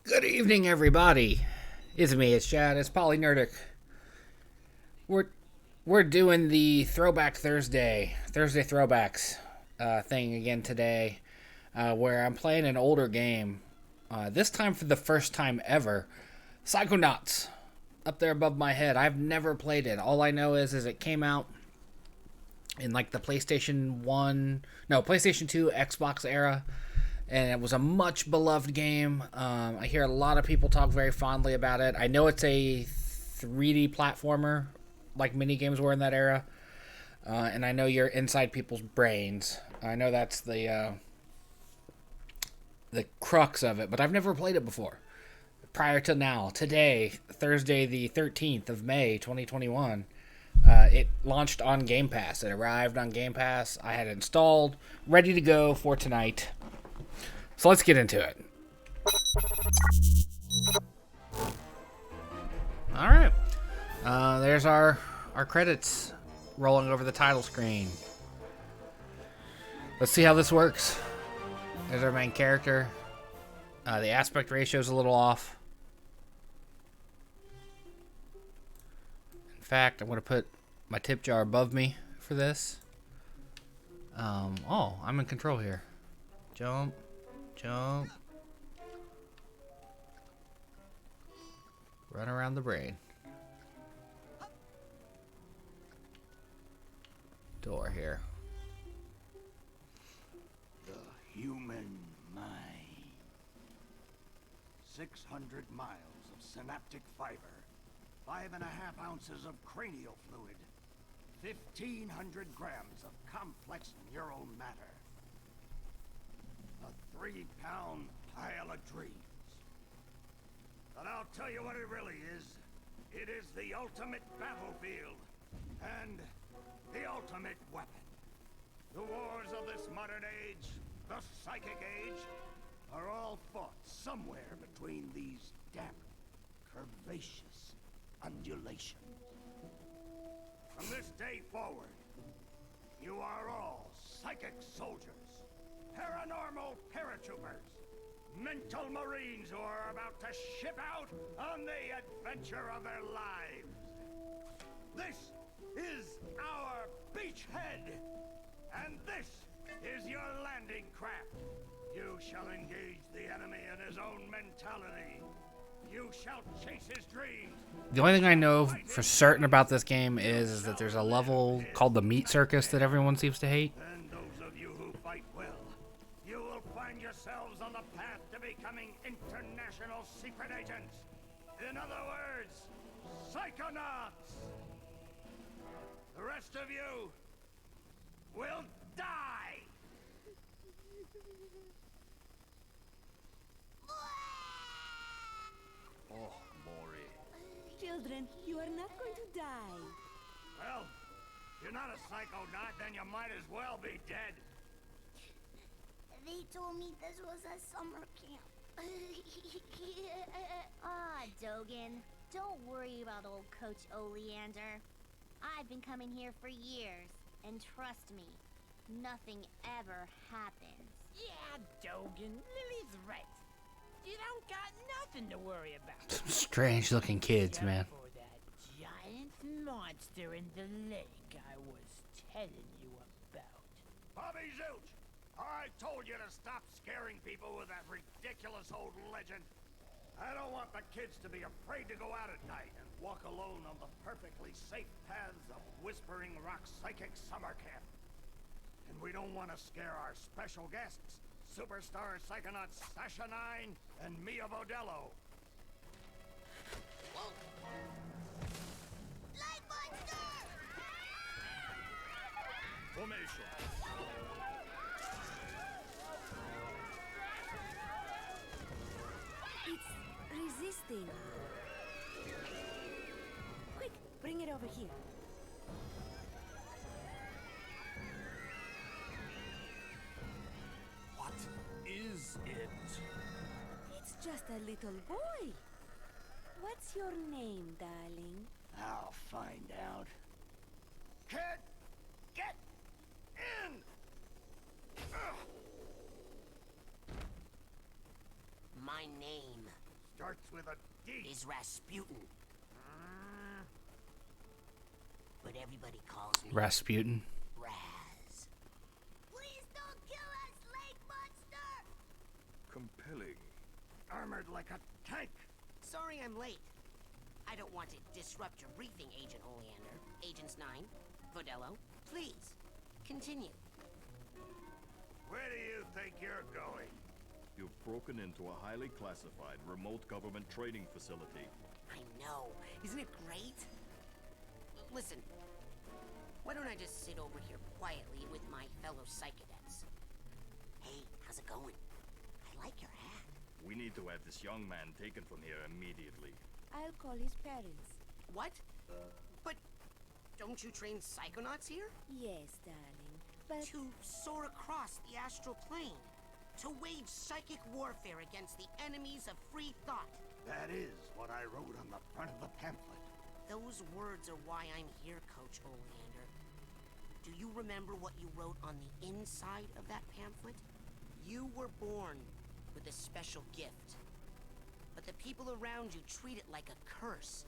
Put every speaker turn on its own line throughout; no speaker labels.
Good evening, everybody. It's me, it's Chad, it's Polynerdic. We're we're doing the Throwback Thursday Throwbacks thing again today, where I'm playing an older game. This time for the first time ever, Psychonauts, up there above my head. I've never played it. All I know is it came out in like the PlayStation 2, Xbox era, and it was a much beloved game. I hear a lot of people talk very fondly about it. I know it's a 3D platformer, like many games were in that era, and I know you're inside people's brains. I know that's the crux of it, but I've never played it before. Prior to now, today, Thursday, the 13th of May, 2021. It launched on Game Pass. It arrived on Game Pass. I had it installed, ready to go for tonight. So let's get into it. All right. There's our credits rolling over the title screen. Let's see how this works. There's our main character. The aspect ratio is a little off. In fact, I'm going to put my tip jar above me for this. Oh, I'm in control here. Jump. Run around the brain. Door here.
The human mind. 600 miles of synaptic fiber. 5.5 ounces of cranial fluid. 1,500 grams of complex neural matter. A 3-pound pile of dreams. But I'll tell you what it really is. It is the ultimate battlefield. And the ultimate weapon. The wars of this modern age, the psychic age, are all fought somewhere between these damp, curvaceous undulations. From this day forward, you are all psychic soldiers, paranormal paratroopers, mental marines who are about to ship out on the adventure of their lives. This is our beachhead, and this is your landing craft. You shall engage the enemy in his own mentality. You shall chase his dreams.
The only thing I know for certain about this game is that there's a level called the Meat Circus that everyone seems to hate.
And those of you who fight well, you will find yourselves on the path to becoming international secret agents. In other words, Psychonauts. The rest of you will die.
Oh, Maury.
Children, you are not going to die.
Well, if you're not a psychonaut, then you might as well be dead.
They told me this was a summer camp. Dogan, don't worry about old Coach Oleander. I've been coming here for years, and trust me, nothing ever happens.
Yeah, Dogan, Lily's right. You don't got nothing to worry about.
Strange looking kids, man.
For that giant monster in the lake I was telling you about.
Bobby Zilch, I told you to stop scaring people with that ridiculous old legend. I don't want the kids to be afraid to go out at night and walk alone on the perfectly safe paths of Whispering Rock Psychic Summer Camp. And we don't want to scare our special guests, superstar psychonauts Sasha 9 and Mia Vodello.
Light monster!
Formation.
It's resisting. Quick, bring it over here.
What is it?
It's just a little boy. What's your name, darling?
I'll find out. Kid, get in! Ugh. starts with a D.
Is Rasputin. But everybody calls me
Rasputin.
Raz.
Please don't kill us, lake monster!
Compelling.
Armored like a tank.
Sorry I'm late. I don't want to disrupt your briefing, Agent Oleander. Agents 9, Vodello, please, continue.
Where do you think you're going?
You've broken into a highly classified remote government training facility.
I know. Isn't it great? Listen, why don't I just sit over here quietly with my fellow psychonauts? Hey, how's it going? I like your hat.
We need to have this young man taken from here immediately.
I'll call his parents.
What? But don't you train psychonauts here?
Yes, darling, but
To soar across the astral plane. To wage psychic warfare against the enemies of free thought.
That is what I wrote on the front of the pamphlet.
Those words are why I'm here, Coach Oleander. Do you remember what you wrote on the inside of that pamphlet? You were born with a special gift. But the people around you treat it like a curse.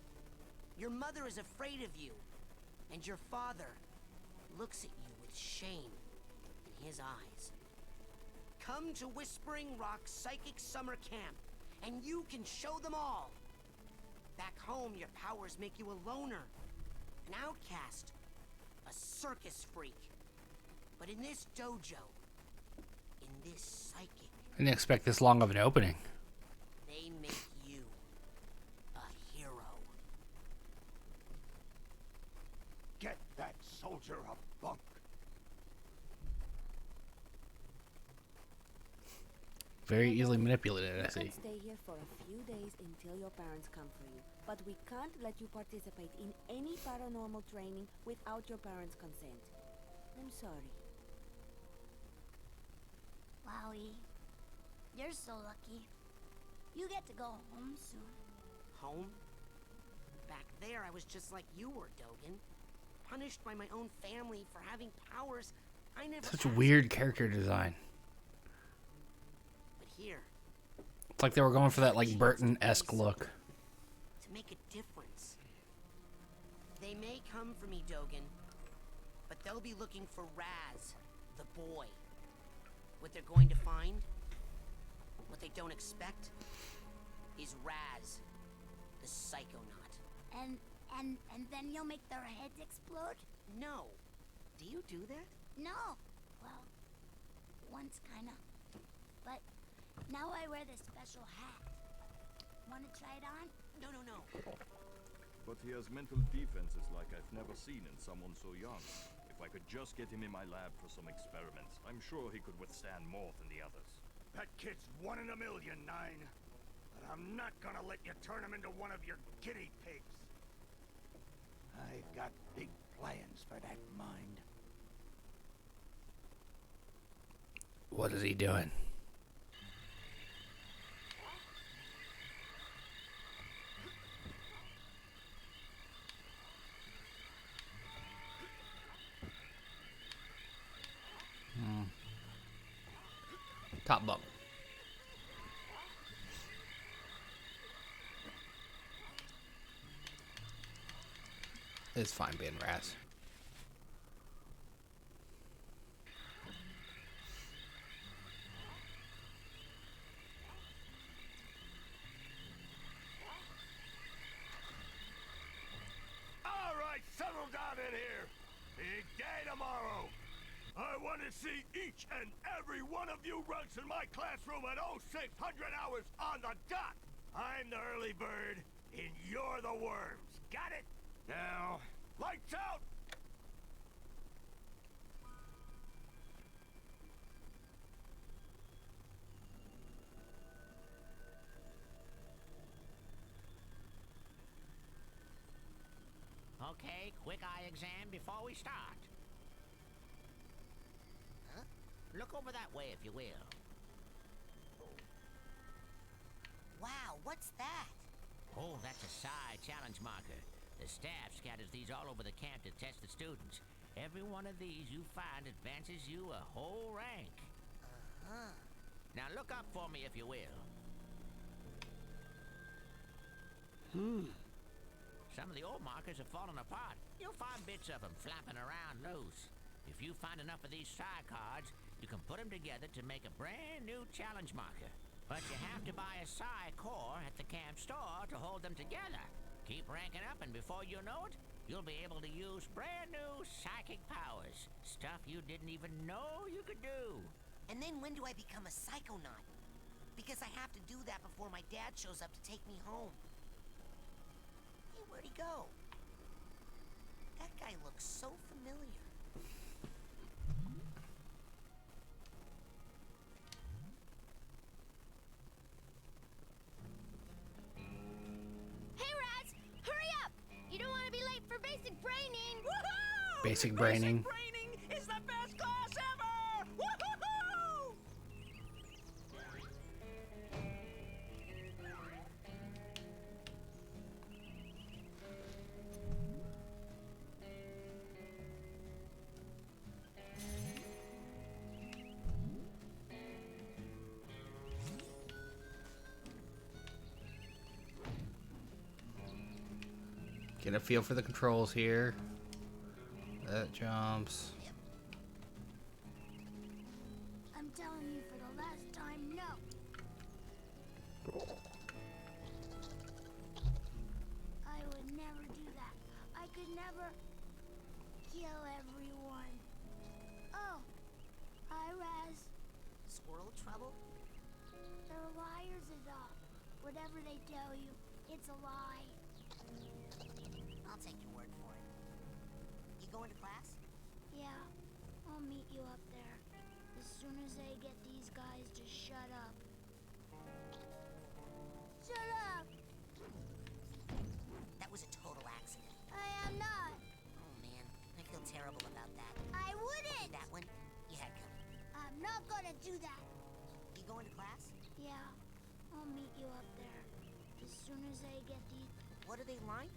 Your mother is afraid of you. And your father looks at you with shame in his eyes. Come to Whispering Rock Psychic Summer Camp, and you can show them all. Back home, your powers make you a loner, an outcast, a circus freak. But in this dojo, in this psychic,
I didn't expect this long of an opening.
they make you a hero.
Get that soldier a bunk.
Very easily manipulated, I
you
see.
can stay here for a few days until your parents come for you. But we can't let you participate in any paranormal training without your parents' consent. I'm sorry.
Wowie. You're so lucky. You get to go home soon.
Home? Back there, I was just like you were, Dogen. Punished by my own family for having powers I never
Such
had.
weird character design.
But here,
It's like they were going for that like Burton-esque look.
to make a difference. They may come for me, Dogen, but they'll be looking for Raz, the boy. What they're going to find, what they don't expect, is Raz, the Psychonaut.
And then you'll make their heads explode?
No. Do you do that?
No. Well, once kinda. But now I wear this special hat. Wanna try it on?
No.
But he has mental defenses like I've never seen in someone so young. If I could just get him in my lab for some experiments, I'm sure he could withstand more than the others.
That kid's 1 in a million, 9. But I'm not gonna let you turn him into one of your guinea pigs. I've got big plans for that mind.
What is he doing? Top bunk. It's fine being Raz.
All right, settle down in here. Big day tomorrow. I want to see each and every one of you rugs in my classroom at 0600 hours on the dot. I'm the early bird, and you're the worms. Got it? Now, lights out!
Okay, quick eye exam before we start.
Huh?
Look over that way, if you will.
Wow, what's that?
Oh, that's a psi challenge marker. The staff scatters these all over the camp to test the students. Every one of these you find advances you a whole rank.
Uh-huh.
Now look up for me, if you will. Some of the old markers have fallen apart. You'll find bits of them flapping around loose. If you find enough of these psi cards, you can put them together to make a brand new challenge marker. But you have to buy a psi core at the camp store to hold them together. Keep ranking up, and before you know it, you'll be able to use brand new psychic powers. Stuff you didn't even know you could do.
And then when do I become a psychonaut? Because I have to do that before my dad shows up to take me home. Hey, where'd he go? That guy looks so familiar.
Hey, Raz! Hurry up! You don't want to be late for basic braining!
Woohoo!
Basic braining.
Braining is the best class ever! Woohoo!
Get a feel for the controls here. That jumps.
I'm telling you for the last time, no! I would never do that. I could never kill everyone. Oh, hi, Raz.
Squirrel trouble?
They're liars is all. Whatever they tell you, it's a lie.
I'll take your word for it. You going to class?
Yeah, I'll meet you up there. As soon as I get these guys to shut up. Shut up!
That was a total accident.
I am not.
Oh man, I feel terrible about that.
I wouldn't!
That one, you had coming.
I'm not gonna do that.
You going to class?
Yeah, I'll meet you up there. As soon as I get these...
What are they lying?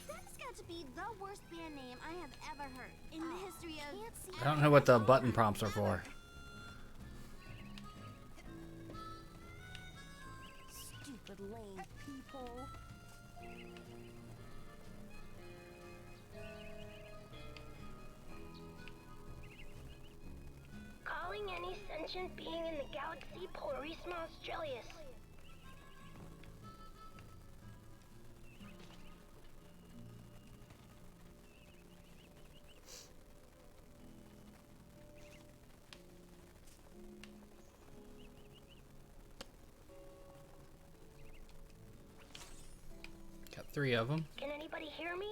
That's got to be the worst band name I have ever heard in the history of...
I don't know what the button prompts are for.
Stupid lame people.
Calling any sentient being in the galaxy Polarisma Australis.
Got 3 of them.
Can anybody hear me?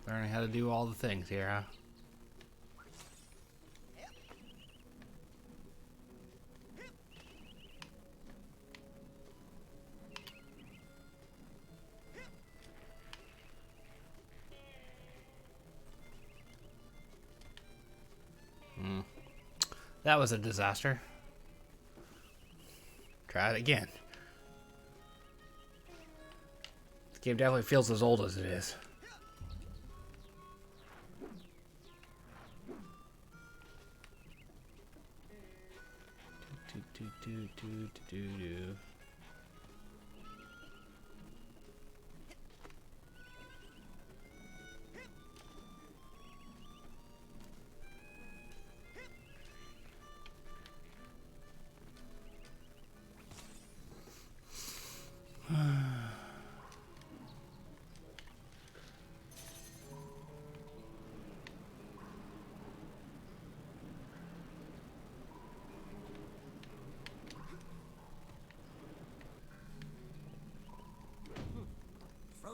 Learning how to do all the things here, huh? That was a disaster. Try it again. This game definitely feels as old as it is. Do.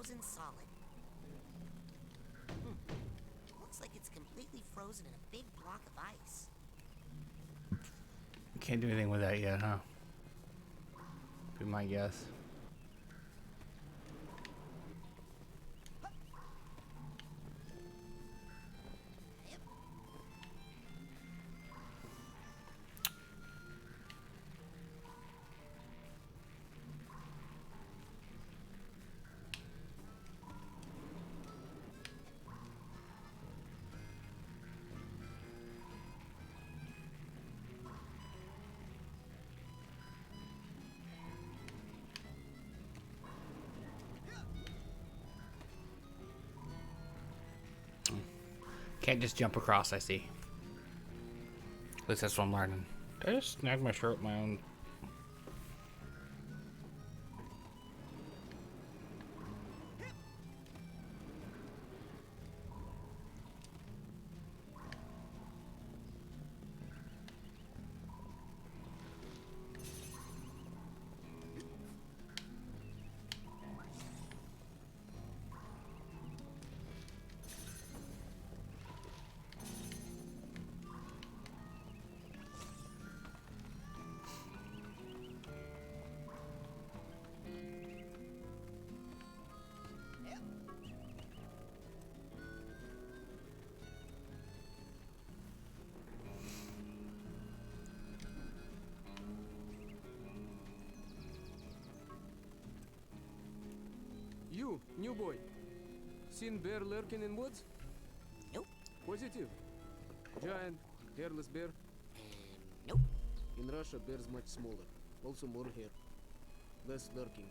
frozen solid. Looks like it's completely frozen in a big block of ice.
Can't do anything with that yet, huh? Be my guess. Can't just jump across, I see. At least that's what I'm learning. Did I just snag my shirt with my own?
You, new boy. Seen bear lurking in woods?
Nope.
Positive. Giant, hairless bear.
Nope.
In Russia, bears much smaller. Also more hair. Less lurking.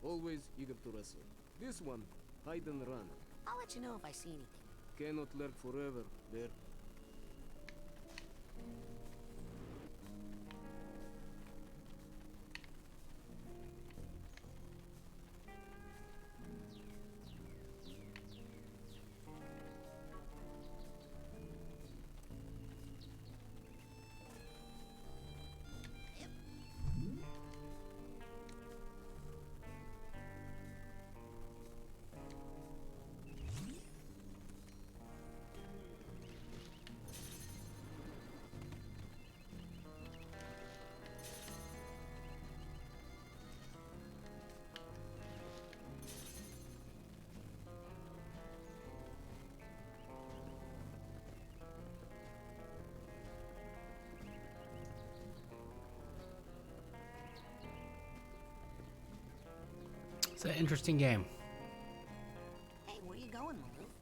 Always eager to wrestle. This one, hide and run.
I'll let you know if I see anything.
Cannot lurk forever, bear.
It's an interesting game.
Hey, where you going, Maloof?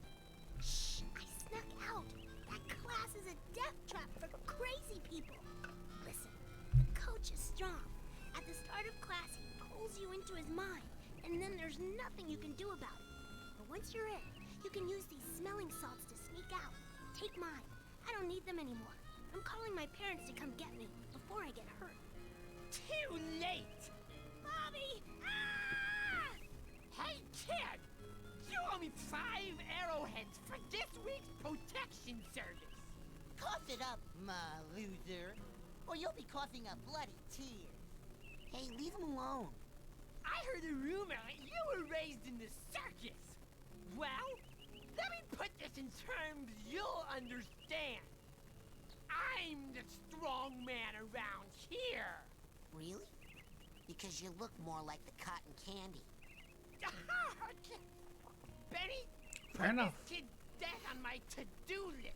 Shh! I snuck out. That class is a death trap for crazy people. Listen, the coach is strong. At the start of class, he pulls you into his mind, and then there's nothing you can do about it. But once you're in, you can use these smelling salts to sneak out. Take mine. I don't need them anymore. I'm calling my parents to come get me before I get hurt.
Too late!
Bobby! Ah!
Hey, kid! You owe me 5 arrowheads for this week's protection service.
Cough it up, my loser, or you'll be coughing up bloody tears.
Hey, leave him alone.
I heard a rumor you were raised in the circus. Well, let me put this in terms you'll understand. I'm the strong man around here.
Really? Because you look more like the cotton candy.
Benny,
Fair enough.
this kid's death on my to-do list.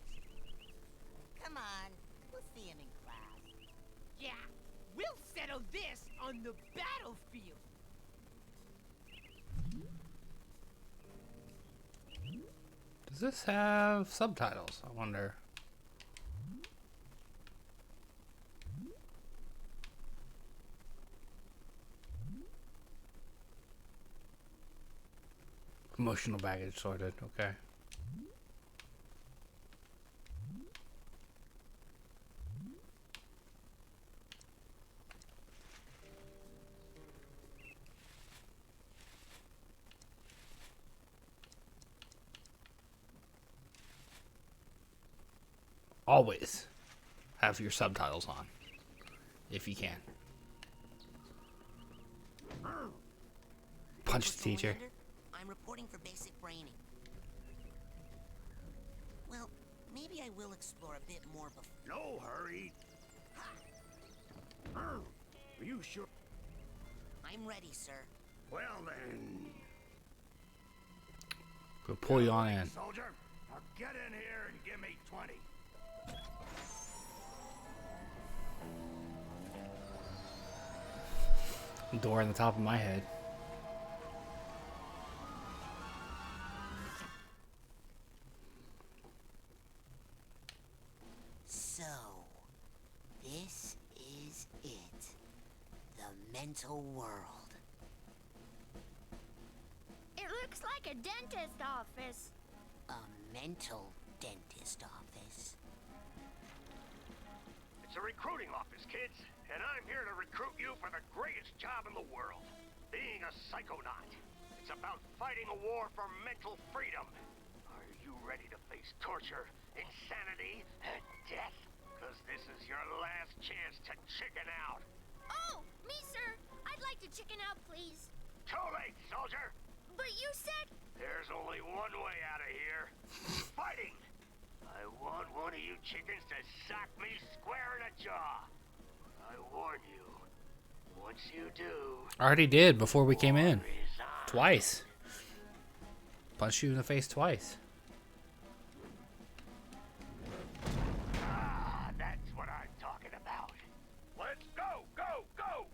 Come on, we'll see him in class.
Yeah, we'll settle this on the battlefield.
Does this have subtitles? I wonder. Emotional baggage sorted, okay. Always have your subtitles on, if you can. Punch the teacher.
Oleander, I'm reporting for basic braining. Well, maybe I will explore a bit more before.
No hurry. Are you sure?
I'm ready, sir.
Well then.
We'll pull you on in.
Soldier, now get in here and give me 20.
Door on the top of my head.
So, this is it. The mental world.
It looks like a dentist office.
A mental dentist office.
It's a recruiting office, kids, and I'm here to recruit you for the greatest job in the world, being a psychonaut. It's about fighting a war for mental freedom. Are you ready to face torture, insanity, and death? Because this is your last chance to chicken out.
Oh, me, sir. I'd like to chicken out, please.
Too late, soldier.
But you said...
There's only one way out of here. Fighting. I want one of you chickens to sock me square in the jaw. I warn you, once you do...
I already did before we came in.
war is on.
Twice. Punched you in the face twice.
Ah, that's what I'm talking about. Let's go, go, go!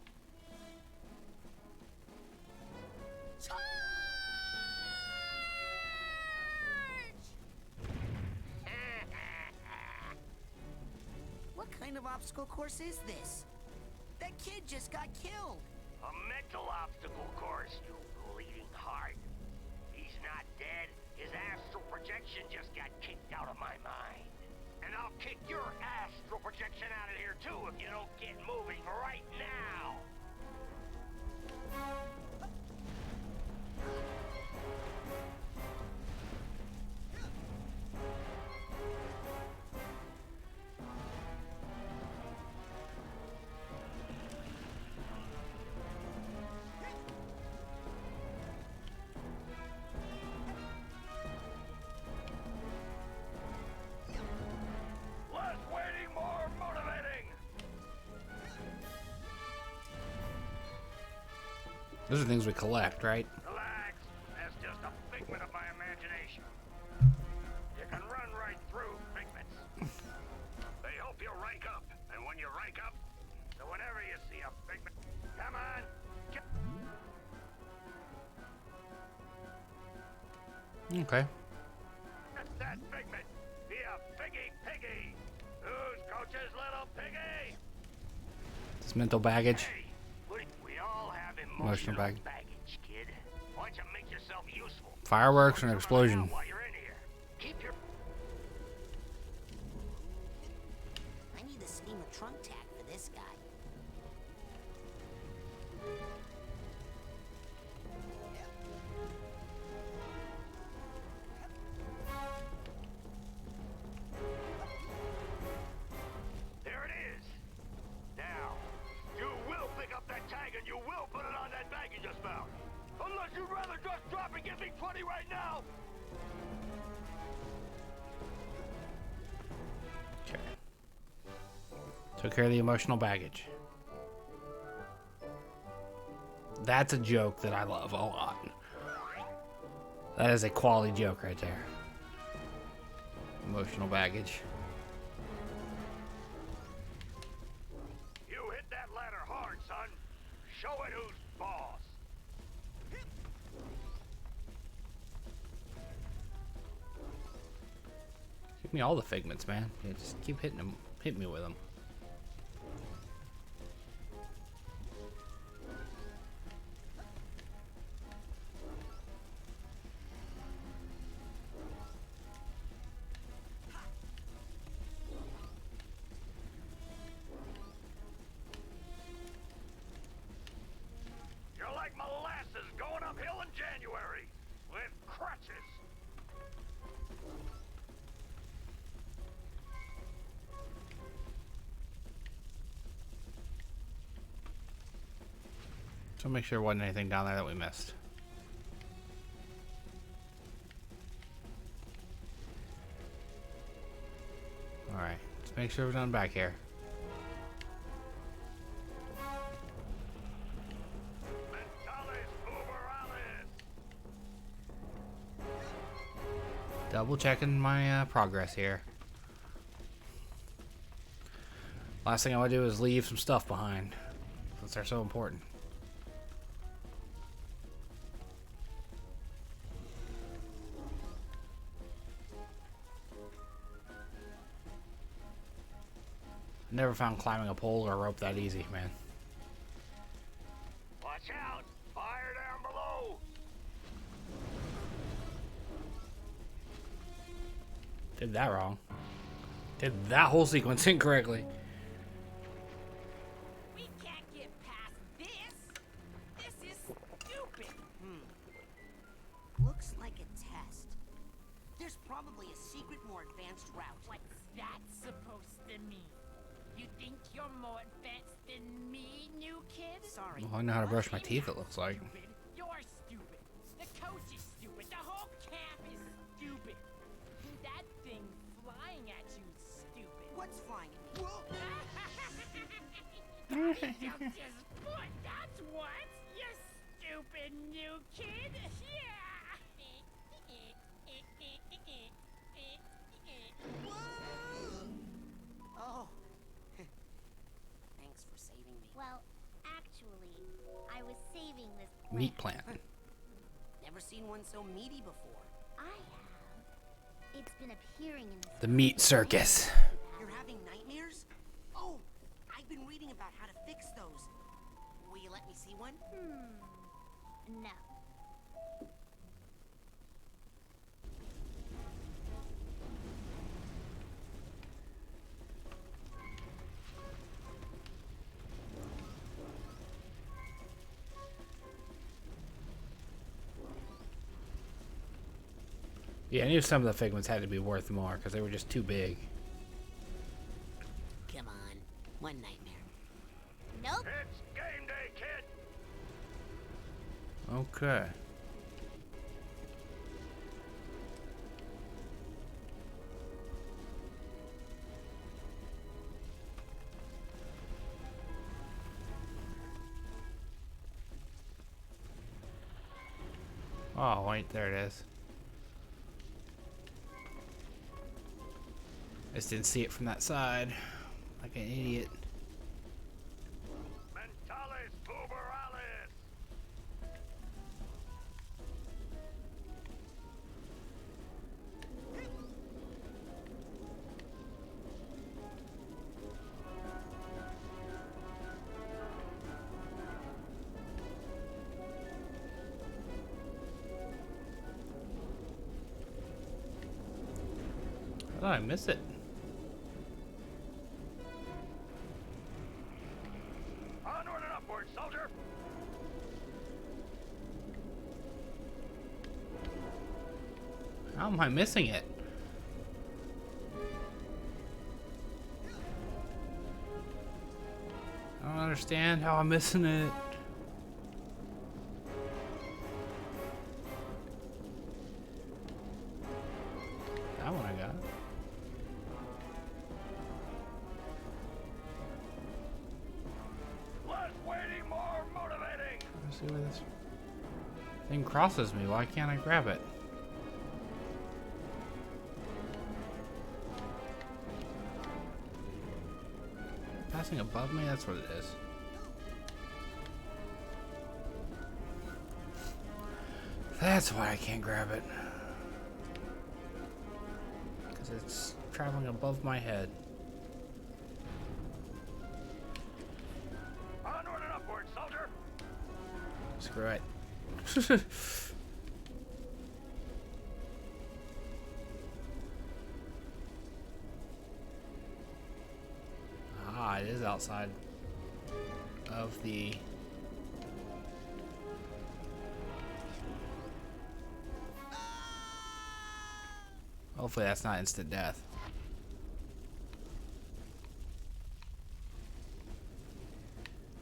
What kind of obstacle course is this? That kid just got killed.
A mental obstacle course, you bleeding heart. He's not dead. His astral projection just got kicked out of my mind. And I'll kick your astral projection out of here too if you don't get moving right now. Less waiting, more motivating.
Those are things we collect, right?
Relax. That's just a figment of my imagination. You can run right through figments. They help you rank up, and when you rank up, so whenever you see a figment, come on.
Okay.
That figment. Be a piggy piggy. Who's Coach's little piggy?
It's mental baggage.
Hey, we all have
Emotional
emotional
baggage.
baggage, kid. Why don't you make yourself useful?
Fireworks and an
Come on
explosion.
out while you're in here. Keep your...
I need the steamer trunk tag for this guy.
There it is. Now, you will pick up that tag and you will put it on that bag you just found. Unless you'd rather just drop and give me 20 right now.
Okay. Took care of the emotional baggage. That's a joke that I love a lot. That is a quality joke right there. Emotional baggage.
You hit that ladder hard, son. Show it who's boss.
Give me all the figments, man. Yeah, just keep hitting them. Hit me with them.
You're like molasses going uphill in January with crutches.
So make sure there wasn't anything down there that we missed. make sure we're done back here. Double checking my progress here. Last thing I want to do is leave some stuff behind, since they're so important. Never found climbing a pole or a rope that easy, man.
Watch out! Fire down below!
Did that wrong. Did that whole sequence incorrectly.
We can't get past this. This is stupid.
Looks like a test. There's probably a secret, more advanced route.
What's that supposed to mean? You think you're more advanced than me, new kid?
Sorry.
Well, I know how to brush my teeth, it looks like.
Stupid. You're stupid. The coach is stupid. The whole camp is stupid. That thing flying at you is stupid.
What's flying at me?
He jumped his foot, that's what. You stupid new kid. Yeah.
Oh. Thanks for saving me.
Well, actually, I was saving this
Meat plant.
Never seen one so meaty before.
I have. It's been appearing in
The meat circus.
You're having nightmares? Oh, I've been reading about how to fix those. Will you let me see one?
No.
Yeah, I knew some of the figments had to be worth more because they were just too big.
Come on, one nightmare.
Nope.
It's game day, kid!
Okay. Oh, wait, there it is. I just didn't see it from that side. Like an idiot.
Mentales uberalis!
How did I miss it?
Onward and upward, soldier!
How am I missing it? I don't understand how I'm missing it. That one I got.
Less waiting, more motivating!
Let's see where this thing crosses me. Why can't I grab it? Passing above me? That's what it is. That's why I can't grab it. Because it's traveling above my head.
Onward and upward, soldier!
Screw it. Ah, it is outside of the... Hopefully that's not instant death.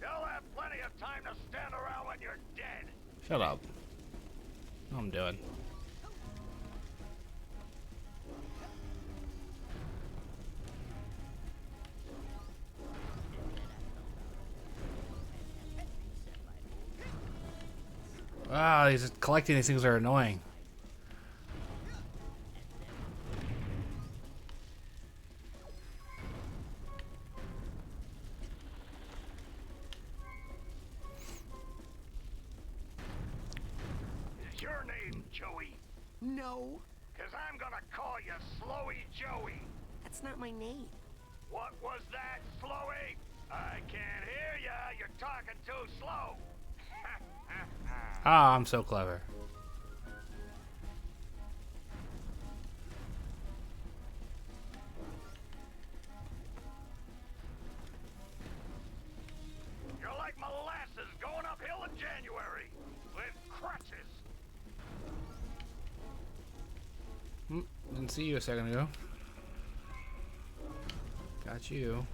You'll have plenty of time to stand around when you're dead!
Shut up. What I'm doing. Ah, these collecting these things are annoying.
Is your name Joey?
No,
Cause I'm gonna call you Slowy Joey.
that's not my name.
What was that, Slowy? I can't hear ya. You're talking too slow.
Ah, I'm so clever.
You're like molasses going uphill in January with crutches.
Didn't see you a second ago. Got you.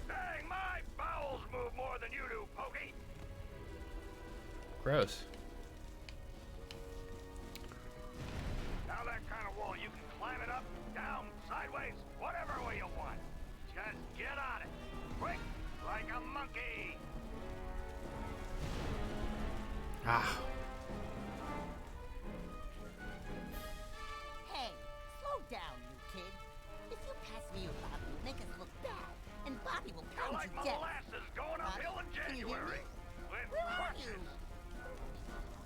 Dang, my bowels move more than you do, Pokey.
Gross.
Now that kind of wall, you can climb it up, down, sideways, whatever way you want. Just get on it. Quick, like a monkey.
Ah.
Hey, slow down, you kid. If you pass me or Bobby, you'll make us look bad, and Bobby will
You're
pound
like
you dead.
molasses going uphill in
Can you hear
January
me?
with
Where are you?
crutches.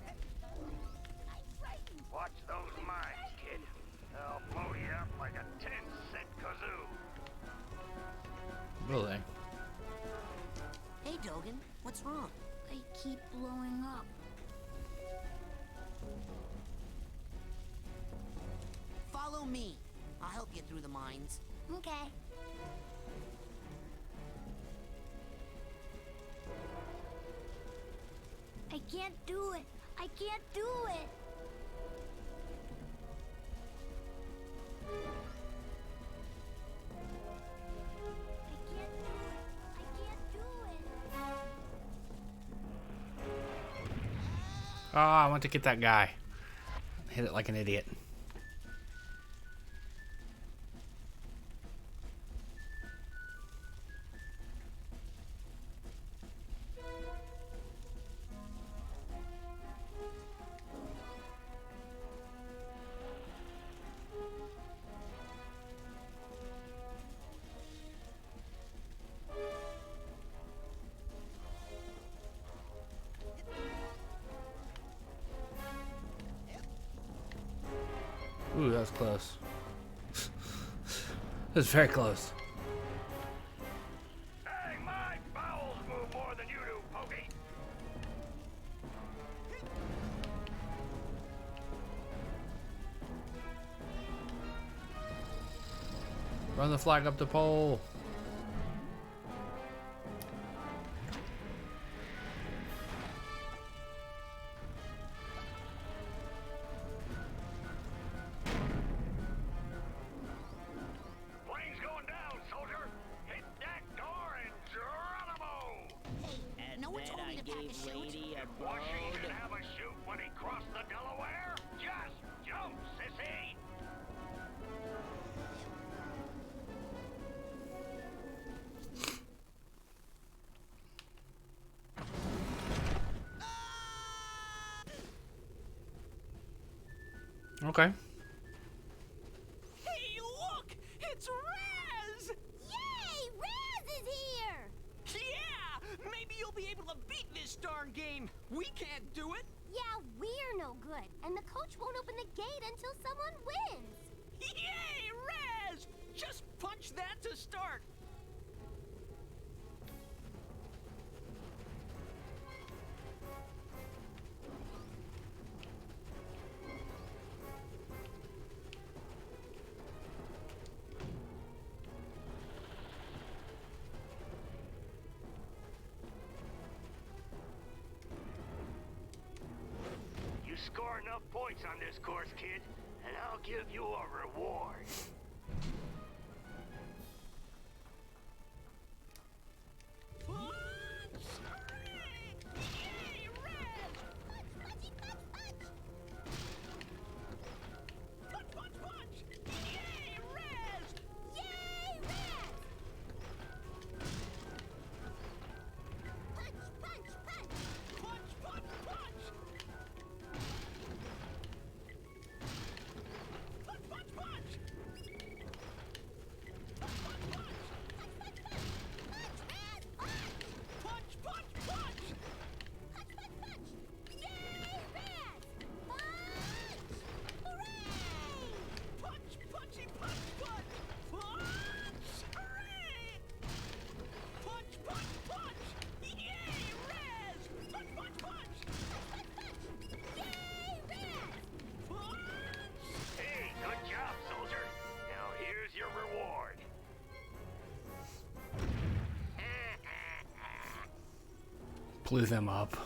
I'm frightened.
Watch those mines, kid. They'll blow you up like a 10-cent kazoo.
Will they?
Hey, Dogen, what's wrong?
I keep blowing up.
Follow me. I'll help you through the mines.
Okay. I can't do it. I can't do it. I can't do it. I can't do it.
Ah, I want to get that guy. Hit it like an idiot. Ooh, that was close. That was very close.
Dang, my bowels move more than you do, Pokey.
Run the flag up the pole.
Plane's going down, soldier. Hit that door and Geronimo.
Hey, no one told me to pack a chute.
Washington have a chute when he crossed the Delaware? Just jump, sissy.
Okay.
Hey, look! It's Raz!
Yay! Raz is here!
Yeah! Maybe you'll be able to beat this darn game. We can't do it.
Yeah, we're no good, and the coach won't open the gate until someone wins.
Yay, Raz! Just punch that to start.
You score enough points on this course, kid, and I'll give you a reward.
blew them up.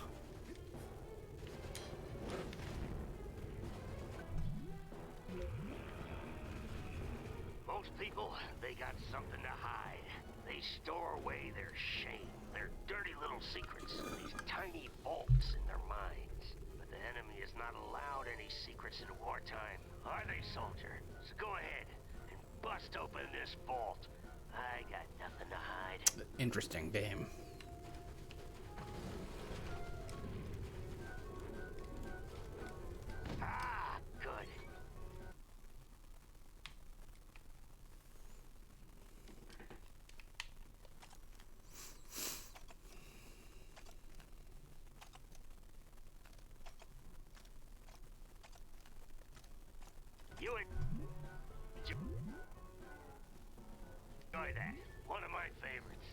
Most people, they got something to hide. They store away their shame, their dirty little secrets, these tiny vaults in their minds. But the enemy is not allowed any secrets in wartime, are they, soldier? So go ahead and bust open this vault. I got nothing to hide.
Interesting game.
Ah, good. You enjoy that. One of my favorites.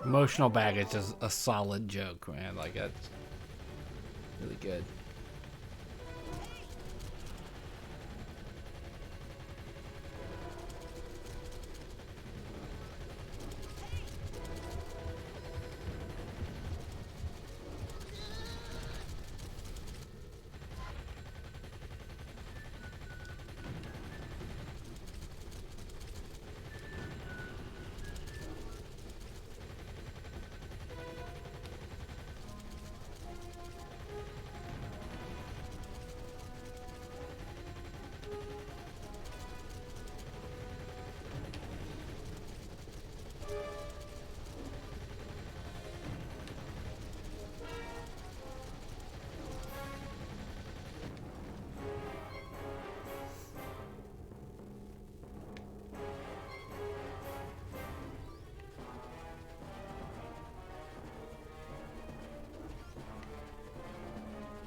Emotional baggage is a solid joke, man. Like, that's really good.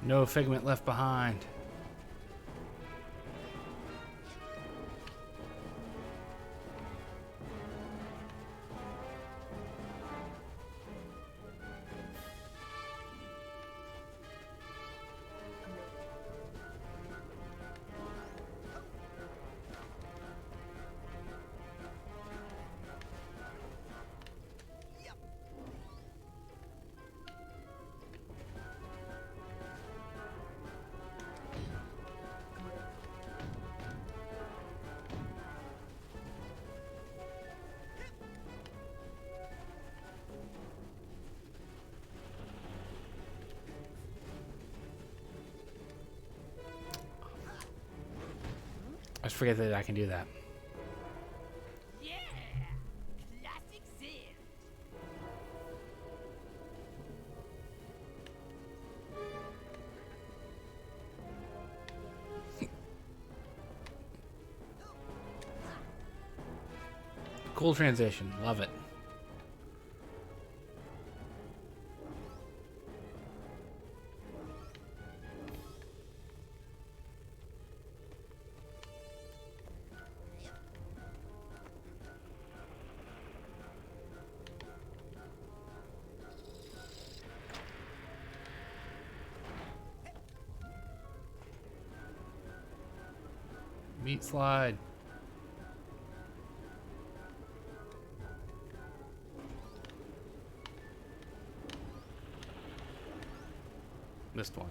No figment left behind. I just forget that I can do that.
Yeah! Classic Zen!
Cool transition. Love it. Meat slide. Missed one.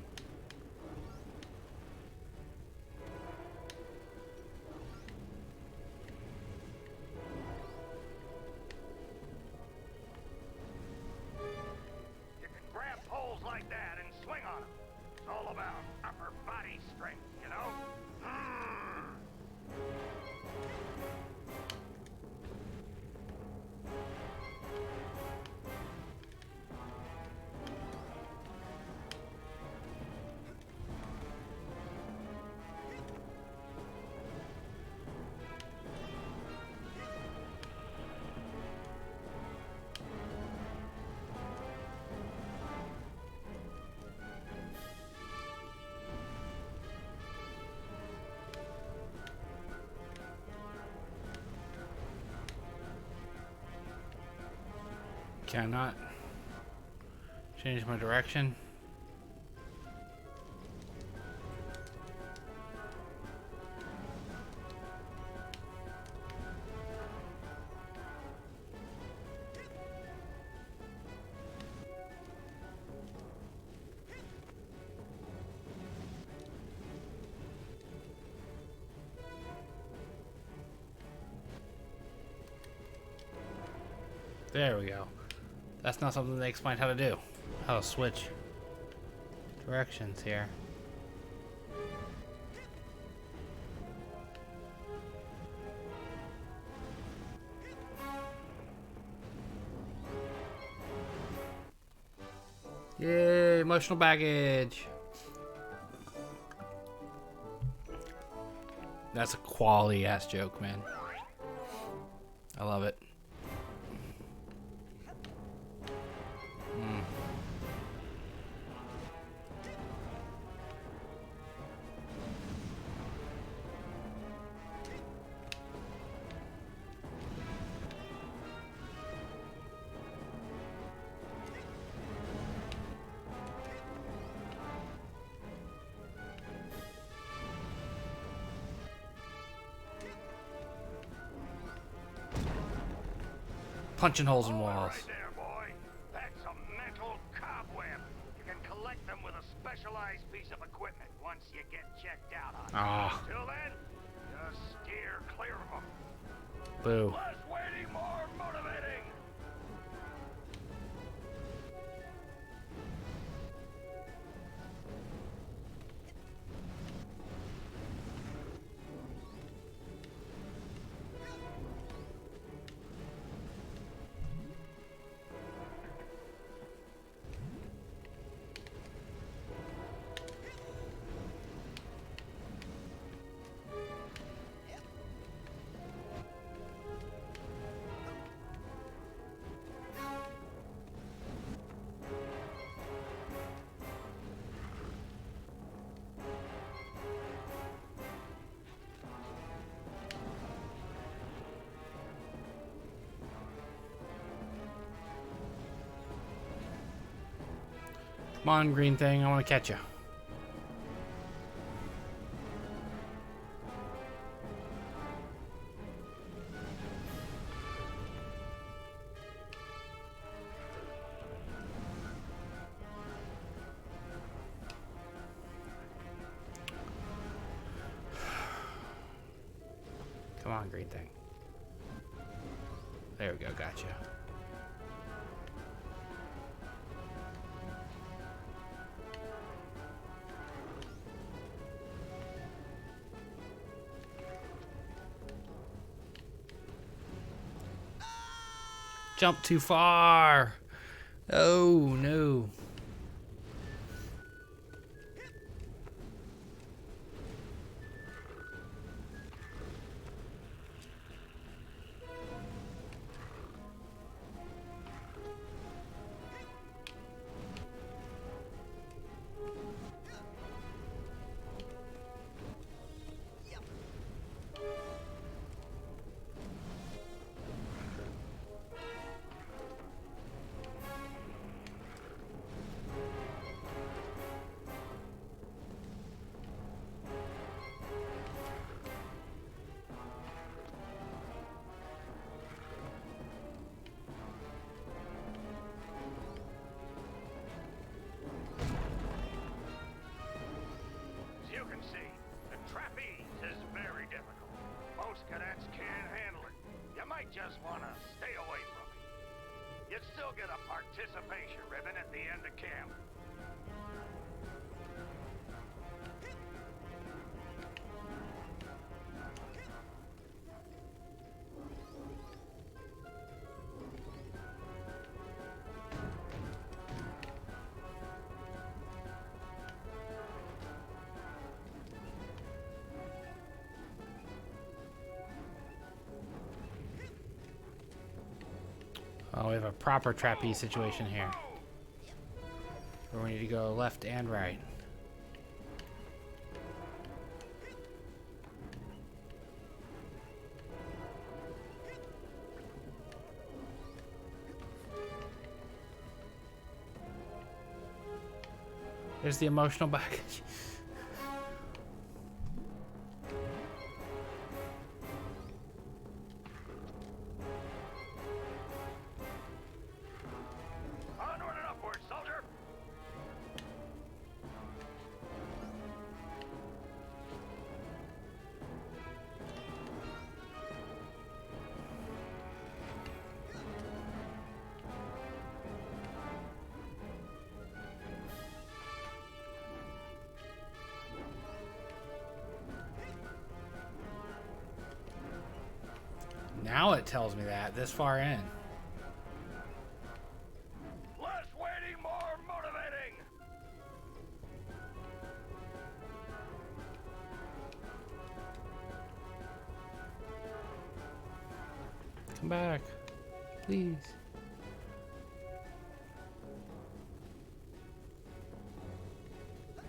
Cannot change my direction. There we go. That's not something they explained how to do. How to switch directions here. Yay, emotional baggage. That's a quality ass joke, man. I love it. Punching holes in walls.
Right there, boy. That's a mental cobweb. You can collect them with a specialized piece of equipment once you get checked out on it.
Ah.
Till then, just steer clear of them.
Boo.
Less waiting, more motivating.
Come on, green thing. I want to catch you. Come on, green thing. There we go. Gotcha. Jump too far. Oh, no.
Just want to stay away from it. You'd still get a participation ribbon at the end of camp.
Oh, we have a proper trapeze situation here. Where we need to go left and right. There's the emotional baggage.
Onward and upward, soldier!
Now it tells me that this far in.
Less waiting, more motivating!
Come back, please. I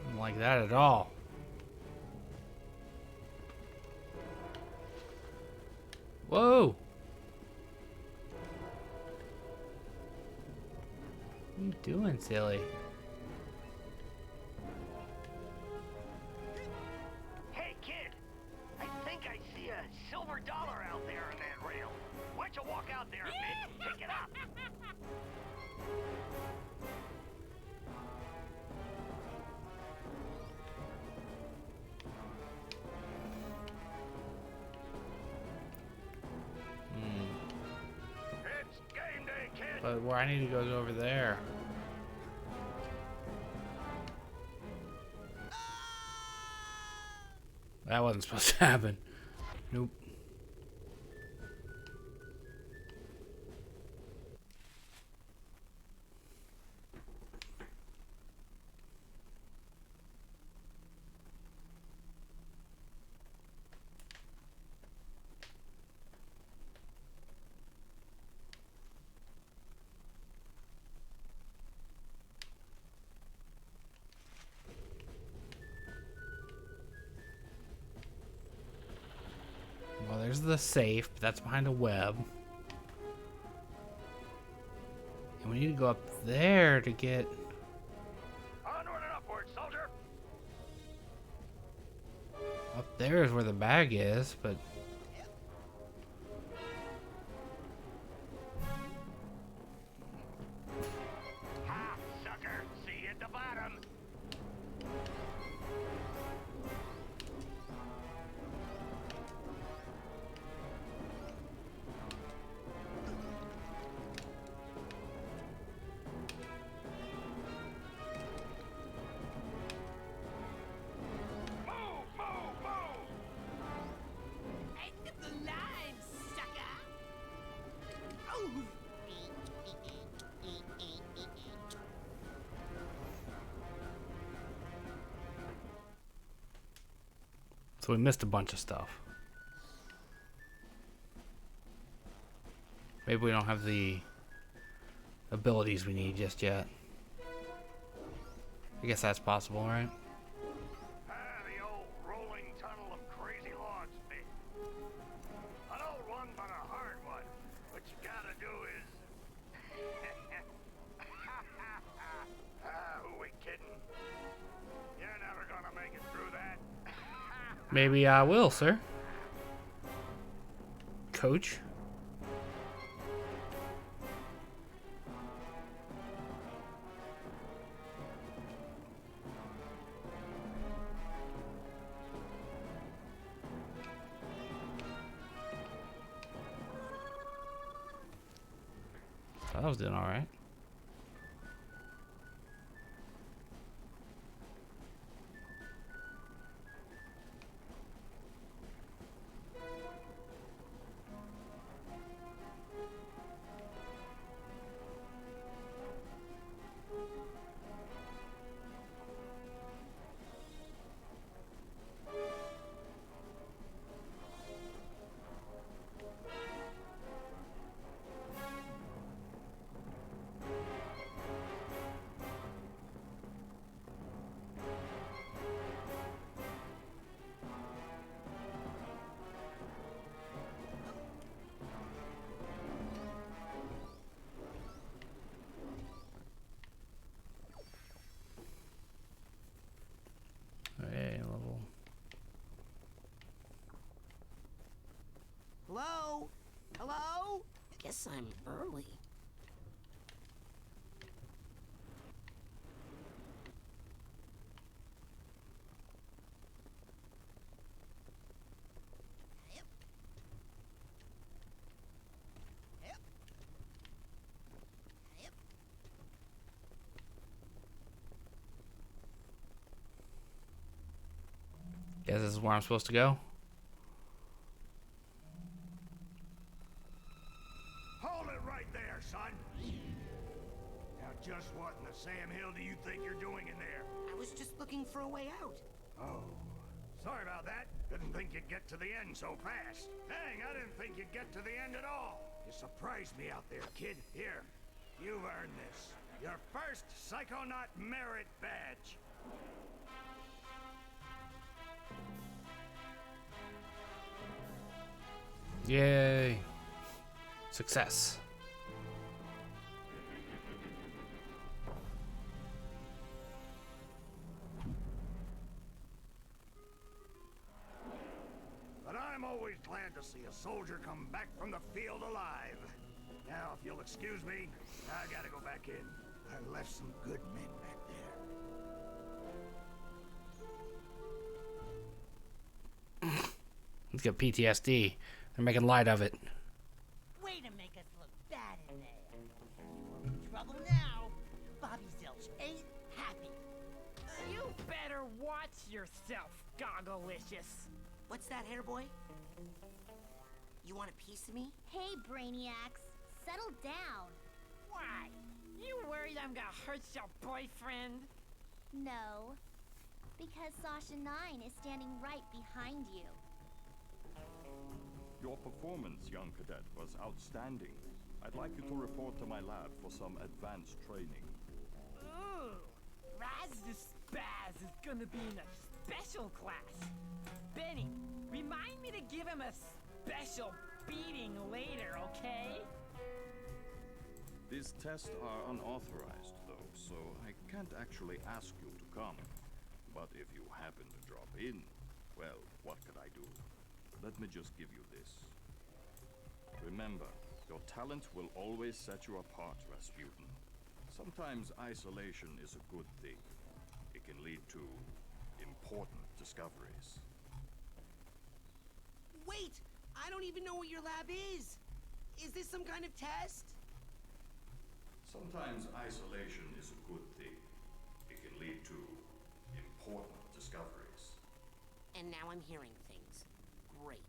don't like that at all. Whoa! What are you doing, silly?
Hey, kid! I think I see a silver dollar out there on that rail. Why don't you walk out there a bit and pick it up? It's game day, kid!
But where I need to go is over there. That wasn't supposed to happen. Nope. Well, there's the safe, but that's behind a web. And we need to go up there to get...
Onward and upward, soldier!
Up there is where the bag is, but...
Ha, sucker! See you at the bottom! Move, move, move!
End of the line, sucker! Oh!
So we missed a bunch of stuff. Maybe we don't have the abilities we need just yet. I guess that's possible, right?
Ah, the old rolling tunnel of crazy log spit. An old one, but a hard one. What you gotta do is... who we kidding? You're never gonna make it through that.
Maybe I will, sir. Coach? I was doing alright.
guess I'm early.
Yep. Yep. Yep.
Guess this is where I'm supposed to go.
Hold it right there, son. Now, just what in the Sam Hill do you think you're doing in there?
I was just looking for a way out.
Oh, sorry about that. Didn't think you'd get to the end so fast. Dang, I didn't think you'd get to the end at all. You surprised me out there, kid. Here, you've earned this. Your first Psychonaut merit badge.
Yay. Success.
But I'm always glad to see a soldier come back from the field alive. Now, if you'll excuse me, I gotta go back in. I left some good men back there.
Let's get PTSD. They're making light of it.
Way to make us look bad in there. You're in trouble now. Bobby Zilch ain't happy.
You better watch yourself, Gogglelicious.
What's that, hair boy? You want a piece of me?
Hey, Brainiacs, settle down.
Why? You worried I'm gonna hurt your boyfriend?
No, because Sasha 9 is standing right behind you.
Your performance, young cadet, was outstanding. I'd like you to report to my lab for some advanced training.
Ooh, Raz the Spaz is gonna be in a special class. Benny, remind me to give him a special beating later, okay?
These tests are unauthorized, though, so I can't actually ask you to come. But if you happen to drop in, well, what could I do? Let me just give you this. Remember, your talent will always set you apart, Rasputin. Sometimes isolation is a good thing. It can lead to important discoveries.
Wait! I don't even know what your lab is! Is this some kind of test?
Sometimes isolation is a good thing. It can lead to important discoveries.
And now I'm hearing things. Great.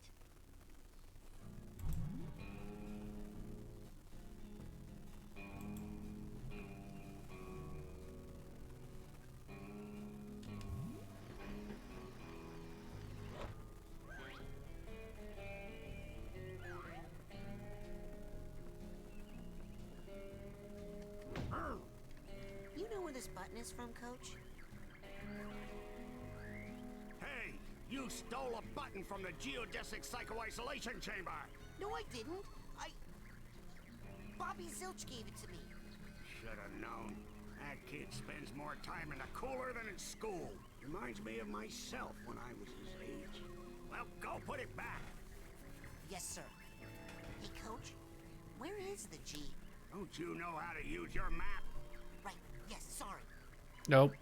You know where this button is from, Coach?
Hey, you stole a button from the geodesic psycho-isolation chamber.
No, I didn't. Bobby Zilch gave it to me.
Should have known. That kid spends more time in the cooler than in school. Reminds me of myself when I was his age. Well, go put it back.
Yes, sir. Hey, Coach, where is the G?
Don't you know how to use your map?
Right, yes, sorry.
Nope.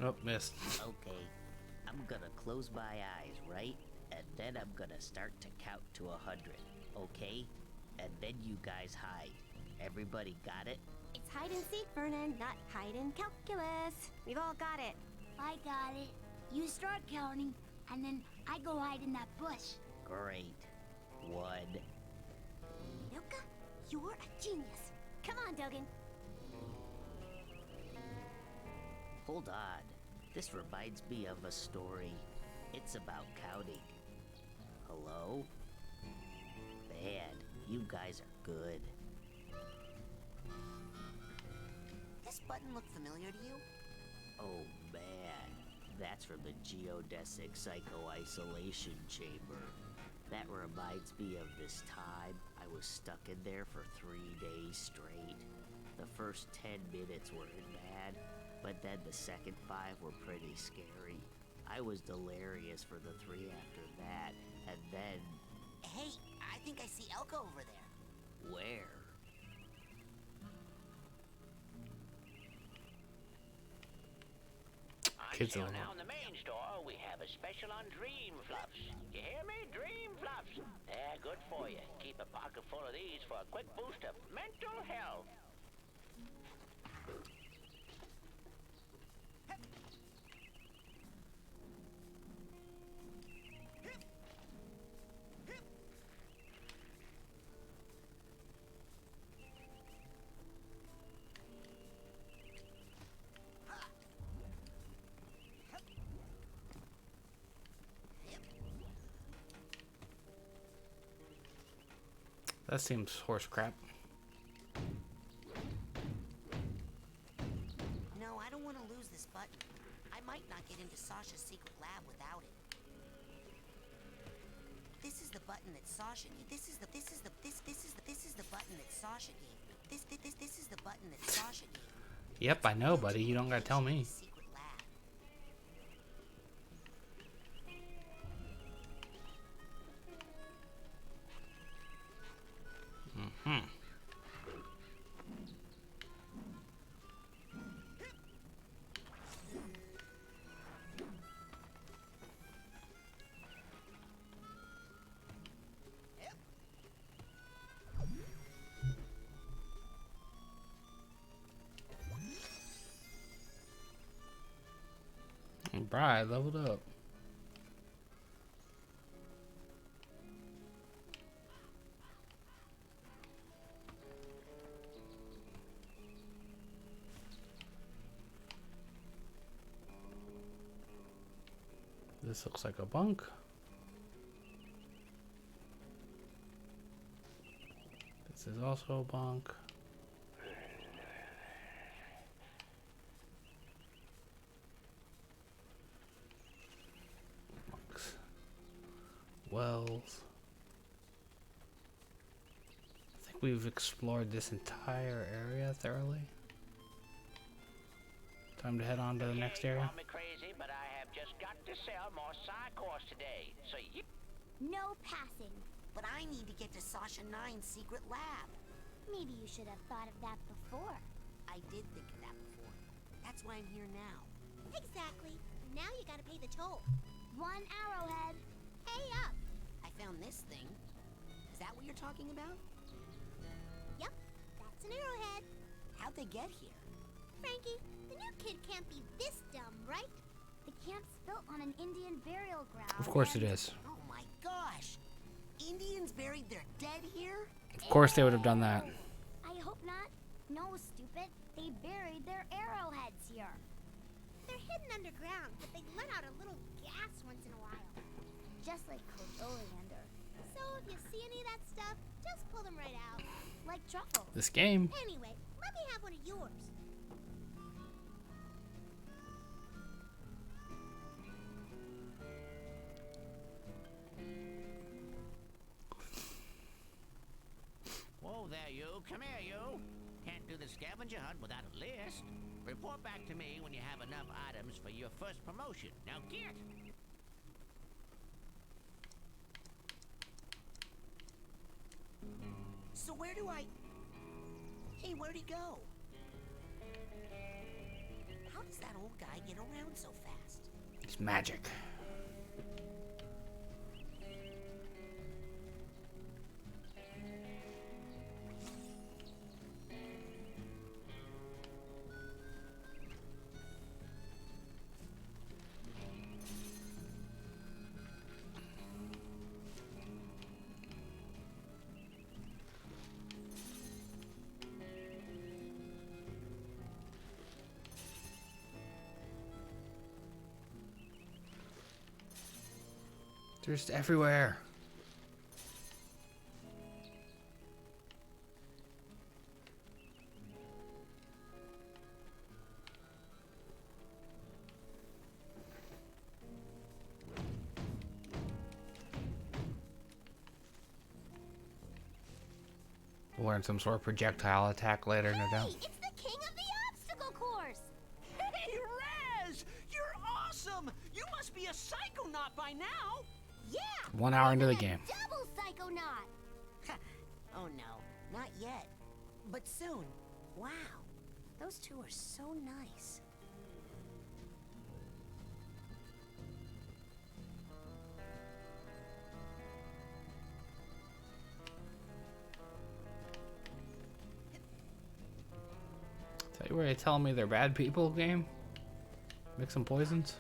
Nope, missed.
Okay, I'm gonna close my eyes, right? And then I'm gonna start to count to 100, okay? And then you guys hide. Everybody got it?
It's hide and seek, Vernon, not hide and calculus. We've all got it. I got it. You start counting, and then I go hide in that bush.
Great. 1.
Milka, you're a genius. Come on, Dogen.
Hold on. This reminds me of a story. It's about counting. Hello? Man, you guys are good.
This button look familiar to you?
Oh man, that's from the geodesic psycho-isolation chamber. That reminds me of this time I was stuck in there for 3 days straight. The first 10 minutes weren't bad, but then the second 5 were pretty scary. I was delirious for the 3 after that, and then...
Hey, I think I see Elka over there.
Where?
Kids
on
are
sale now in the main store, we have a special on Dream Fluffs. You hear me? Dream Fluffs. They're good for you. Keep a pocket full of these for a quick boost of mental health.
That seems horse crap.
No, I don't want to lose this button. I might not get into Sasha's secret lab without it. This is the button that Sasha gave. This is the button that Sasha gave me. This is the button that Sasha gave me.
Yep, I know, buddy. You don't gotta tell me.
Secret lab.
Mm-hmm. Alright, leveled up. This looks like a bunk. This is also a bunk. Bunks. Wells. I think we've explored this entire area thoroughly. Time to head on to the next area.
Call me crazy, but I have just got to sell more Psychonauts today. So you...
No passing.
But I need to get to Sasha 9's secret lab.
Maybe you should have thought of that before.
I did think of that before. That's why I'm here now.
Exactly. Now you gotta pay the toll. 1 arrowhead. Pay up.
I found this thing. Is that what you're talking about?
Yep, that's an arrowhead.
How'd they get here?
Frankie, the new kid can't be this dumb, right? The camp's built on an Indian burial ground.
Of course it is.
Oh my gosh! Indians buried their dead here?
Of course they would have done that.
I hope not. No, stupid. They buried their arrowheads here. They're hidden underground, but they let out a little gas once in a while. Just like Coach Oleander. So if you see any of that stuff, just pull them right out. Like truffles.
This game.
Anyway, let me have one of yours.
Whoa there, you. Come here, you. Can't do the scavenger hunt without a list. Report back to me when you have enough items for your first promotion. Now get!
So where do I... Hey, where'd he go? How does that old guy get around so fast?
It's magic. They're just everywhere. We'll learn some sort of projectile attack later, no doubt.
It's the king of the obstacle course!
Hey, Raz! You're awesome! You must be a psychonaut by now!
Yeah!
1 hour into the game.
Double psychonaut!
Oh no, not yet. But soon. Wow. Those two are so nice.
Tell you where you're telling me they're bad people game? Mix some poisons?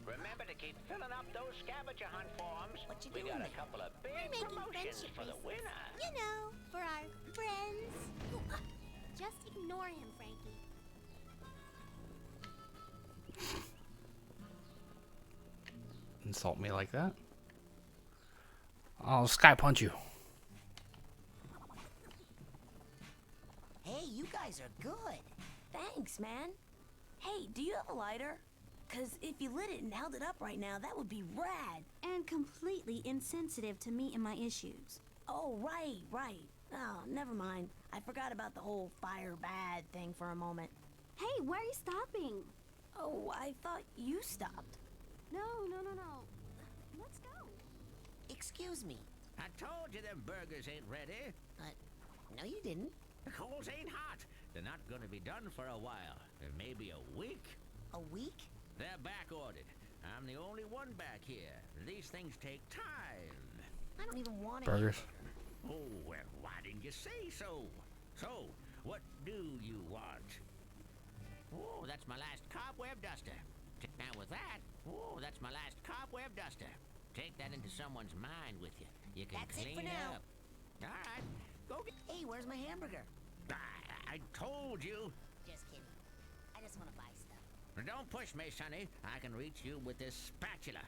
Remember to keep filling up those scavenger hunt forms.
What you
We
doing
got a
there?
couple of big
Making
promotions
friendship
for the
bracelets.
winner.
You know, for our friends. Just ignore him, Frankie.
Insult me like that? I'll sky punch you.
Hey, you guys are good.
Thanks, man. Hey, do you have a lighter? Cause if you lit it and held it up right now, that would be rad.
And completely insensitive to me and my issues.
Oh, right. Oh, never mind. I forgot about the whole fire bad thing for a moment.
Hey, why are you stopping?
Oh, I thought you stopped.
No. Let's go.
Excuse me.
I told you them burgers ain't ready.
No, you didn't.
The coals ain't hot. They're not gonna be done for a while. Maybe a week.
A week?
They're back ordered. I'm the only one back here. These things take time.
I don't even want
Burgers.
Oh, well, why didn't you say so? So, what do you want? Oh, that's my last cobweb duster. Now with that, oh, that's my last cobweb duster. Take that into someone's mind with you. You can
That's it
clean
for now.
up. All right, go get.
Hey, where's my hamburger?
I told you.
Just kidding. I just want to buy stuff.
Don't push me, Sonny. I can reach you with this spatula.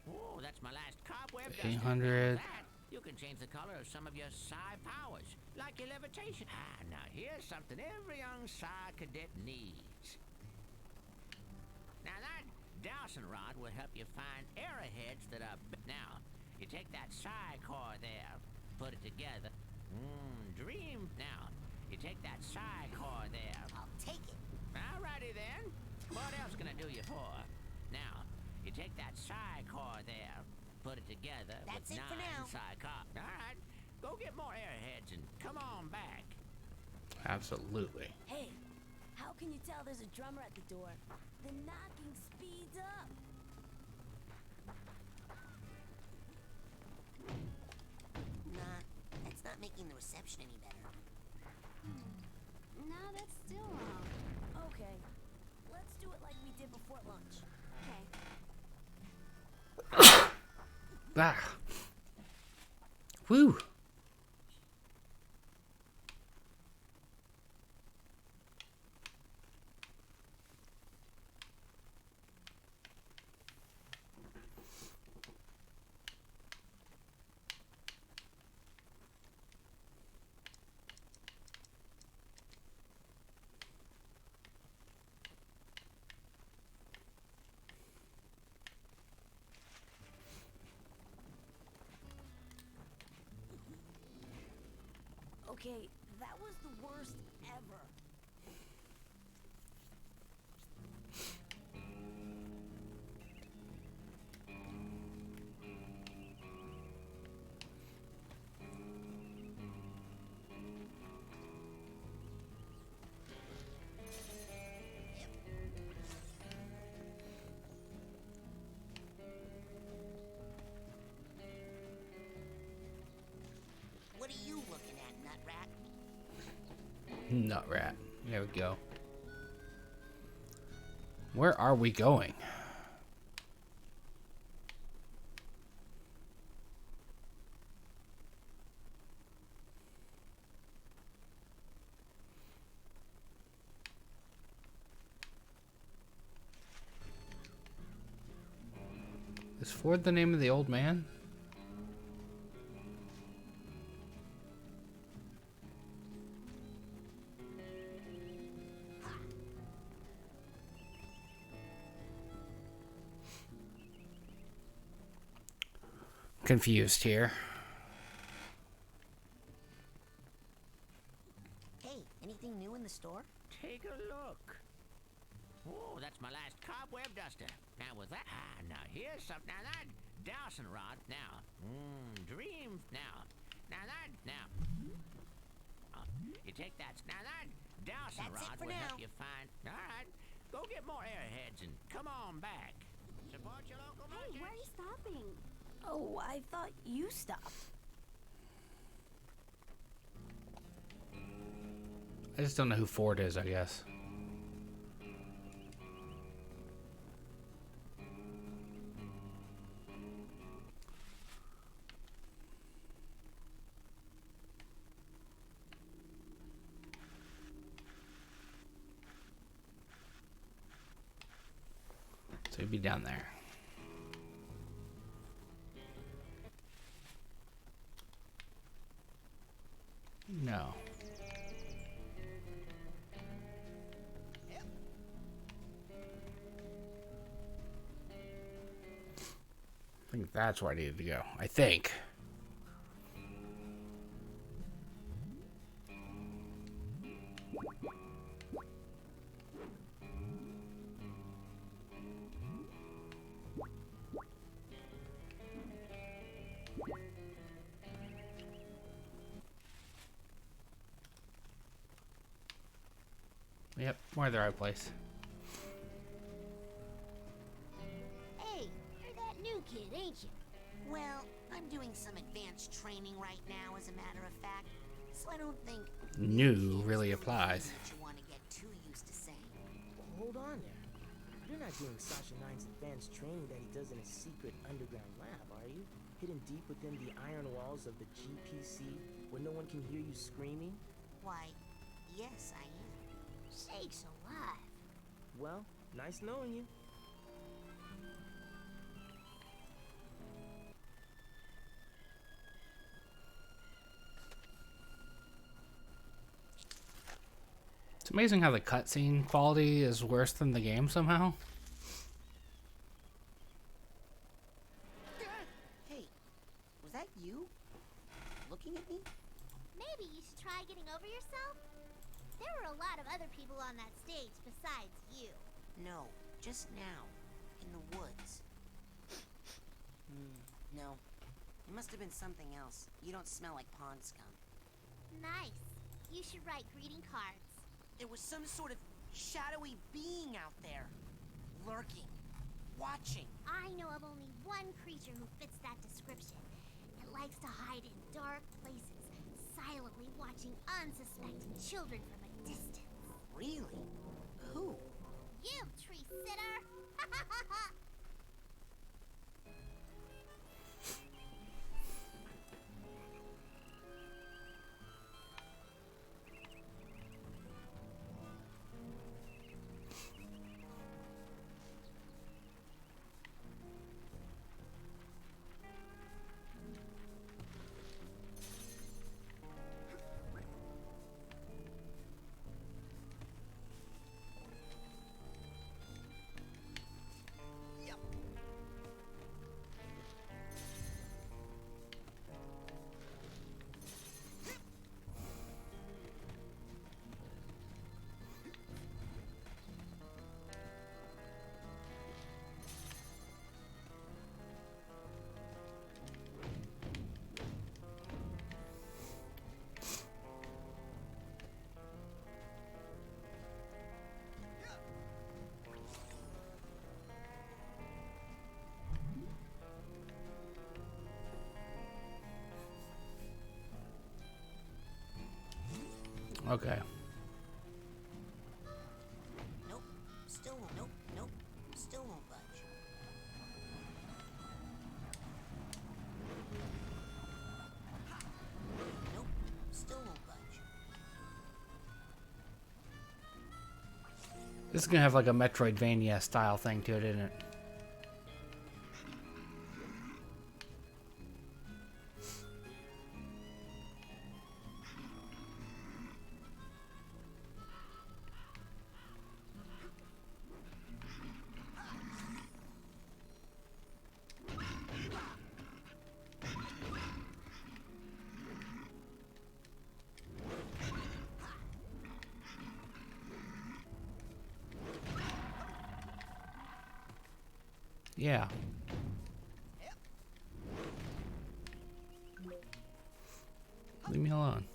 Oh, that's my last cobweb duster.
800.
That, you can change the color of some of your psi powers, like your levitation. Now here's something every young psi cadet needs. Now that dowsing rod will help you find arrowheads that are... Now, you take that psi core there, put it together. Dream. Now, you take that psi core there.
I'll take it.
Alrighty then. What else can I do you for? Now, you take that psi core there, put it together
That's
with
it for
9
now.
psi core. Alright, go get more airheads and come on back.
Absolutely.
Hey, how can you tell there's a drummer at the door? The knocking speeds up.
Nah, that's not making the reception any better.
No, that's still wrong.
Okay, let's do it like we did before lunch.
Okay.
Ah. Woo.
Okay, that was the worst ever.
are you looking at, Nutrat?
Nut rat. There we go. Where are we going? Is Ford the name of the old man? Confused here.
Hey, anything new in the store?
Take a look. Oh, that's my last cobweb duster. Now with that, now here's something. Now that dowsing rod. Now, dream. Now that. You take that. Now that dowsing
That's it
rod
for
will
now.
help you find. All right, go get more airheads and come on back. Support your local
Hey, where are you
merchants.
stopping? Oh, I thought you stopped.
I just don't know who Ford is, I guess. So he'd be down there. No. I think that's where I needed to go. I think. Yep, we're the right place.
Hey, you're that new kid, ain't you?
Well, I'm doing some advanced training right now, as a matter of fact. So I don't think
New really applies.
that you want to get too used to saying.
Hold on there. You're not doing Sasha Nine's advanced training that he does in his secret underground lab, are you? Hidden deep within the iron walls of the GPC, where no one can hear you screaming?
Why, yes, I am.
Sakes alive.
Well, nice knowing you.
It's amazing how the cutscene quality is worse than the game somehow.
Hey, was that you? Looking at me?
Maybe you should try getting over yourself? There were a lot of other people on that stage besides you.
No, just now. In the woods. No. It must have been something else. You don't smell like pond scum.
Nice. You should write greeting cards.
There was some sort of shadowy being out there. Lurking. Watching.
I know of only one creature who fits that description. It likes to hide in dark places, silently watching unsuspecting children from a distance.
Really? Who?
You, tree sitter!
Okay.
Nope. Still won't. Nope. Nope. Still won't budge. Nope. Still won't budge.
This is gonna have like a Metroidvania style thing to it, isn't it? Yeah. Leave me alone.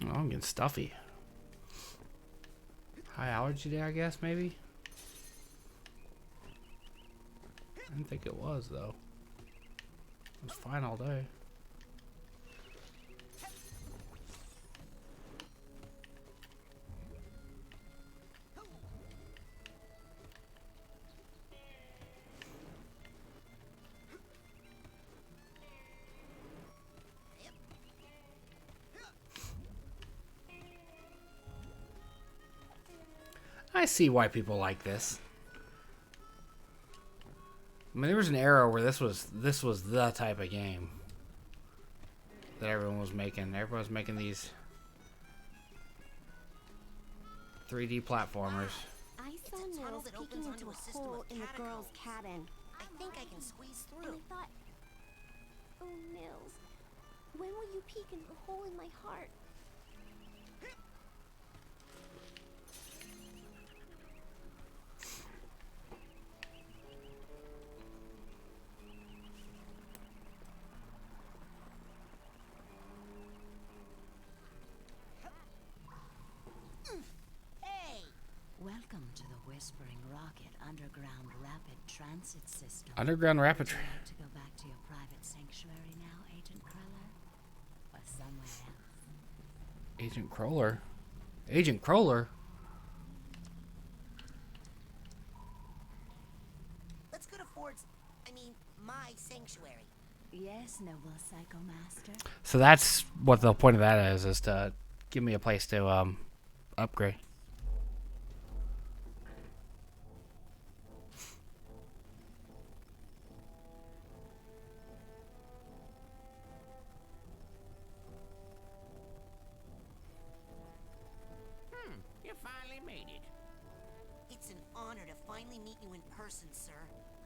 Oh, I'm getting stuffy. High allergy day, I guess, maybe? I didn't think it was, though. It was fine all day. I see why people like this. I mean, there was an era where this was the type of game that everyone was making. Everyone was making these 3D platformers.
I saw Nils peeking into a hole in the girl's cabin.
I think I can squeeze
And
through.
I thought, oh, Nils, when will you peek into the hole in my heart?
Hey!
Welcome to the Whispering Rocket Underground Rapid Transit System.
Underground Rapid
Would you like to go back to your private sanctuary now, Agent Cruller? Or somewhere else?
Agent Cruller? Agent Cruller?
Let's go to Ford's, my sanctuary.
Yes, noble Psycho Master.
So that's what the point of that is to give me a place to upgrade.
You finally made it.
It's an honor to finally meet you in person, sir.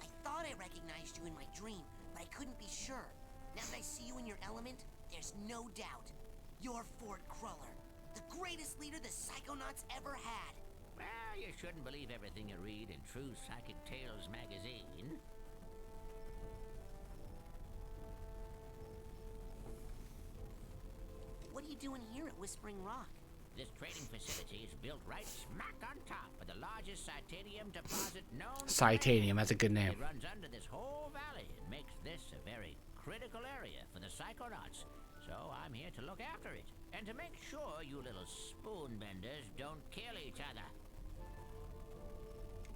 I thought I recognized you in my dream, but I couldn't be sure. Now that I see you in your element, there's no doubt. You're Ford Cruller, the greatest leader the Psychonauts ever had.
Well, you shouldn't believe everything you read in True Psychic Tales magazine.
What are you doing here at Whispering Rock?
This trading facility is built right smack on top of the largest Psytanium deposit known to
Psytanium,
man.
that's a good name.
It runs under this whole valley and makes this a very critical area for the Psychonauts. So I'm here to look after it and to make sure you little spoon benders don't kill each other.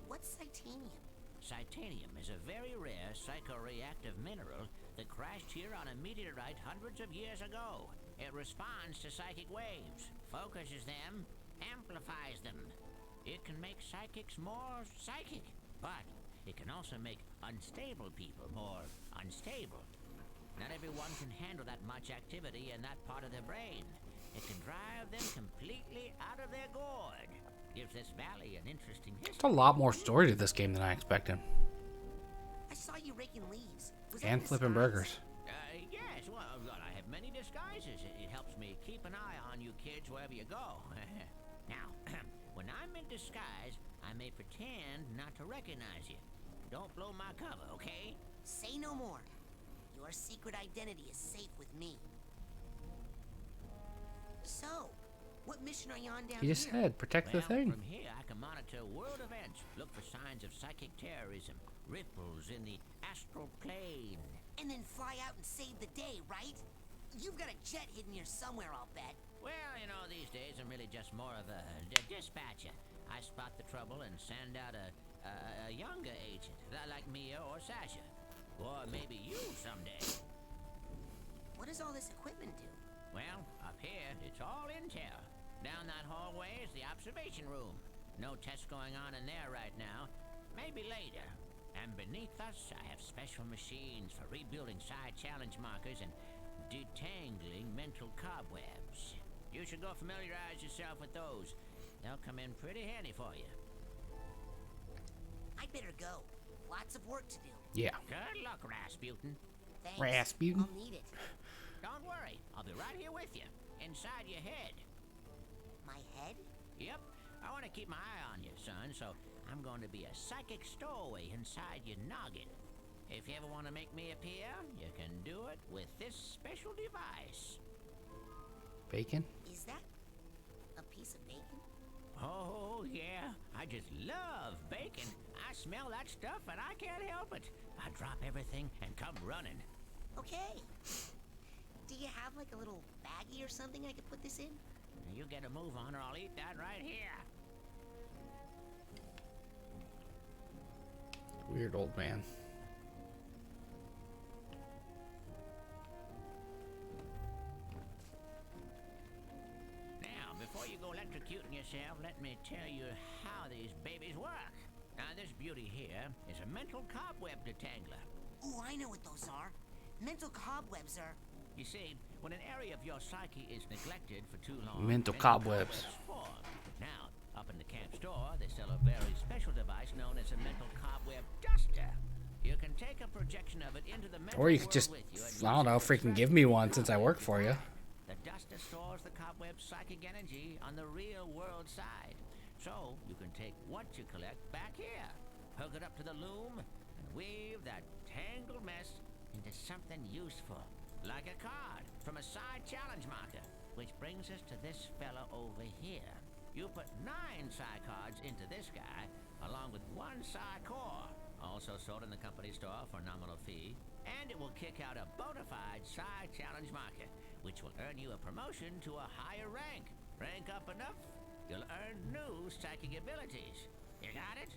What's Psytanium?
Psytanium is a very rare psychoreactive mineral that crashed here on a meteorite hundreds of years ago. It responds to psychic waves, focuses them, amplifies them. It can make psychics more psychic, but it can also make unstable people more unstable. Not everyone can handle that much activity in that part of their brain. It can drive them completely out of their gourd. Gives this valley an interesting history.
There's a lot more story to this game than I expected.
I saw you raking leaves. Was that
And
a
flipping
disguise?
burgers.
Yes, well, I have many disguises. It helps me keep an eye on you kids wherever you go. Now, when I'm in disguise, I may pretend not to recognize you. Don't blow my cover, okay?
Say no more. Your secret identity is safe with me. So, What mission are you on down
You just
here?
said protect the thing.
From here, I can monitor world events, look for signs of psychic terrorism, ripples in the astral plane.
And then fly out and save the day, right? You've got a jet hidden here somewhere, I'll bet.
Well, you know, these days I'm really just more of a dispatcher. I spot the trouble and send out a younger agent, like Mia or Sasha. Or maybe you someday.
What does all this equipment do?
Well, up here, it's all intel. Down that hallway is the observation room. No tests going on in there right now. Maybe later. And beneath us, I have special machines for rebuilding side challenge markers and detangling mental cobwebs. You should go familiarize yourself with those. They'll come in pretty handy for you.
I'd better go. Lots of work to do.
Yeah.
Good luck, Rasputin.
Thanks.
Rasputin.
I'll need it.
Don't worry, I'll be right here with you, inside your head.
My head?
Yep, I want to keep my eye on you, son, so I'm going to be a psychic stowaway inside your noggin. If you ever want to make me appear, you can do it with this special device.
Bacon?
Is that a piece of bacon?
Oh, yeah, I just love bacon. I smell that stuff and I can't help it. I drop everything and come running.
Okay. Do you have like a little baggie or something I could put this in?
You get a move on or I'll eat that right here.
Weird old man.
Now, before you go electrocuting yourself, let me tell you how these babies work. Now, this beauty here is a mental cobweb detangler.
Ooh, I know what those are. Mental cobwebs are...
You see, when an area of your psyche is neglected for too long...
Mental cobwebs.
Form. Now, up in the camp store, they sell a very special device known as a mental cobweb duster. You can take a projection of it into the mental
Or you could
world
just,
with you and
I don't know, freaking give me one since I work for you.
The duster stores the cobweb's psychic energy on the real world side. So, you can take what you collect back here, hook it up to the loom, and weave that tangled mess into something useful. Like a card from a side challenge marker, which brings us to this fella over here. You put 9 psi cards into this guy, along with 1 psi core, also sold in the company store for a nominal fee, and it will kick out a bona fide psi challenge marker, which will earn you a promotion to a higher rank. Rank up enough, you'll earn new psychic abilities. You got it?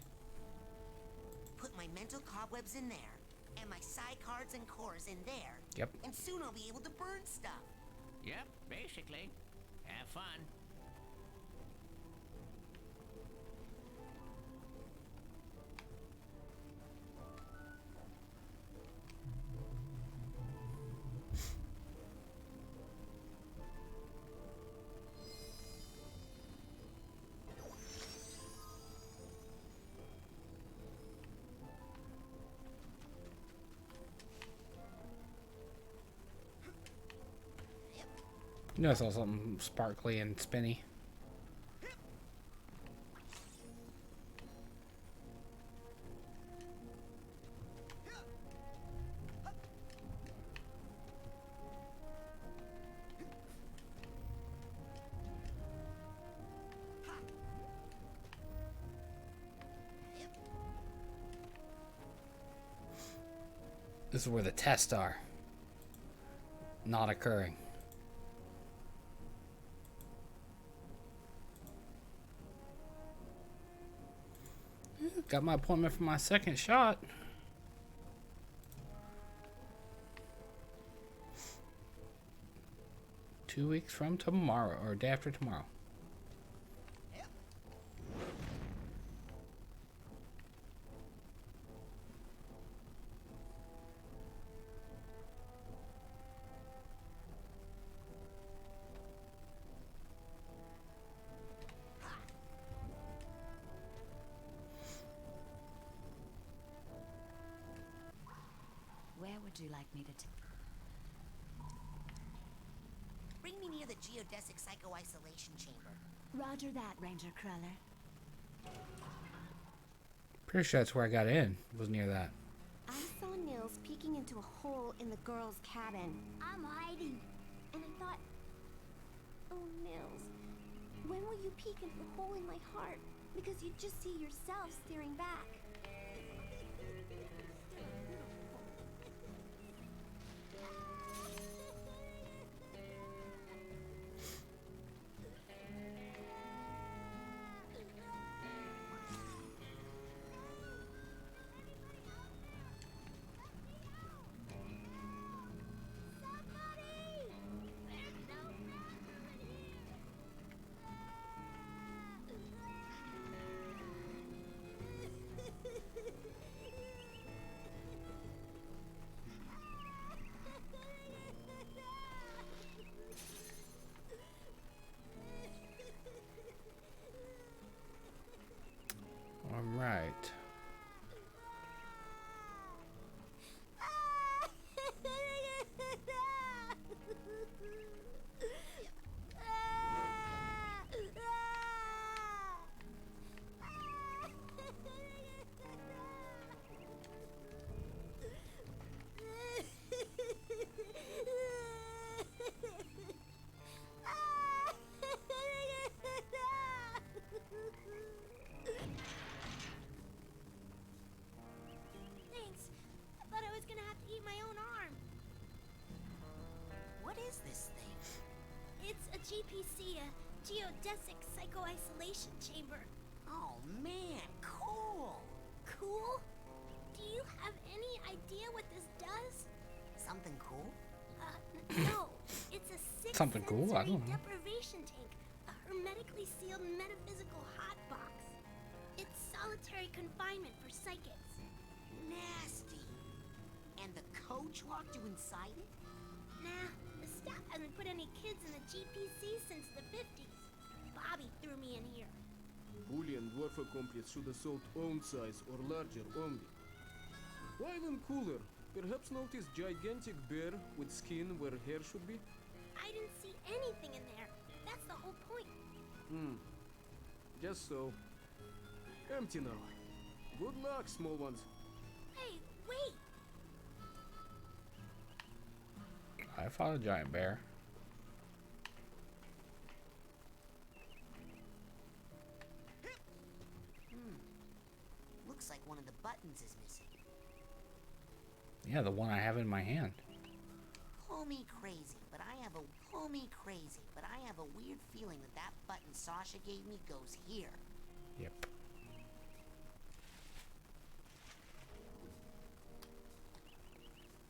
Put my mental cobwebs in there, and my psi cards and cores in there.
Yep.
And soon I'll be able to burn stuff.
Yep, basically. Have fun.
You know, I saw something sparkly and spinny. This is where the tests are. Not occurring. Got my appointment for my second shot. Two weeks from tomorrow, or day after tomorrow.
Where would you like me to
Bring me near the geodesic psycho-isolation chamber.
Roger that, Ranger Cruller.
Pretty sure that's where I got in. Was near that.
I saw Nils peeking into a hole in the girl's cabin. I'm hiding. And I thought, oh, Nils, When will you peek into the hole in my heart? Because you just see yourself staring back.
All right.
Thanks. I thought I was gonna have to eat my own arm.
What is this thing?
It's a GPC, a geodesic psycho-isolation chamber.
Oh man, cool!
Cool? Do you have any idea what this does?
Something cool?
No. It's a
Something cool? I
six-sensory
don't know.
deprivation tank, a hermetically sealed metaphysical hotbox. It's solitary confinement for psychics.
Nasty. And the coach locked you inside it?
Nah, the staff hasn't put any kids in the GPC since the 50s. Bobby threw me in here.
Bully and Dwarf Complex should assault own size or larger only. While in cooler, perhaps notice gigantic bear with skin where hair should be?
I didn't see anything in there. That's the whole point.
Just so. Empty now. Good luck, small ones.
Hey, wait!
I fought a giant bear.
Looks like one of the buttons is missing.
Yeah, the one I have in my hand.
Call me crazy, but I have a weird feeling that that button Sasha gave me goes here.
Yep.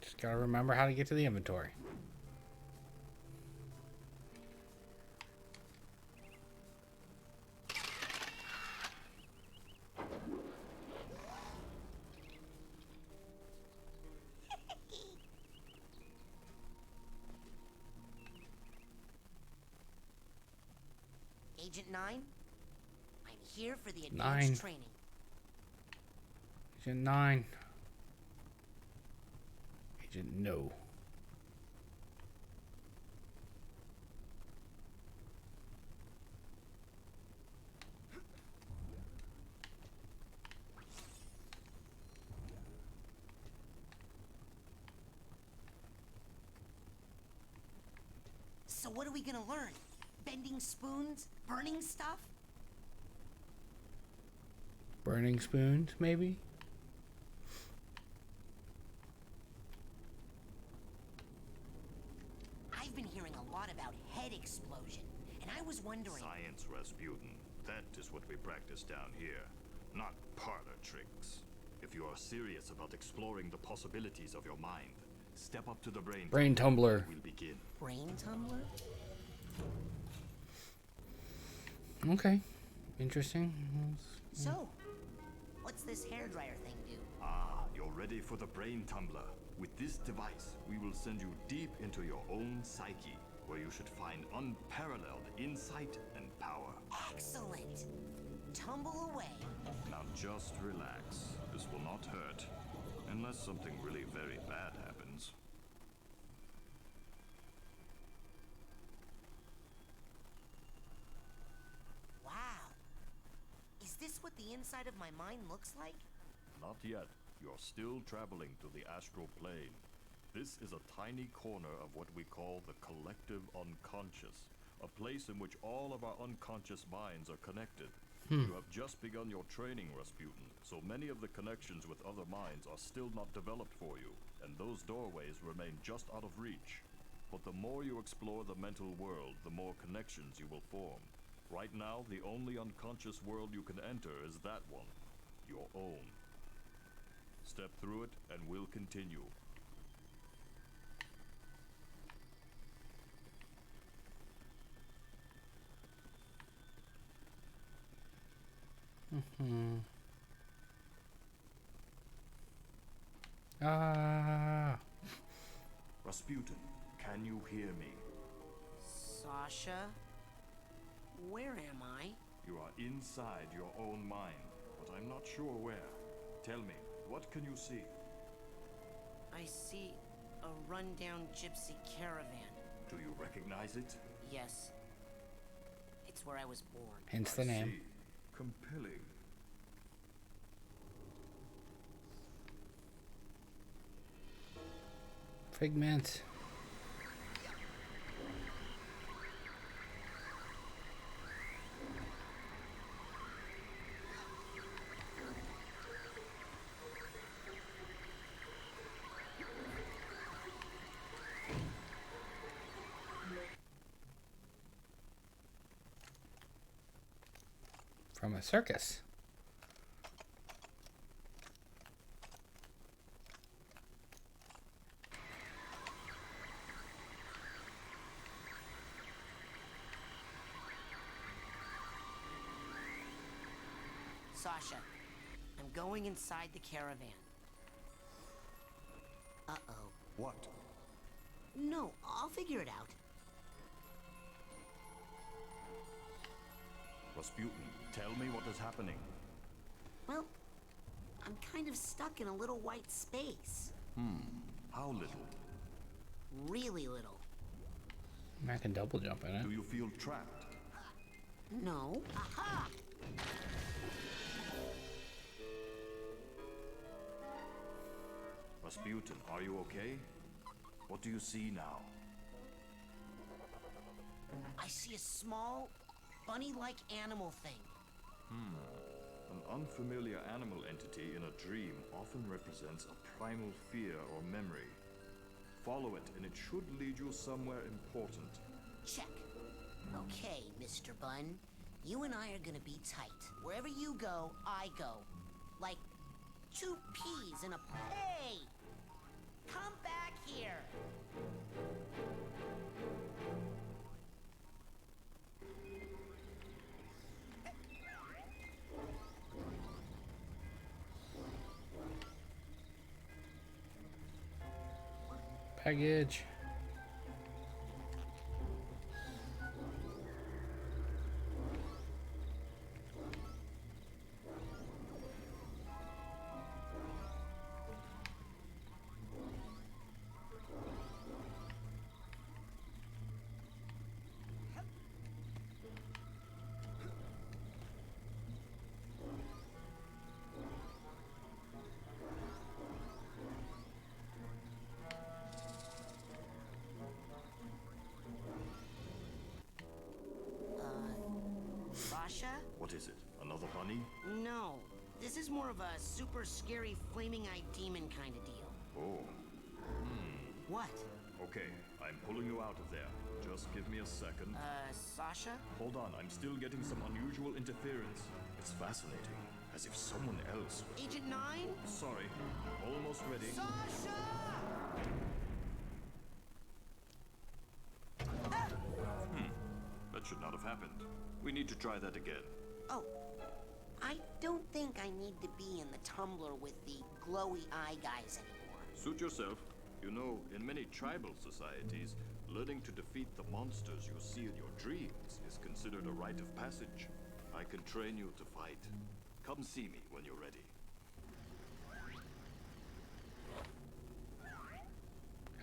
Just gotta remember how to get to the inventory.
Agent 9? I'm here for the advanced
9.
training.
Agent 9. Agent No.
So what are we gonna learn? Bending spoons? Burning stuff?
Burning spoons, maybe?
I've been hearing a lot about head explosion, and I was wondering...
Science, Rasputin. That is what we practice down here, not parlor tricks. If you are serious about exploring the possibilities of your mind, step up to the
brain tumbler.
We'll begin.
Brain tumbler?
Okay. Interesting.
So, what's this hairdryer thing do?
Ah, you're ready for the brain tumbler. With this device, we will send you deep into your own psyche, where you should find unparalleled insight and power.
Excellent! Tumble away.
Now just relax. This will not hurt. Unless something really very bad happens.
Wow. Is this what the inside of my mind looks like?
Not yet. You're still traveling to the astral plane. This is a tiny corner of what we call the collective unconscious, A place in which all of our unconscious minds are connected. You have just begun your training, Rasputin, so many of the connections with other minds are still not developed for you, and those doorways remain just out of reach. But the more you explore the mental world, the more connections you will form. Right now, the only unconscious world you can enter is that one, your own. Step through it, and we'll continue.
Ah.
Rasputin, can you hear me?
Sasha? Where am I?
You are inside your own mind, but I'm not sure where. Tell me, what can you see?
I see a rundown gypsy caravan.
Do you recognize it?
Yes. It's where I was born.
Hence the
I
name.
see. Compelling.
Figment. From a circus.
Sasha, I'm going inside the caravan. Uh-oh.
What?
No, I'll figure it out.
Rasputin, tell me what is happening.
Well, I'm kind of stuck in a little white space.
How little?
Really little.
I can double jump in it.
Do you feel trapped?
No. Aha!
Rasputin, are you okay? What do you see now?
I see a small, bunny-like animal thing.
An unfamiliar animal entity in a dream often represents a primal fear or memory. Follow it, and it should lead you somewhere important.
Check. Okay, Mr. Bun. You and I are gonna be tight. Wherever you go, I go. Like two peas in a... Hey! Come back here!
Package.
Sasha?
What is it? Another bunny?
No. This is more of a super scary flaming-eyed demon kind of deal.
Oh.
What?
Okay, I'm pulling you out of there. Just give me a second.
Sasha?
Hold on, I'm still getting some unusual interference. It's fascinating, as if someone else...
Agent 9?
Sorry, almost ready.
Sasha!
That should not have happened. We need to try that again.
Oh, I don't think I need to be in the tumbler with the glowy eye guys anymore.
Suit yourself. You know, in many tribal societies, learning to defeat the monsters you see in your dreams is considered a rite of passage. I can train you to fight. Come see me when you're ready.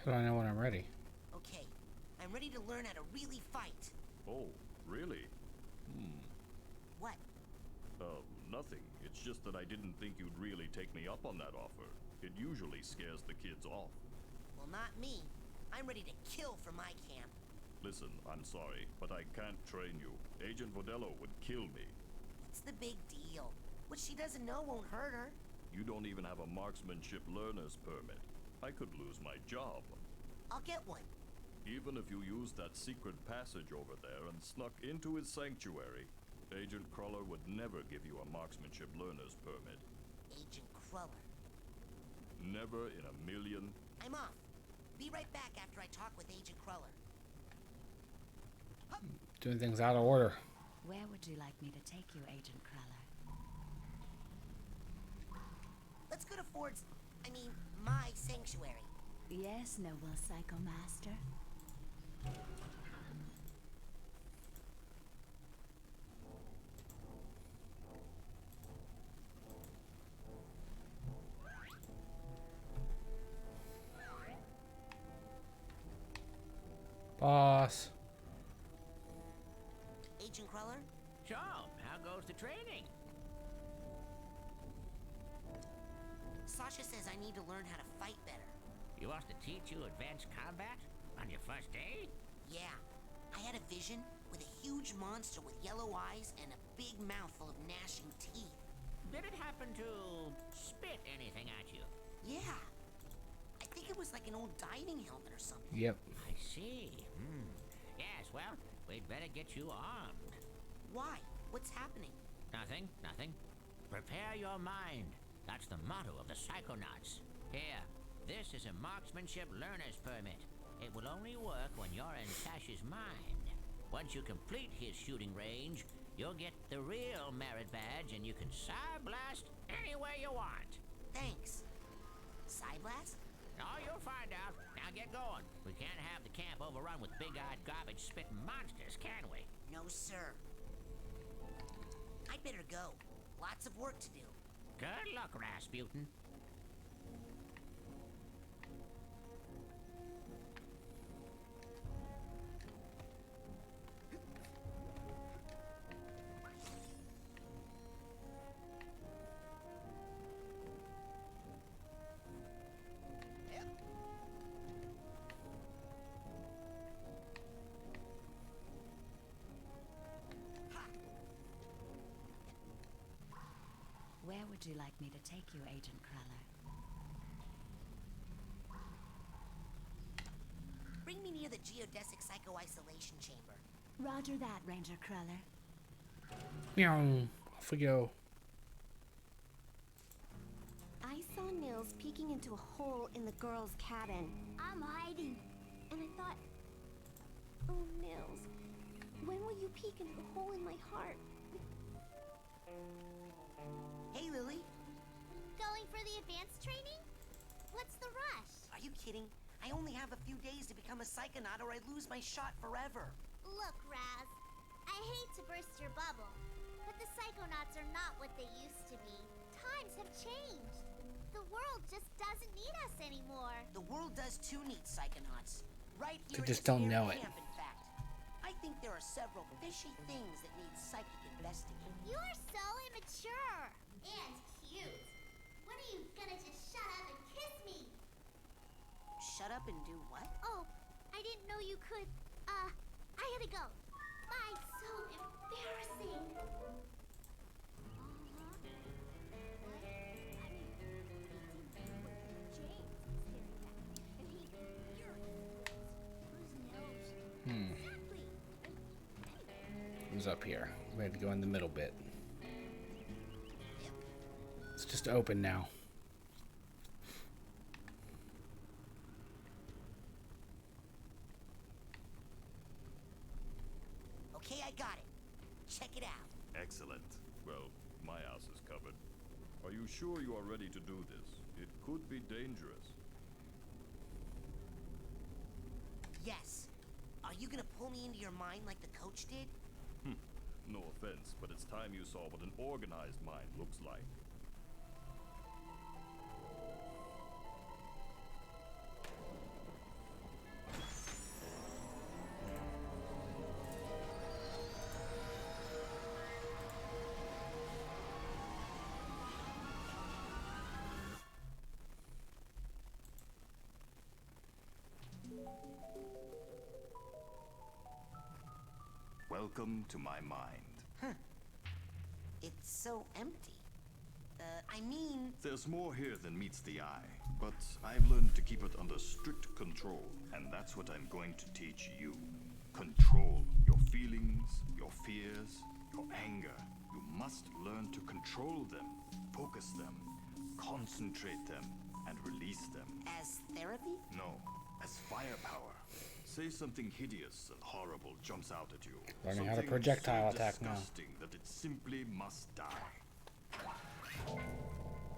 How do I know when I'm ready?
Okay, I'm ready to learn how to really fight.
Oh, really?
What?
Nothing. It's just that I didn't think you'd really take me up on that offer. It usually scares the kids off.
Well, not me. I'm ready to kill for my camp.
Listen, I'm sorry, but I can't train you. Agent Vodello would kill me.
What's the big deal? What she doesn't know won't hurt her.
You don't even have a marksmanship learner's permit. I could lose my job.
I'll get one.
Even if you used that secret passage over there and snuck into his sanctuary, Agent Cruller would never give you a marksmanship learner's permit.
Agent Cruller.
Never in a million.
I'm off. Be right back after I talk with Agent Cruller.
Doing things out of order.
Where would you like me to take you, Agent Cruller?
Let's go to my sanctuary.
Yes, noble Psycho Master.
Boss.
Agent Cruller?
So, how goes the training?
Sasha says I need to learn how to fight better.
You wants to teach you advanced combat? On your first day?
Yeah. I had a vision with a huge monster with yellow eyes and a big mouth full of gnashing teeth.
Did it happen to spit anything at you?
Yeah. I think it was like an old diving helmet or something.
Yep.
I see. Yes, well, we'd better get you armed.
Why? What's happening?
Nothing. Prepare your mind. That's the motto of the Psychonauts. Here, this is a marksmanship learner's permit. It will only work when you're in Tash's mind. Once you complete his shooting range, you'll get the real merit badge and you can Psy-Blast anywhere you want.
Thanks. Psy-Blast?
Oh, you'll find out. Now get going. We can't have the camp overrun with big-eyed garbage-spitting monsters, can we?
No, sir. I'd better go. Lots of work to do.
Good luck, Rasputin.
Where would you like me to take you, Agent Cruller?
Bring me near the geodesic psycho-isolation chamber.
Roger that, Ranger Cruller.
Meow. Off we go.
I saw Nils peeking into a hole in the girls' cabin. I'm hiding. And I thought, oh, Nils, when will you peek into the hole in my heart?
Hey, Lily.
Going for the advanced training? What's the rush?
Are you kidding? I only have a few days to become a Psychonaut or I lose my shot forever.
Look, Raz, I hate to burst your bubble, but the Psychonauts are not what they used to be. Times have changed. The world just doesn't need us anymore.
The world does too need Psychonauts. Right here
They
in
just
this
don't
very
know it.
camp, in fact. I think there are several fishy things that need psychic investigating.
You're so immature. And cute. When are you gonna just shut up and kiss me?
Shut up and do what?
Oh, I didn't know you could. I had to go. Bye. So embarrassing.
Who's up here? We have to go in the middle bit. It's just open now.
Okay, I got it. Check it out.
Excellent. Well, my ass is covered. Are you sure you are ready to do this? It could be dangerous.
Yes. Are you gonna pull me into your mind like the coach did?
No offense, but it's time you saw what an organized mind looks like. Welcome to my mind.
Huh. It's so empty. I mean...
There's more here than meets the eye, but I've learned to keep it under strict control, and that's what I'm going to teach you. Control your feelings, your fears, your anger. You must learn to control them, focus them, concentrate them, and release them.
As therapy?
No, as firepower. Say something hideous and horrible jumps out at you.
Learning how to
Something
projectile
so
attack now.
disgusting that it simply must die.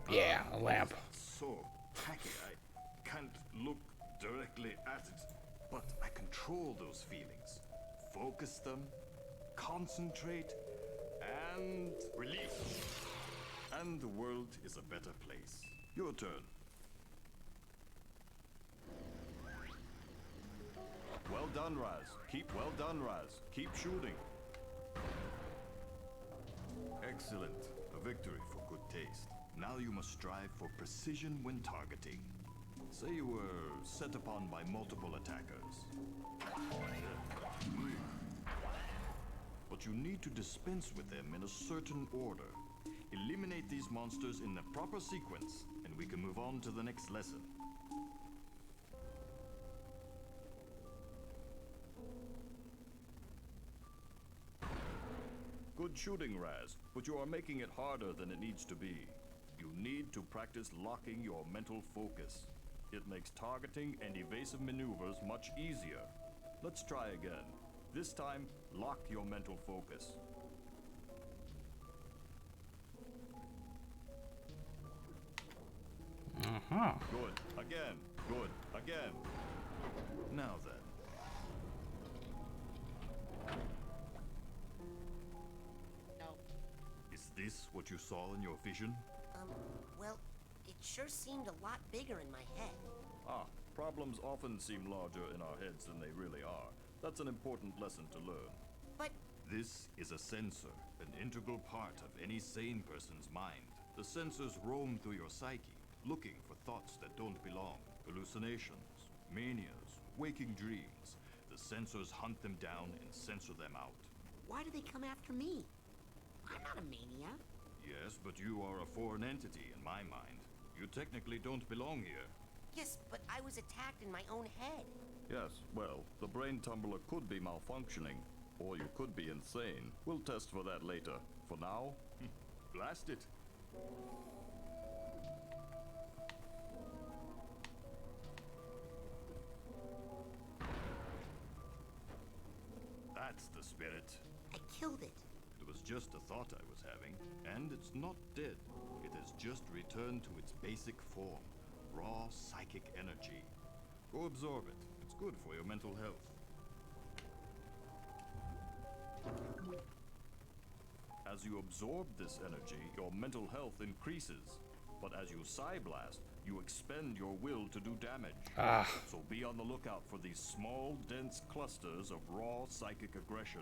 Yeah, a lamp.
So tacky, I can't look directly at it, but I control those feelings, focus them, concentrate, and release. And the world is a better place. Your turn. Well done, Raz. Well done, Raz. Keep shooting. Excellent. A victory for good taste. Now you must strive for precision when targeting. Say you were set upon by multiple attackers. But you need to dispense with them in a certain order. Eliminate these monsters in the proper sequence, and we can move on to the next lesson. Good shooting, Raz, but you are making it harder than it needs to be. You need to practice locking your mental focus. It makes targeting and evasive maneuvers much easier. Let's try again. This time, lock your mental focus.
Uh-huh.
Good. Again. Good. Again. Now then. Is this what you saw in your vision?
Well, it sure seemed a lot bigger in my head.
Ah, problems often seem larger in our heads than they really are. That's an important lesson to learn.
But...
This is a sensor, an integral part of any sane person's mind. The sensors roam through your psyche, looking for thoughts that don't belong. Hallucinations, manias, waking dreams. The sensors hunt them down and censor them out.
Why do they come after me? I'm not a mania.
Yes, but you are a foreign entity in my mind. You technically don't belong here.
Yes, but I was attacked in my own head.
Yes, well, the brain tumbler could be malfunctioning, or you could be insane. We'll test for that later. For now, blast it. That's the spirit.
I killed it.
It was just a thought I was having, and it's not dead. It has just returned to its basic form, raw psychic energy. Go absorb it. It's good for your mental health. As you absorb this energy, your mental health increases. But as you Psyblast, you expend your will to do damage. So be on the lookout for these small, dense clusters of raw psychic aggression.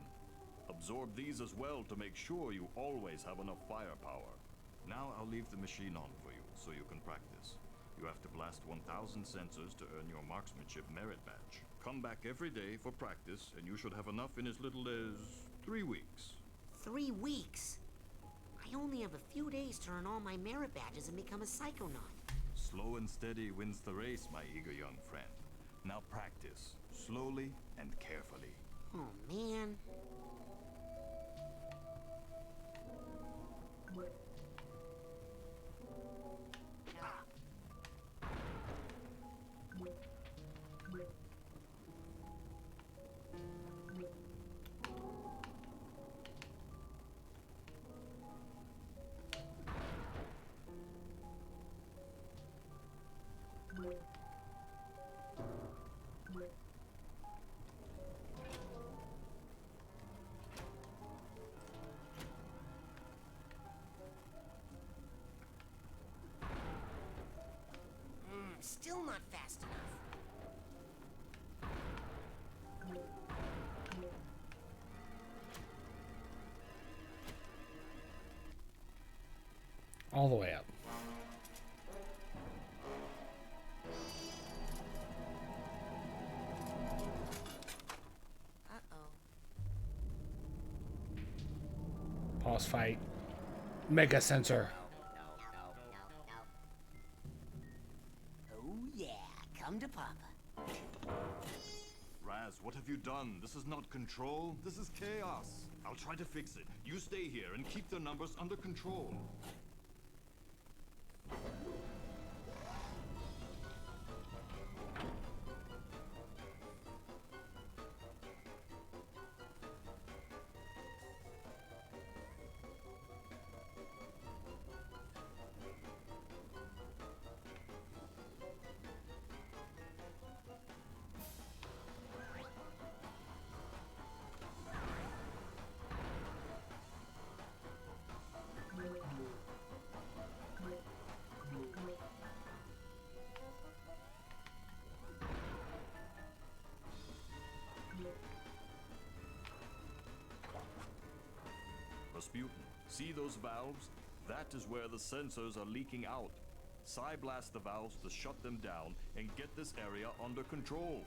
Absorb these as well to make sure you always have enough firepower. Now I'll leave the machine on for you, so you can practice. You have to blast 1,000 sensors to earn your marksmanship merit badge. Come back every day for practice, and you should have enough in as little as 3 weeks.
3 weeks? I only have a few days to earn all my merit badges and become a Psychonaut.
Slow and steady wins the race, my eager young friend. Now practice, slowly and carefully.
Oh, man. Still not fast enough.
All the way up.
Uh-oh.
Boss fight. Mega sensor.
Oh yeah, come to Papa.
Raz, what have you done? This is not control. This is chaos. I'll try to fix it. You stay here and keep the numbers under control. Rasputin, see those valves? That is where the sensors are leaking out. Psy-blast the valves to shut them down and get this area under control.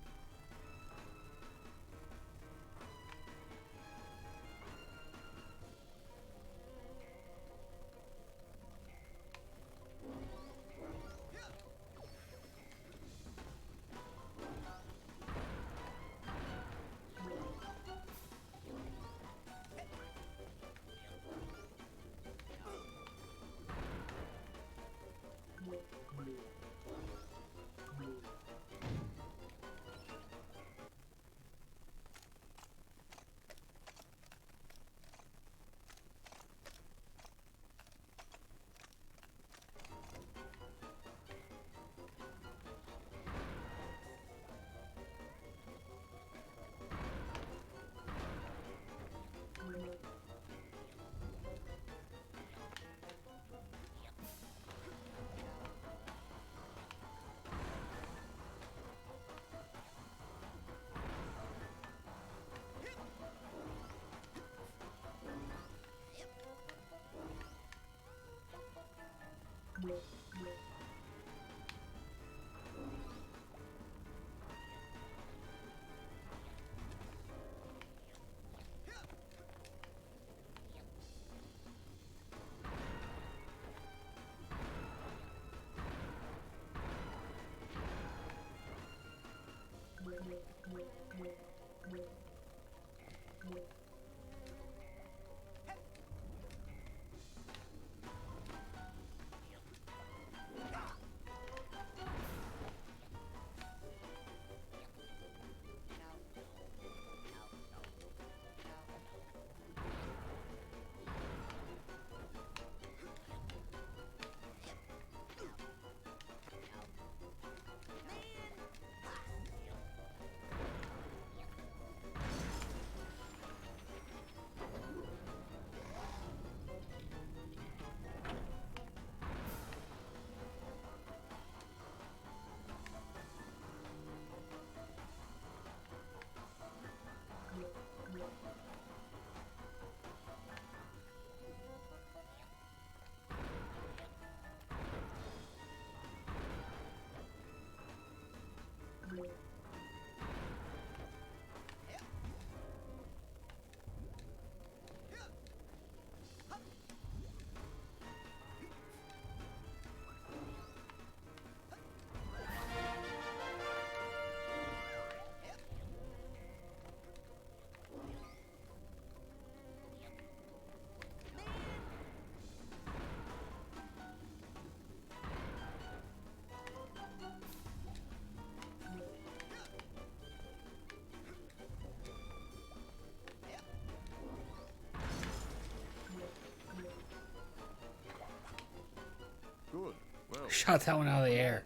Good. Well,
Shot that one out of the air.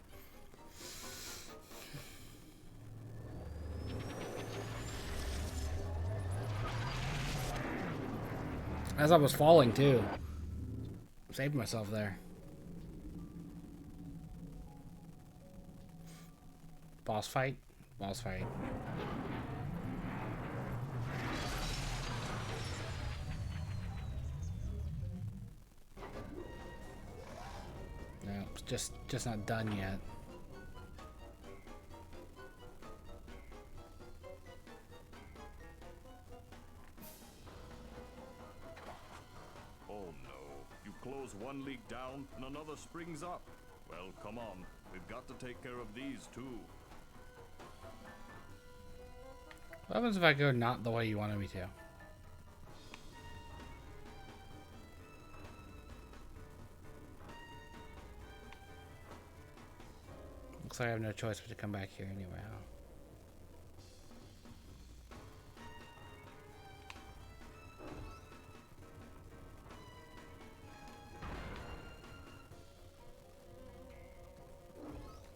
As I was falling too. Saved myself there. Boss fight. Boss fight. No, it's just not done yet.
one leak down and another springs up. Well, come on. We've got to take care of these too.
What happens if I go not the way you wanted me to? Looks like I have no choice but to come back here anyway, huh?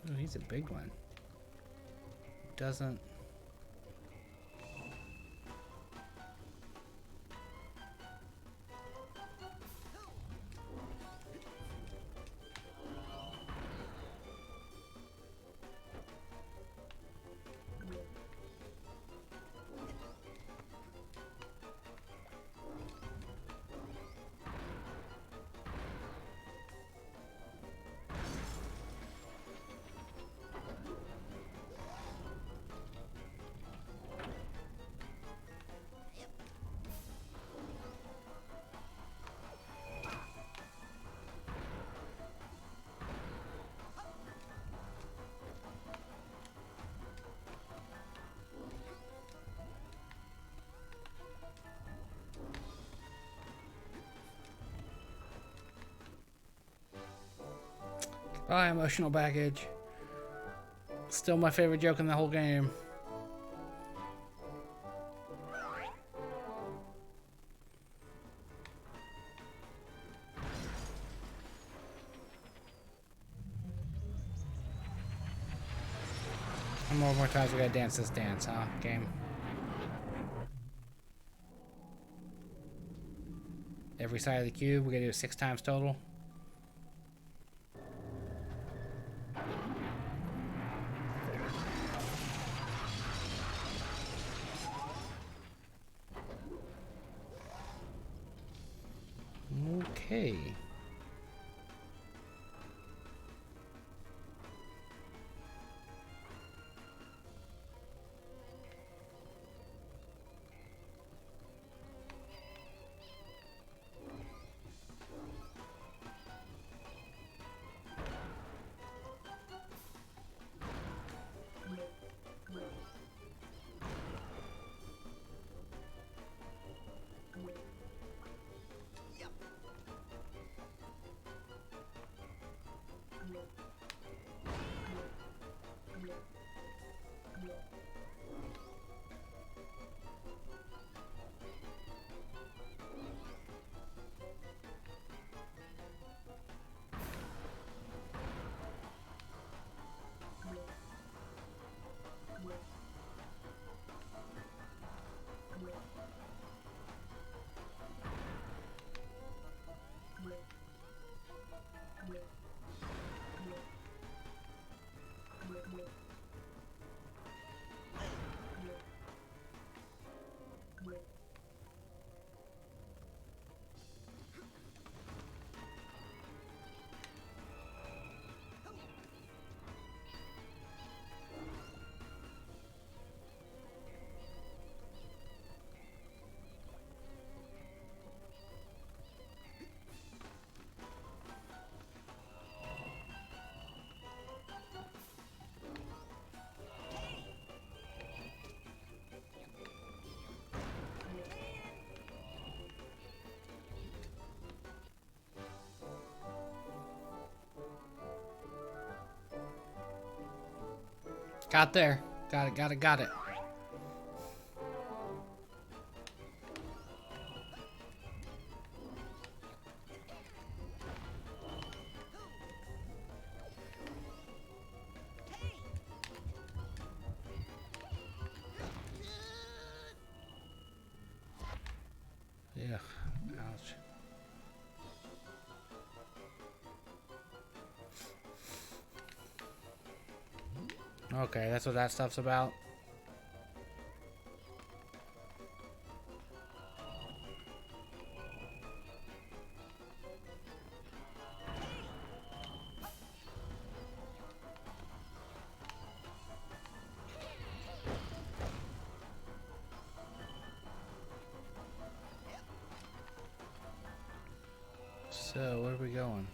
Oh, he's a big one. Doesn't... Bye, emotional baggage. Still my favorite joke in the whole game. How many more times we gotta dance this dance, huh? Game. Every side of the cube, we gotta do it 6 times total. Okay. Got there. Got it. Yeah. Ouch. Okay, that's what that stuff's about. So, where are we going?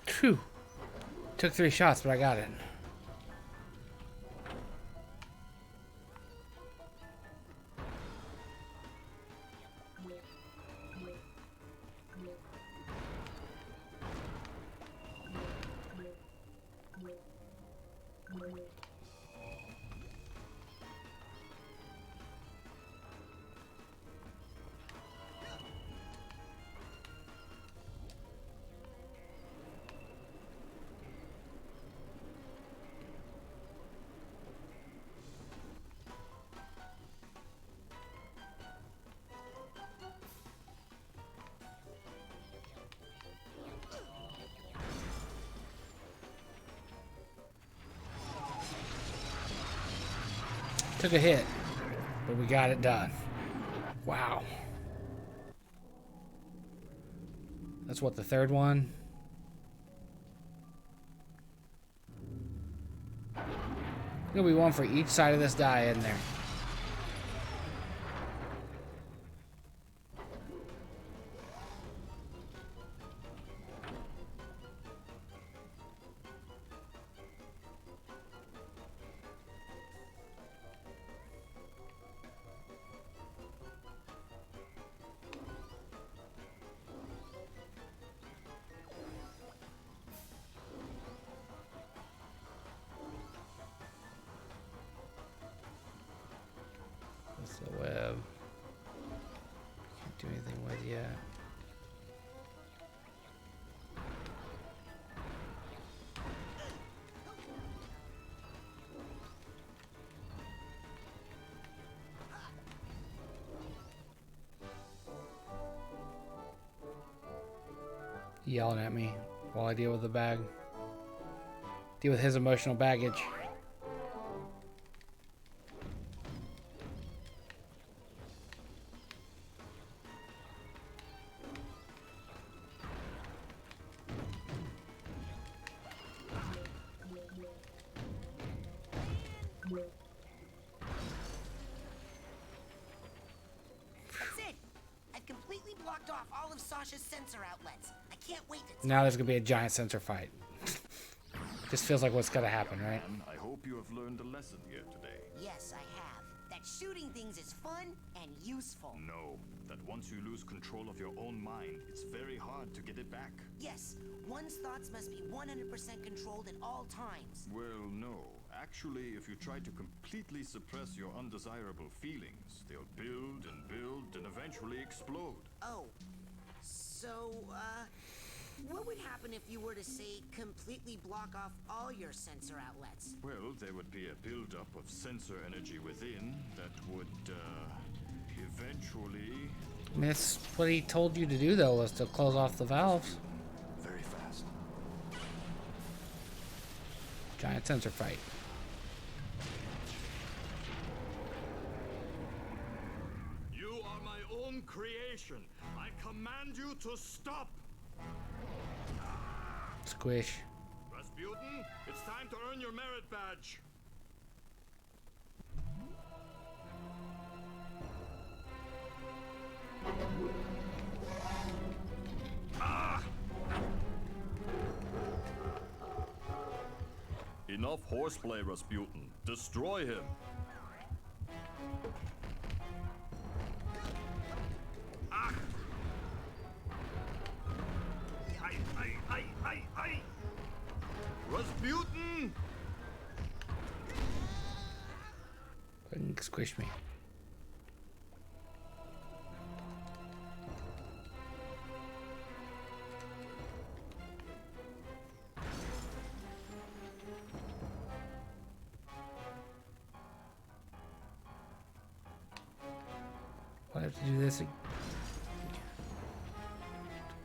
Phew. Took 3 shots, but I got it. Took a hit, but we got it done. Wow. That's what, the 3rd one? There'll be one for each side of this die in there. That's the web. Can't do anything with yet. Yelling at me while I deal with the bag. Deal with his emotional baggage.
That's it. I've completely blocked off all of Sasha's sensor outlets. I can't wait to...
Now there's gonna be a giant sensor fight. Just feels like what's gonna happen, right?
I hope you have learned a lesson here today.
Yes, I have. That shooting things is fun and useful.
No, that once you lose control of your own mind, it's very hard to get it back.
Yes, one's thoughts must be 100% controlled at all times.
Well, no. Actually, if you try to completely suppress your undesirable feelings, they'll build and eventually explode.
Oh, so, what would happen if you were to, say, completely block off all your sensor outlets?
Well, there would be a buildup of sensor energy within that would, eventually...
I mean, that's what he told you to do, though, was to close off the valves.
Very fast.
Giant sensor fight.
You are my own creation. I command you to stop.
Squish.
Rasputin, it's time to earn your merit badge. Enough horseplay, Rasputin. Destroy him. Ah! Ay! Rasputin!
Squish me. I have to do this to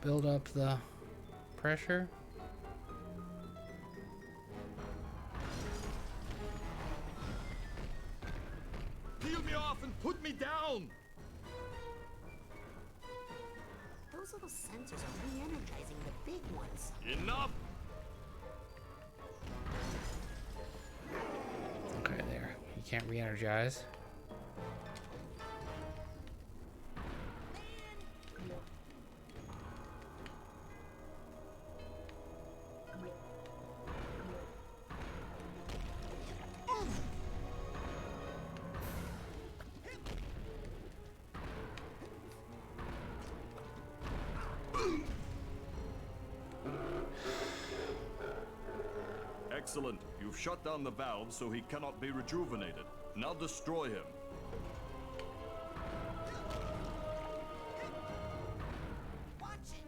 build up the pressure.
Peel me off and put me down!
Those little sensors are re-energizing the big ones.
Enough!
Okay, there. You can't re-energize.
Excellent. You've shut down the valve so he cannot be rejuvenated. Now destroy him.
Watch it!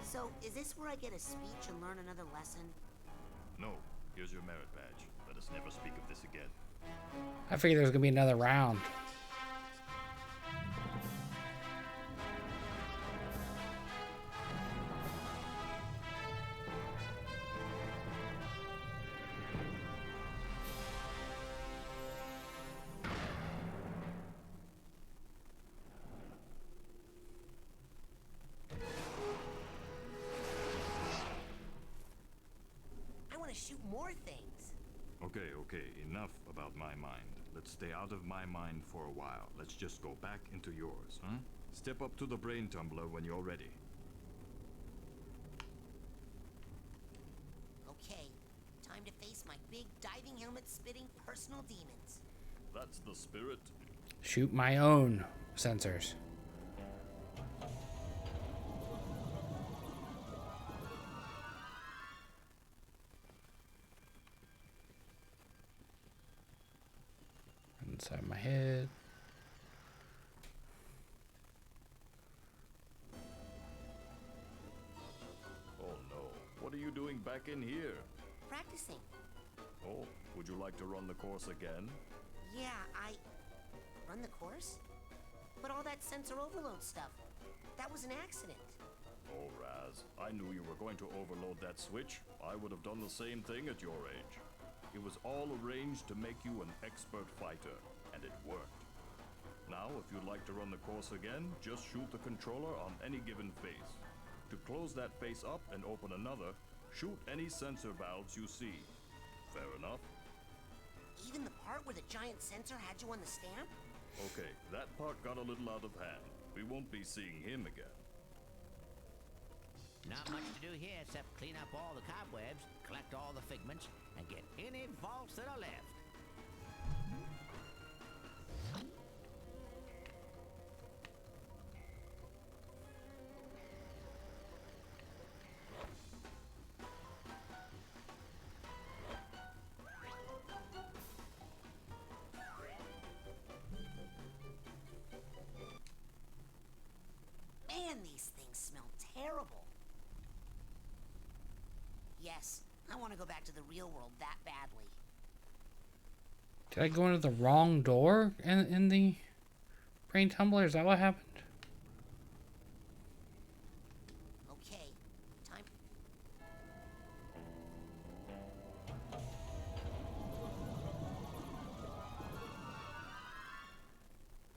So, is this where I get a speech and learn another lesson?
No. Here's your merit badge. Let us never speak of this again.
I figured there was gonna be another round.
I want to shoot more things.
Okay, enough about my mind. Let's stay out of my mind for a while. Let's just go back into yours, huh? Step up to the brain tumbler when you're ready.
Okay, time to face my big diving helmet spitting personal demons.
That's the spirit.
Shoot my own sensors. Inside my head.
Oh no. What are you doing back in here?
Practicing.
Oh, would you like to run the course again?
Yeah, run the course? But all that sensor overload stuff, that was an accident.
Oh, Raz, I knew you were going to overload that switch. I would have done the same thing at your age. It was all arranged to make you an expert fighter, and it worked. Now, if you'd like to run the course again, just shoot the controller on any given face. To close that face up and open another, shoot any sensor valves you see. Fair enough?
Even the part where the giant sensor had you on the stamp?
Okay, that part got a little out of hand. We won't be seeing him again.
Not much to do here except clean up all the cobwebs, collect all the figments, and get any vaults that are left.
Man, these things smell terrible. Yes, I want to go back to the real world that badly.
Did I go into the wrong door in the brain tumbler? Is that what happened?
Okay, time.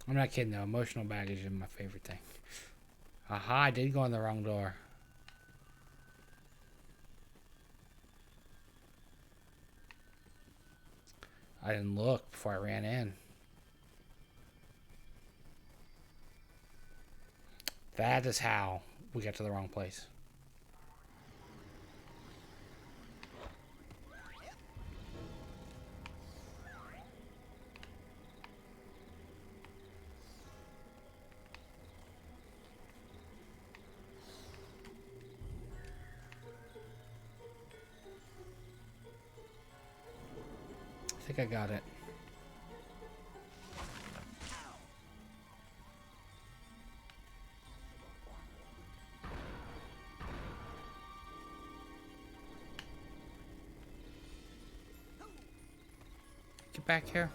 I'm not kidding though. Emotional baggage is my favorite thing. Aha, I did go in the wrong door. I didn't look before I ran in. That is how we got to the wrong place. I think I got it. Get back here.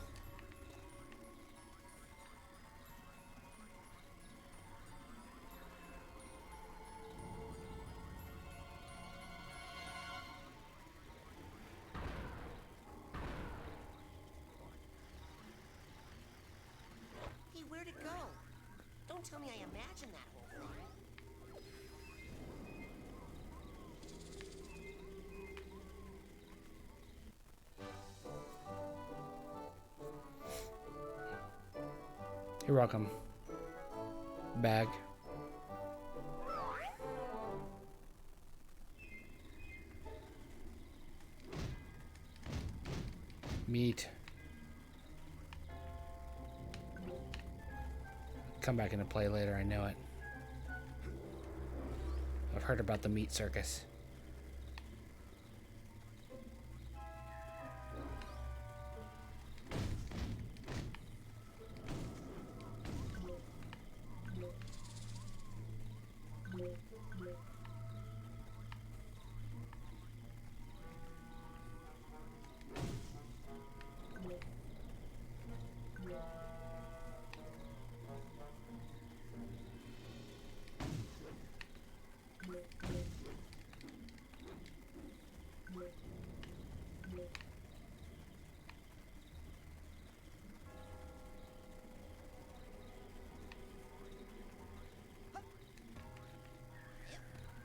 Hey, where'd it go? Don't tell me I imagined that whole thing.
You're welcome. Bag. Meat. Come back into play later, I know it. I've heard about the meat circus.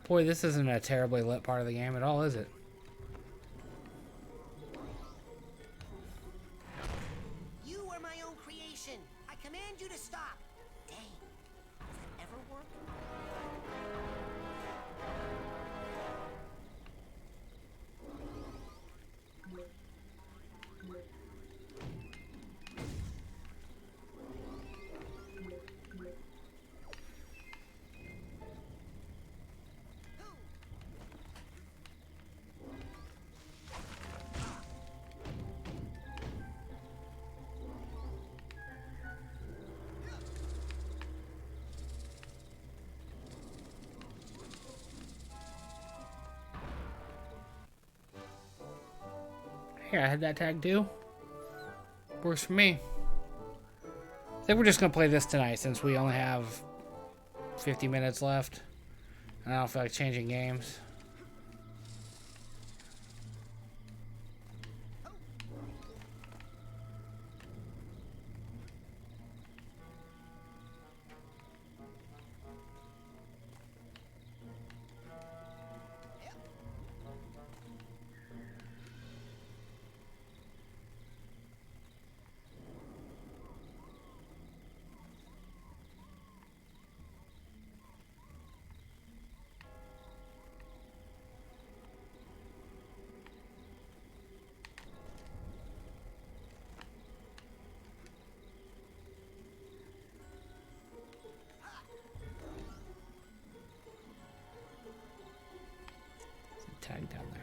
Boy, this isn't a terribly lit part of the game at all, is it?
You are my own creation. I command you to stop. Dang. Does that ever work?
Here, I had that tag too. Works for me. I think we're just gonna play this tonight since we only have 50 minutes left. And I don't feel like changing games. Tag down there.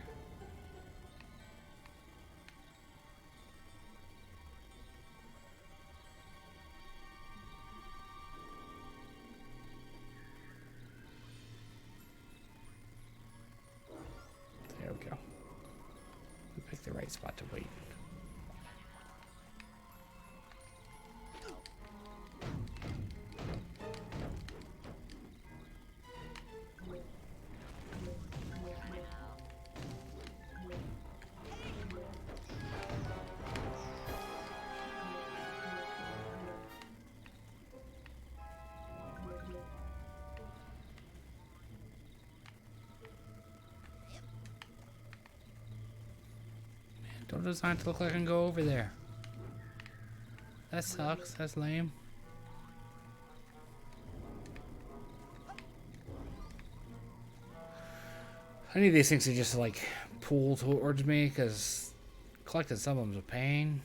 There we go. We picked the right spot to wait. Don't design to look like I can go over there. That sucks. That's lame. I need these things to just like pull towards me because collecting some of them's a pain.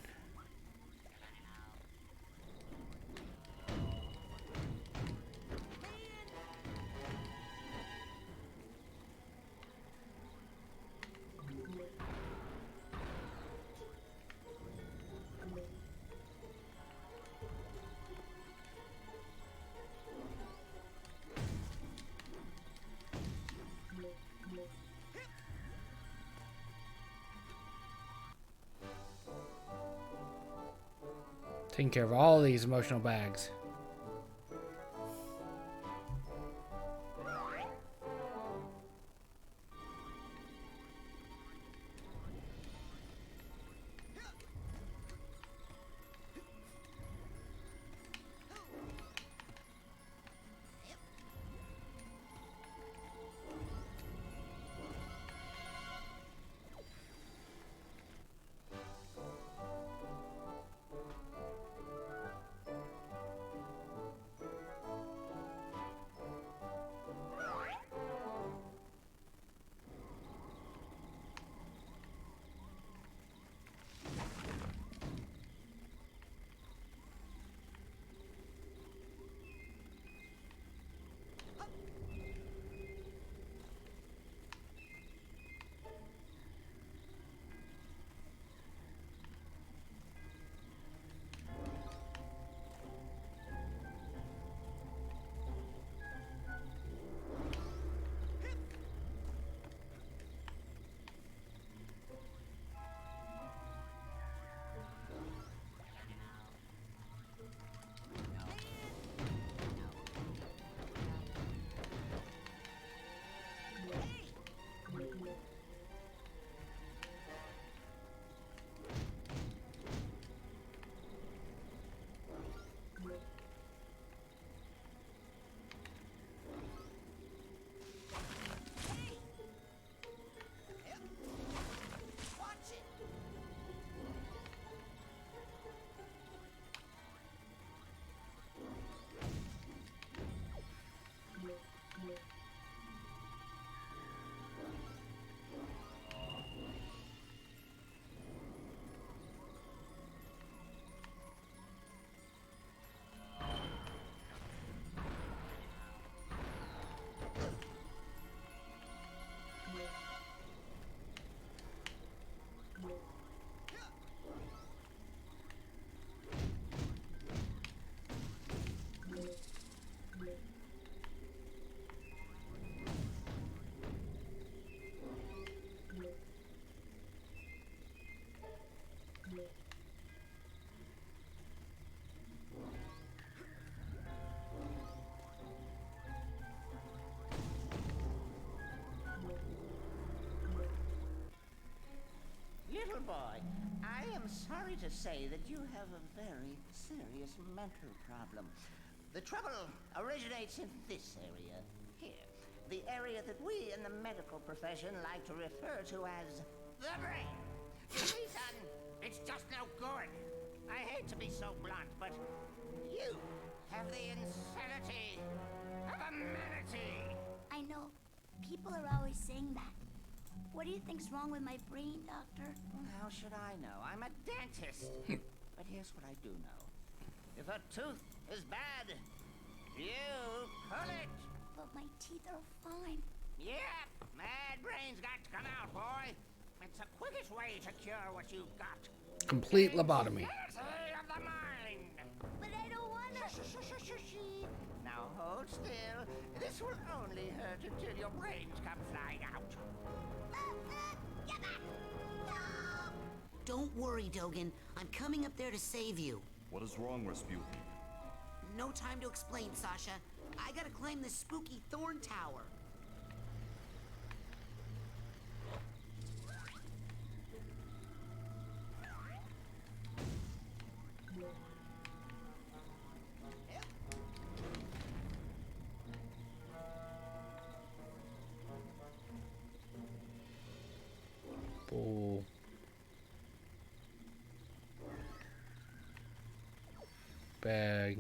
Taking care of all these emotional bags.
Little boy, I am sorry to say that you have a very serious mental problem. The trouble originates in this area, here. The area that we in the medical profession like to refer to as the brain. You see, son, it's just no good. I hate to be so blunt, but you have the insanity of a manatee.
I know. People are always saying that. What do you think's wrong with my brain, Doctor?
How should I know? I'm a dentist. But here's what I do know. If a tooth is bad, you pull it.
But my teeth are fine.
Yep, mad brain's got to come out, boy. It's the quickest way to cure what you've got.
Complete lobotomy.
Insanity of the mind.
But I don't wanna.
Now hold still. This will only hurt until your brains come flying out.
Get back! No!
Don't worry, Dogen. I'm coming up there to save you.
What is wrong, Rasputin?
No time to explain, Sasha. I gotta climb this spooky thorn tower.
Bull. Bag.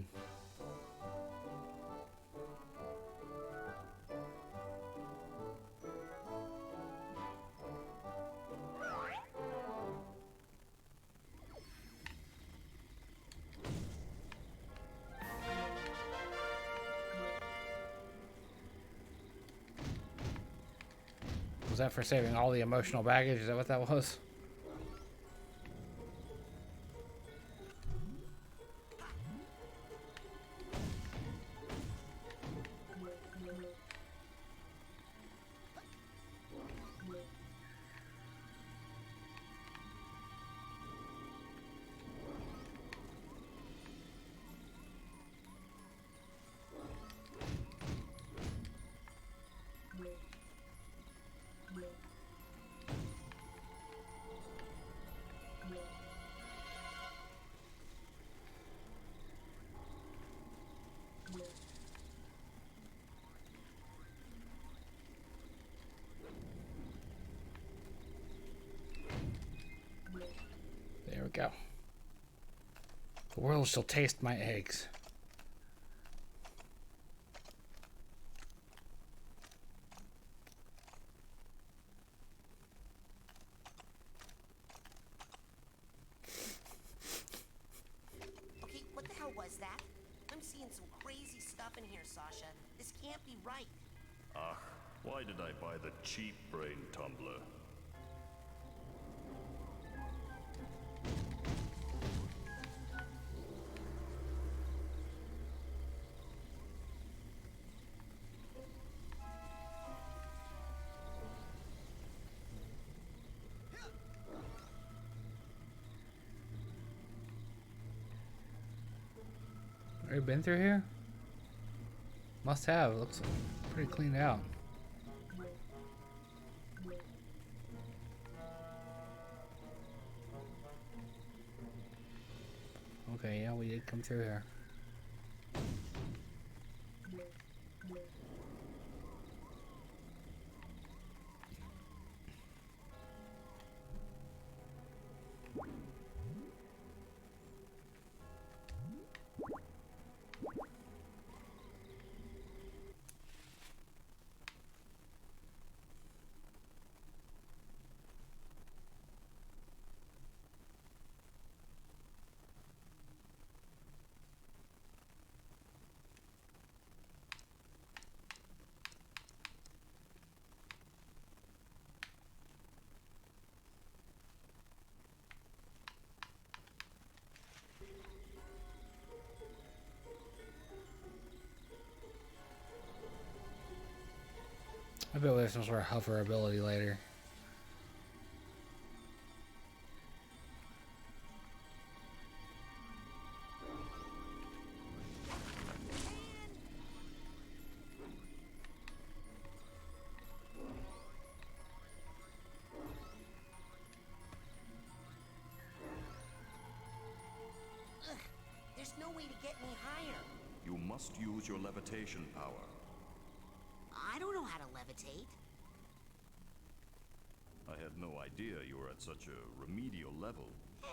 that for saving all the emotional baggage? Is that what that was? There we go. The world shall taste my eggs.
Okay, what the hell was that? I'm seeing some crazy stuff in here, Sasha. This can't be right.
Ah, why did I buy the cheap brain tumbler?
Already been through here? Must have. Looks pretty cleaned out. Okay, yeah, we did come through here. I bet there's some sort of hover ability later.
Ugh, there's no way to get any higher.
You must use your levitation power.
I don't know how to levitate.
I had no idea you were at such a remedial level.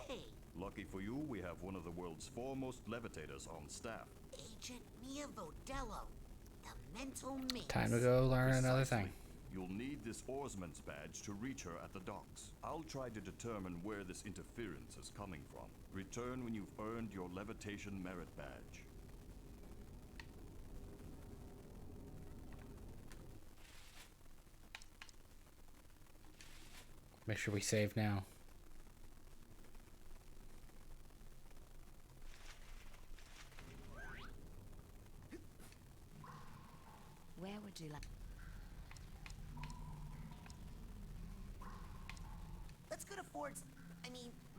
Hey,
Lucky for you, we have one of the world's foremost levitators on staff.
Agent Mia Vodello, the mental mace.
Time to go learn another
Precisely.
thing.
You'll need this oarsman's badge to reach her at the docks. I'll try to determine where this interference is coming from. Return when you've earned your levitation merit badge.
Make sure we save now.
Where would you like?
Let's go to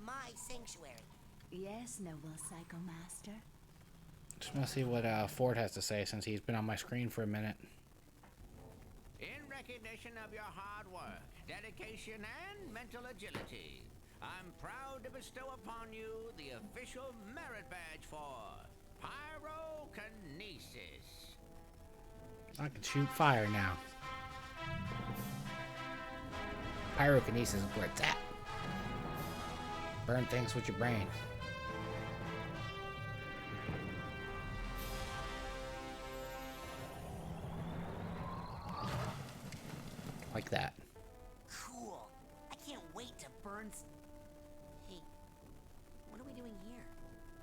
my sanctuary.
Yes, noble Psycho Master.
Just want to see what Ford has to say since he's been on my screen for a minute.
In recognition of your hard work, dedication, and mental agility, I'm proud to bestow upon you the official merit badge for Pyrokinesis.
I can shoot fire now. Pyrokinesis is where it's at. Burn things with your brain. Like that.
Cool. I can't wait to burn. Hey, what are we doing here?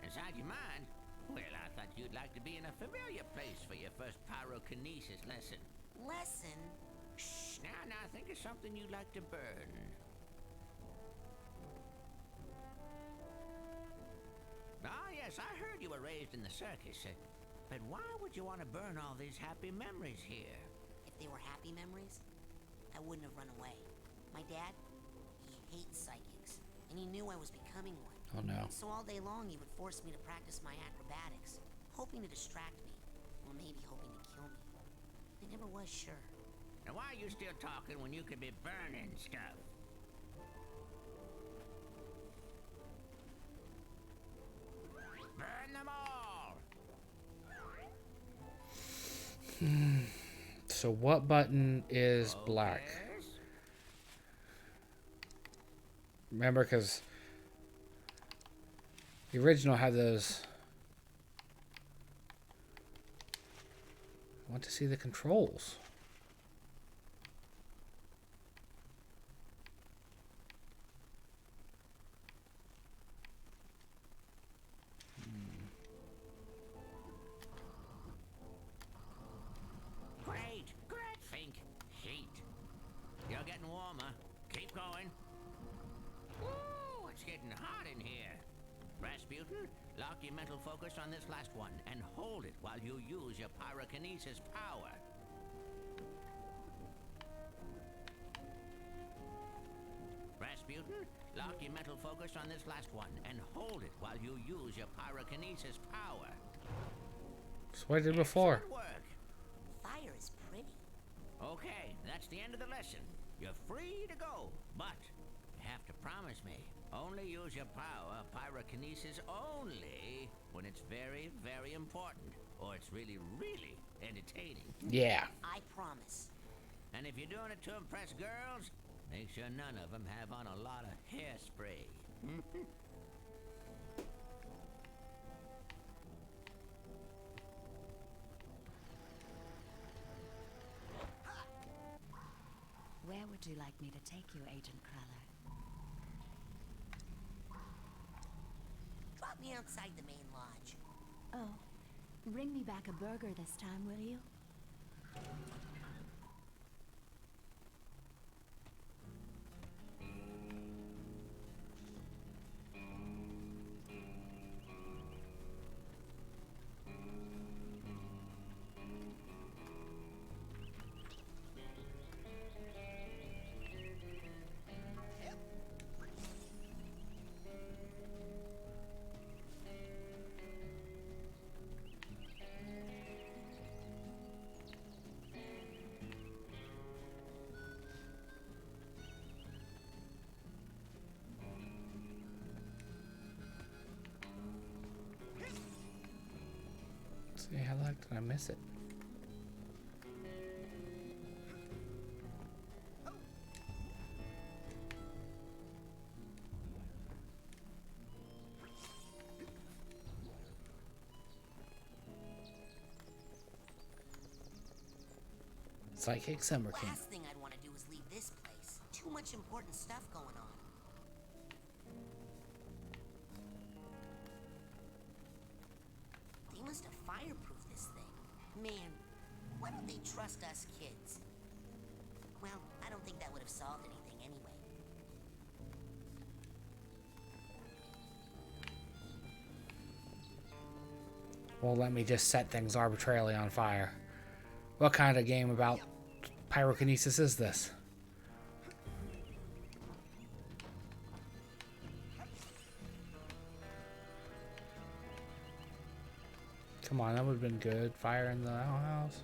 Inside your mind? Well, I thought you'd like to be in a familiar place for your first pyrokinesis lesson.
Lesson? Shh,
Now think of something you'd like to burn. Ah, yes, I heard you were raised in the circus. But why would you want to burn all these happy memories here?
If they were happy memories, I wouldn't have run away. My dad, he hates psychics, and he knew I was becoming one.
Oh no.
So all day long, he would force me to practice my acrobatics, hoping to distract me, or maybe hoping to kill me. I never was sure.
Now why are you still talking when you could be burning stuff? Burn them all!
So what button is black?
Yes?
Remember, because the original had those. I want to see the controls.
Great, Fink. Heat. You're getting warmer. Keep going. Ooh, it's getting hot in here. Rasputin, lock your mental focus on this last one and hold it while you use your pyrokinesis power. Rasputin, lock your mental focus on this last one and hold it while you use your pyrokinesis power.
That's what I did before.
Excellent work.
Fire is pretty.
Okay, that's the end of the lesson. You're free to go, but you have to promise me, only use your power, pyrokinesis only, when it's very, very important, or it's really, really entertaining.
Yeah.
I promise.
And if you're doing it to impress girls, make sure none of them have on a lot of hairspray.
Where would you like me to take you, Agent Cruller?
Drop me outside the main lodge.
Oh, bring me back a burger this time, will you?
See, how the heck did I miss it? Psychic Summer Camp.
Last thing I'd want to do is leave this place. Too much important stuff going on. They must have fireproofed this thing. Man, why don't they trust us kids? Well, I don't think that would have solved anything anyway.
Well, let me just set things arbitrarily on fire. What kind of game about pyrokinesis is this? Come on, that would have been good. Fire in the outhouse.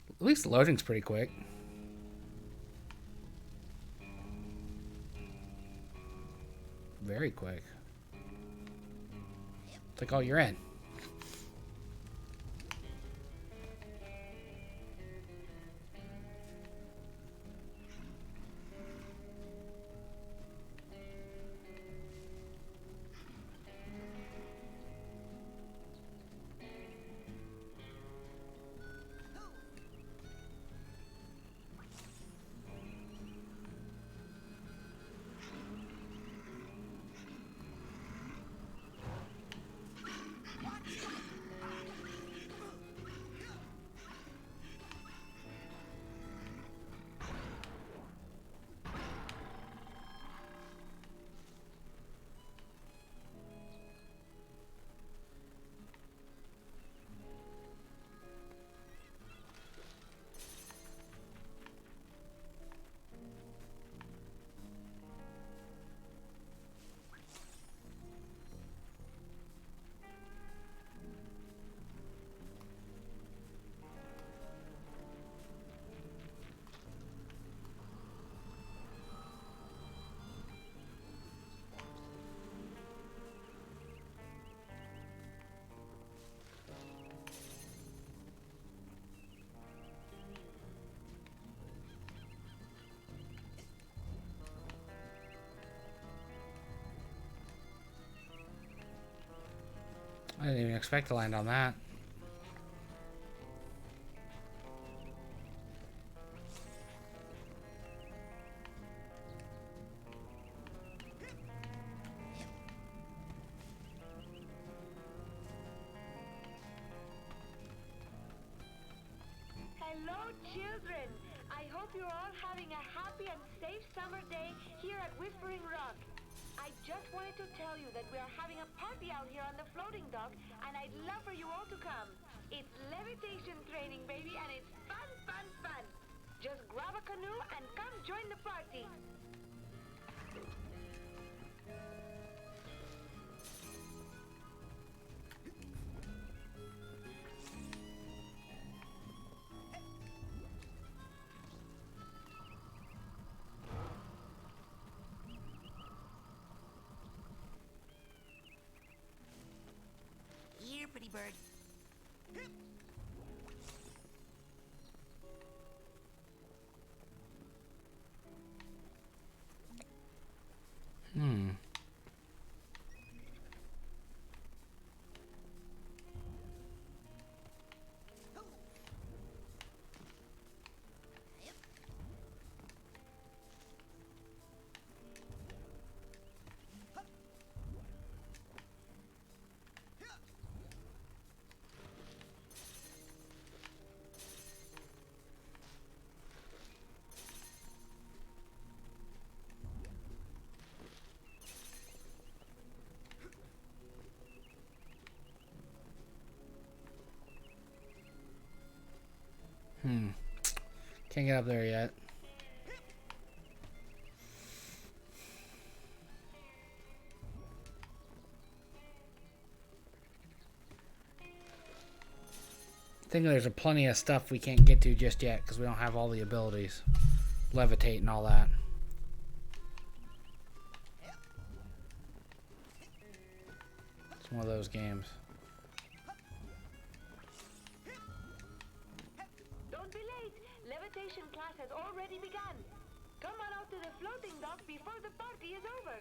At least the loading's pretty quick. Very quick. It's like, oh, you're in. I didn't even expect to land on that.
Hello, children. I hope you're all having a happy and safe summer day here at Whispering Rock. I just wanted to tell you that we are having a party out here on the floating dock, and I'd love for you all to come. It's levitation training, baby, and it's fun, fun, fun. Just grab a canoe and come join the party.
Here, pretty bird.
Hmm. Can't get up there yet. I think there's plenty of stuff we can't get to just yet because we don't have all the abilities. Levitate and all that. It's one of those games.
Don't be late. Levitation class has already begun. Come on out to the floating dock before the party is over.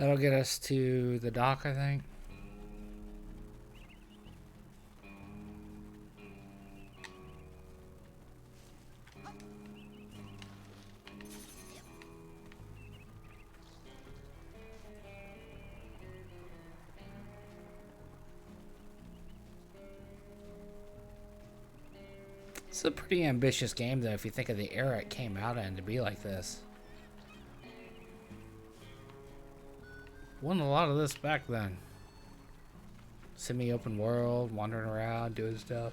That'll get us to the dock, I think. It's a pretty ambitious game, though, if you think of the era it came out in to be like this. Won a lot of this back then. Semi-open world, wandering around, doing stuff.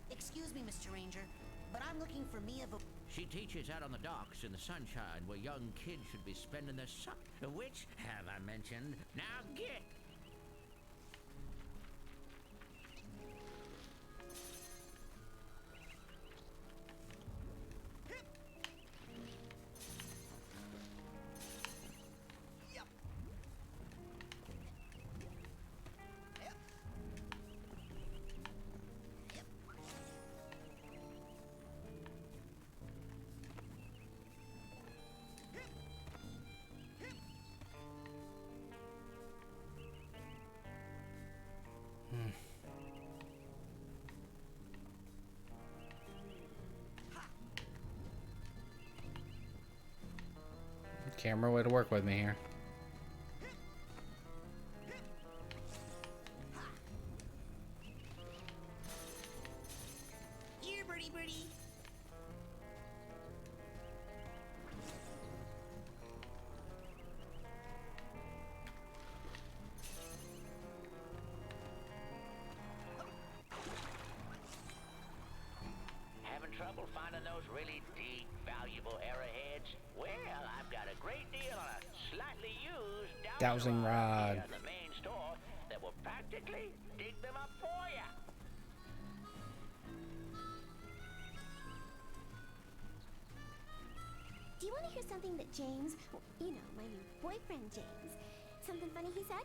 Excuse me, Mr. Ranger, but I'm looking for Mia.
She teaches out on the docks in the sunshine where young kids should be spending their which have I mentioned? Now get!
camera way to work with me here.
Here, birdie, birdie.
Having trouble finding those really deep, valuable arrowheads? Well, I've got a great deal on a slightly used
Dowsing rod.
at the main store that will practically dig them up for you.
Do you want to hear something that James, you know, my new boyfriend James, something funny he said?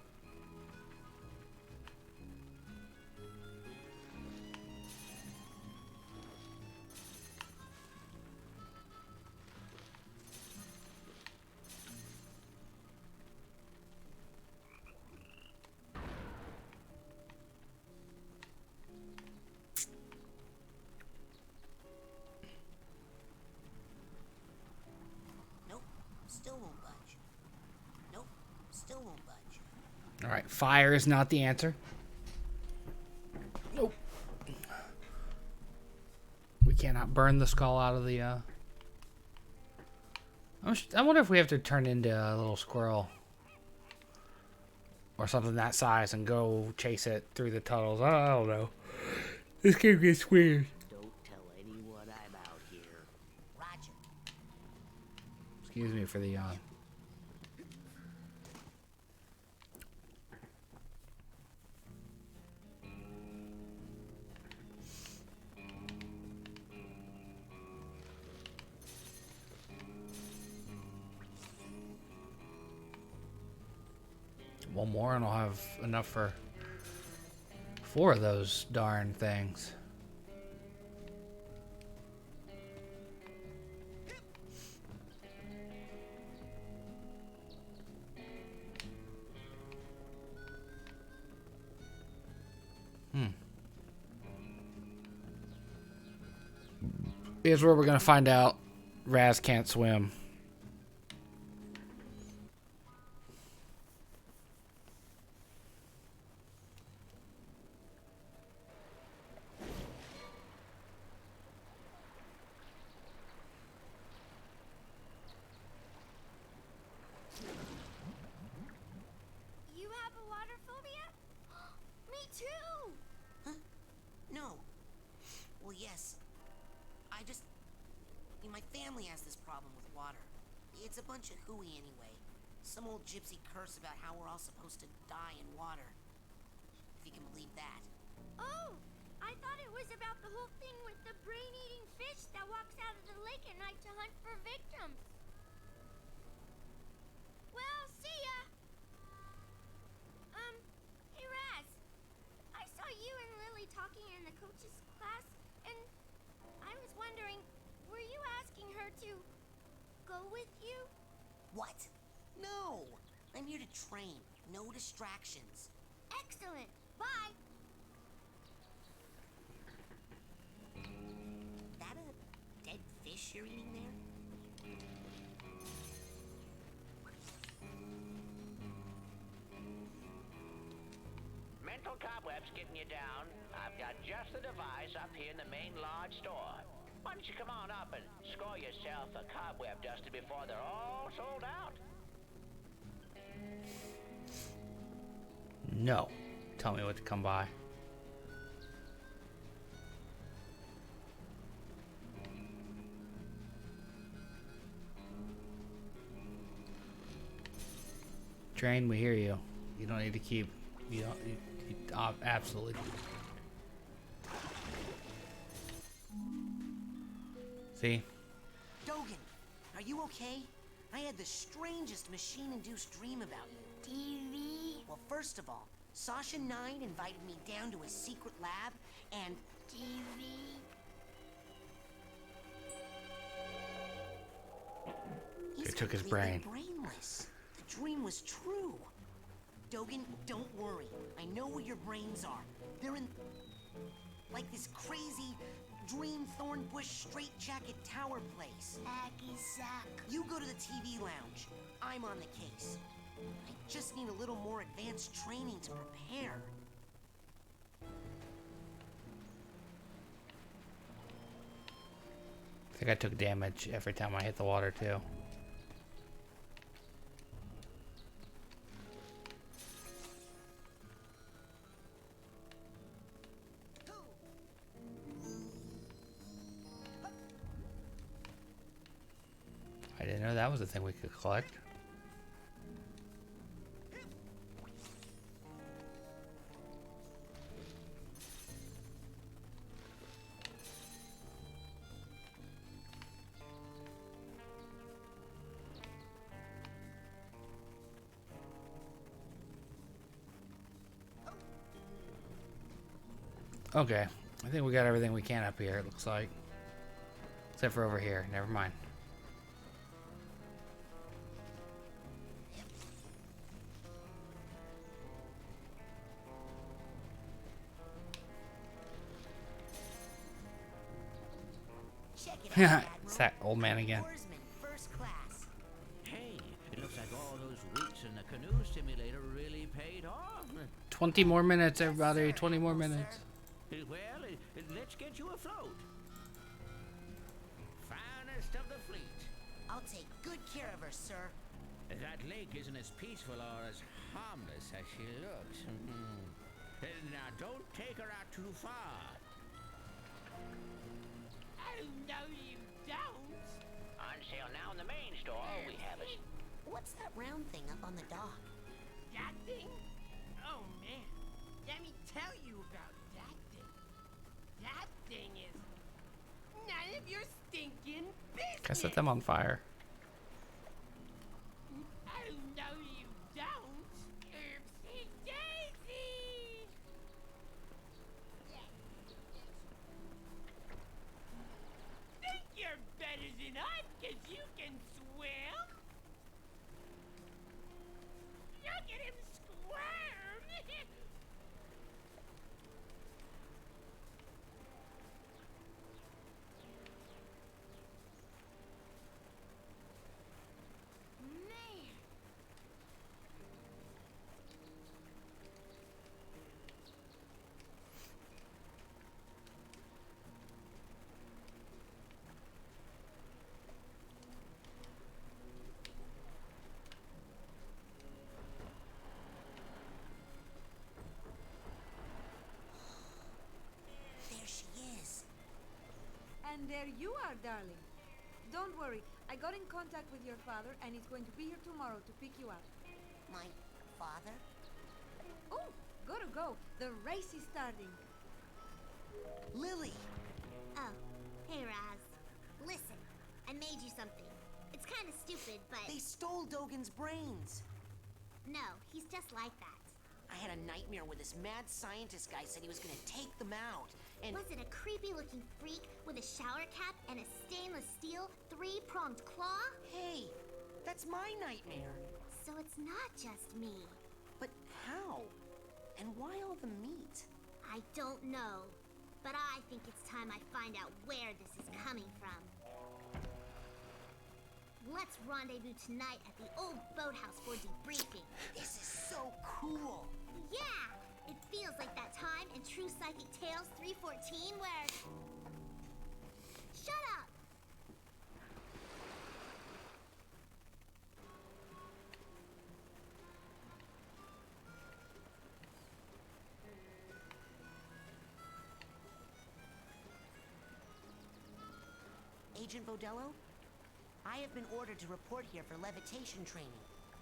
Nope, still won't budge. Nope, still won't budge.
All right, fire is not the answer. Nope. We cannot burn the skull out of the. I wonder if we have to turn into a little squirrel or something that size and go chase it through the tunnels. I don't know. This game gets weird.
Don't tell anyone I'm out here.
Roger.
Excuse me for the yawn. One more and I'll have enough for 4 of those darn things. Here's where we're gonna find out Raz can't swim.
You have a water phobia? Me too!
Huh? No. Well, yes. I just... my family has this problem with water. It's a bunch of hooey anyway. Some old gypsy curse about how we're all supposed to die in water. If you can believe that.
Oh! I thought it was about the whole thing with the brain-eating fish that walks out of the lake at night to hunt for victims. Well, see ya! Hey Raz. I saw you and Lily talking in the coach's class, and I was wondering, were you asking her to go with you?
What? No! I'm here to train. No distractions.
Excellent. Bye.
That a dead fish you're eating there?
Mental cobwebs getting you down. I've got just the device up here in the main lodge store. Why don't you come on up and score yourself a cobweb duster before they're all sold out?
No. Tell me what to come by. Train, we hear you. You don't need to keep. You don't. You absolutely. See?
Dogen, are you okay? I had the strangest machine-induced dream about you.
TV.
Well, first of all, Sasha 9 invited me down to his secret lab, and...
TV.
They took his
completely
brain.
brainless. The dream was true. Dogen, don't worry. I know where your brains are. They're in... Like this crazy dream thornbush straitjacket tower place.
Hacky sack.
You go to the TV lounge. I'm on the case. I just need a little more advanced training to prepare.
I think I took damage every time I hit the water too. I didn't know that was a thing we could collect. Okay, I think we got everything we can up here, it looks like. Except for over here, never mind. It's that old man again.
Hey, it looks like all those weeks in the canoe simulator really paid off.
20 more minutes, everybody. 20 more minutes.
Well, let's get you afloat. Finest of the fleet.
I'll take good care of her, sir.
That lake isn't as peaceful or as harmless as she looks. Now, don't take her out too far.
Oh, no, you don't.
On sale now in the main store, we have a...
What's that round thing up on the dock?
That thing? Oh, man. Let me tell you about that thing. That thing is none of your stinking business.
I set them on fire.
Oh, no, you don't. Oopsie daisy. Think you're better than us because you can swim? Look at him squirm.
Man.
There she is.
And there you are, darling. Don't worry, I got in contact with your father and he's going to be here tomorrow to pick you up.
My father?
Oh, gotta go. The race is starting.
Lily!
Oh, hey, Raz. Listen, I made you something. It's kind of stupid, but...
They stole Dogen's brains.
No, he's just like that.
I had a nightmare where this mad scientist guy said he was gonna take them out, and...
Was it a creepy-looking freak with a shower cap and a stainless steel three-pronged claw?
Hey, that's my nightmare.
So it's not just me.
But how? And why all the meat?
I don't know, but I think it's time I find out where this is coming from. Let's rendezvous tonight at the old boathouse for debriefing.
This is so cool.
Yeah! It feels like that time in True Psychic Tales 314 where... Shut up!
Agent Vodello? I have been ordered to report here for levitation training.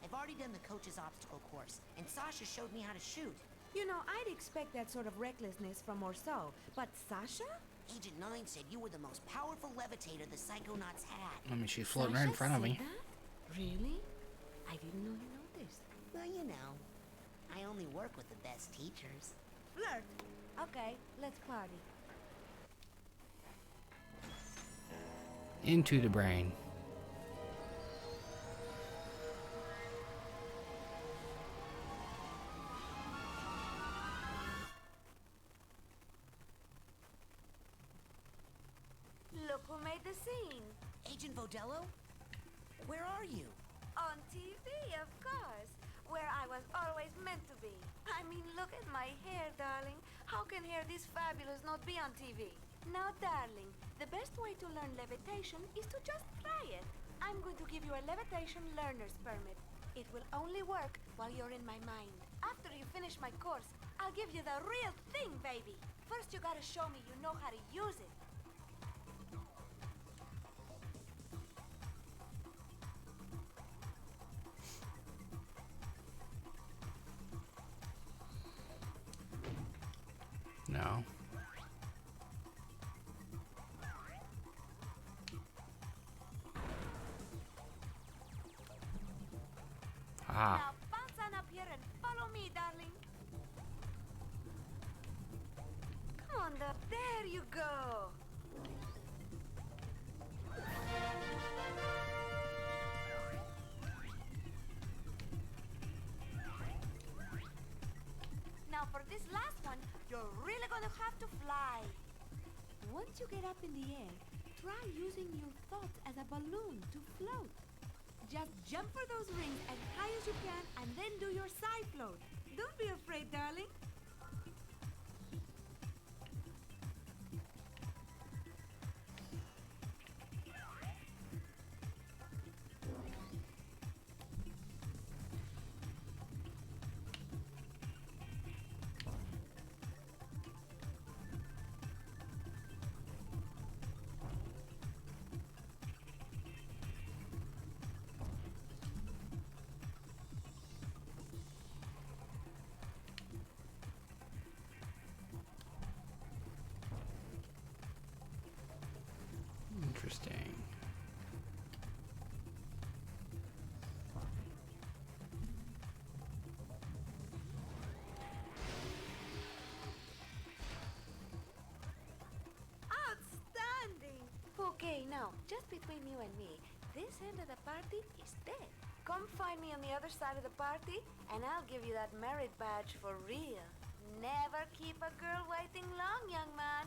I've already done the coach's obstacle course, and Sasha showed me how to shoot.
You know, I'd expect that sort of recklessness from Orso, but Sasha?
Agent 9 said you were the most powerful levitator the Psychonauts had.
I mean, she's floating right in front of me.
Really? I didn't know you noticed.
Well, you know, I only work with the best teachers.
Flirt. Okay, let's party.
Into the brain.
Modelo? Where are you?
On TV, of course. Where I was always meant to be. I mean, look at my hair, darling. How can hair this fabulous not be on TV? Now, darling, the best way to learn levitation is to just try it. I'm going to give you a levitation learner's permit. It will only work while you're in my mind. After you finish my course, I'll give you the real thing, baby. First, you gotta show me you know how to use it.
No. Ah.
Now bounce on up here and follow me, darling. Come on, there you go. Now for this last one, you're really gonna have to fly. Once you get up in the air, try using your thoughts as a balloon to float. Just jump for those rings as high as you can and then do your side float. Don't be afraid, darling.
Interesting.
Outstanding! Okay, now, just between you and me, this end of the party is dead. Come find me on the other side of the party, and I'll give you that merit badge for real. Never keep a girl waiting long, young man.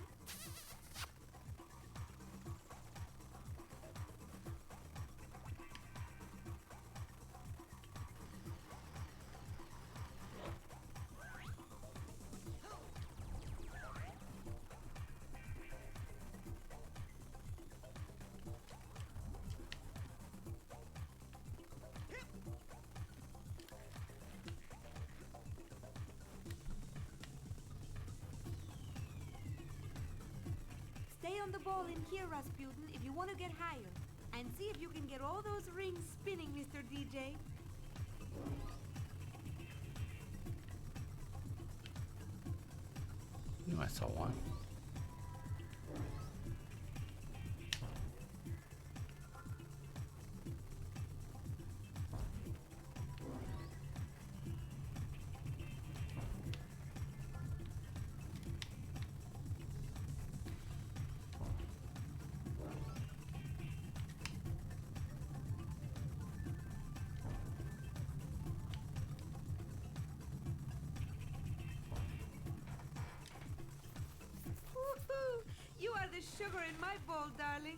Stay on the ball in here, Rasputin, if you want to get higher. And see if you can get all those rings spinning, Mr. DJ.
I saw one.
Woohoo! You are the sugar in my bowl, darling.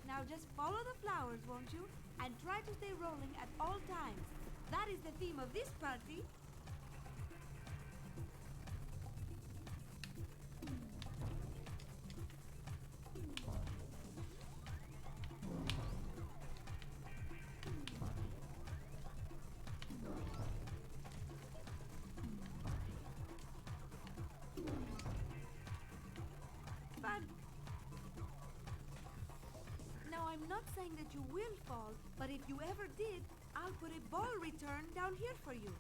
Now just follow the flowers, won't you? And try to stay rolling at all times. That is the theme of this party. But now I'm not saying that you will fall, but if you ever did, I'll put a ball return down here for you.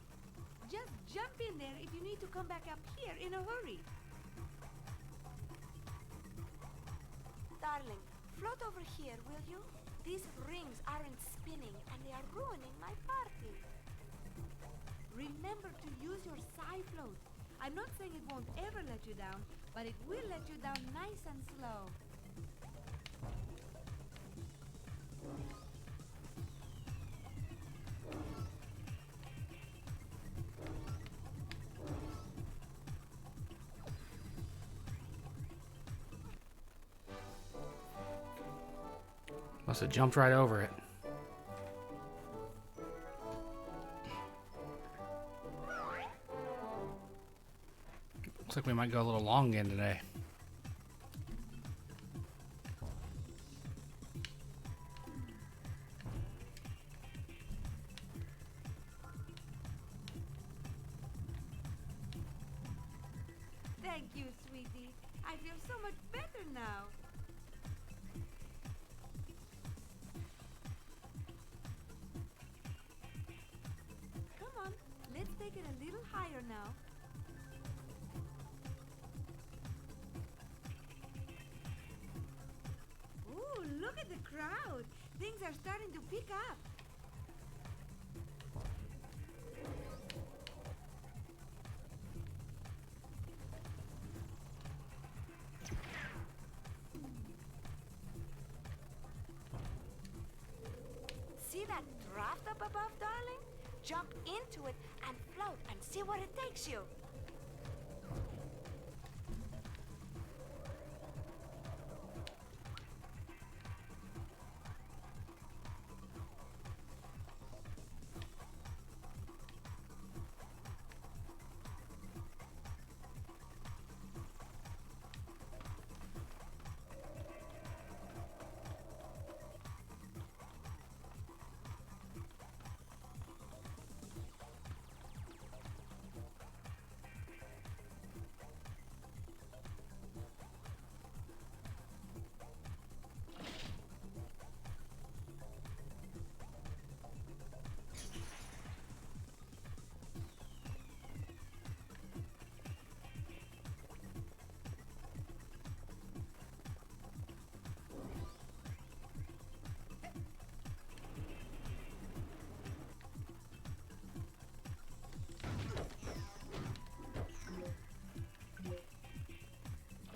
Just jump in there if you need to come back up here in a hurry. Darling, float over here, will you? These rings aren't spinning and they are ruining my party. Remember to use your side float. I'm not saying it won't ever let you down, but it will let you down nice and slow.
Must have jumped right over it. Looks like we might go a little long again today.
Thank you, sweetie. I feel so much better now. Come on, let's take it a little higher now. Ooh, look at the crowd. Things are starting to pick up. See that draft up above, darling? Jump into it and float and see where it takes you.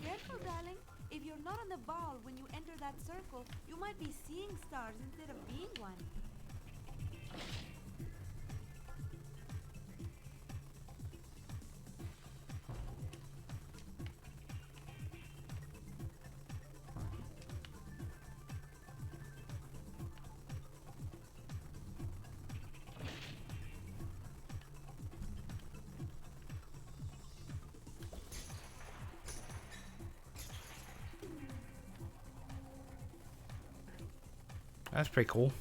Careful, darling. If you're not on the ball when you enter that circle, you might be seeing stars instead of being one.
That's pretty cool.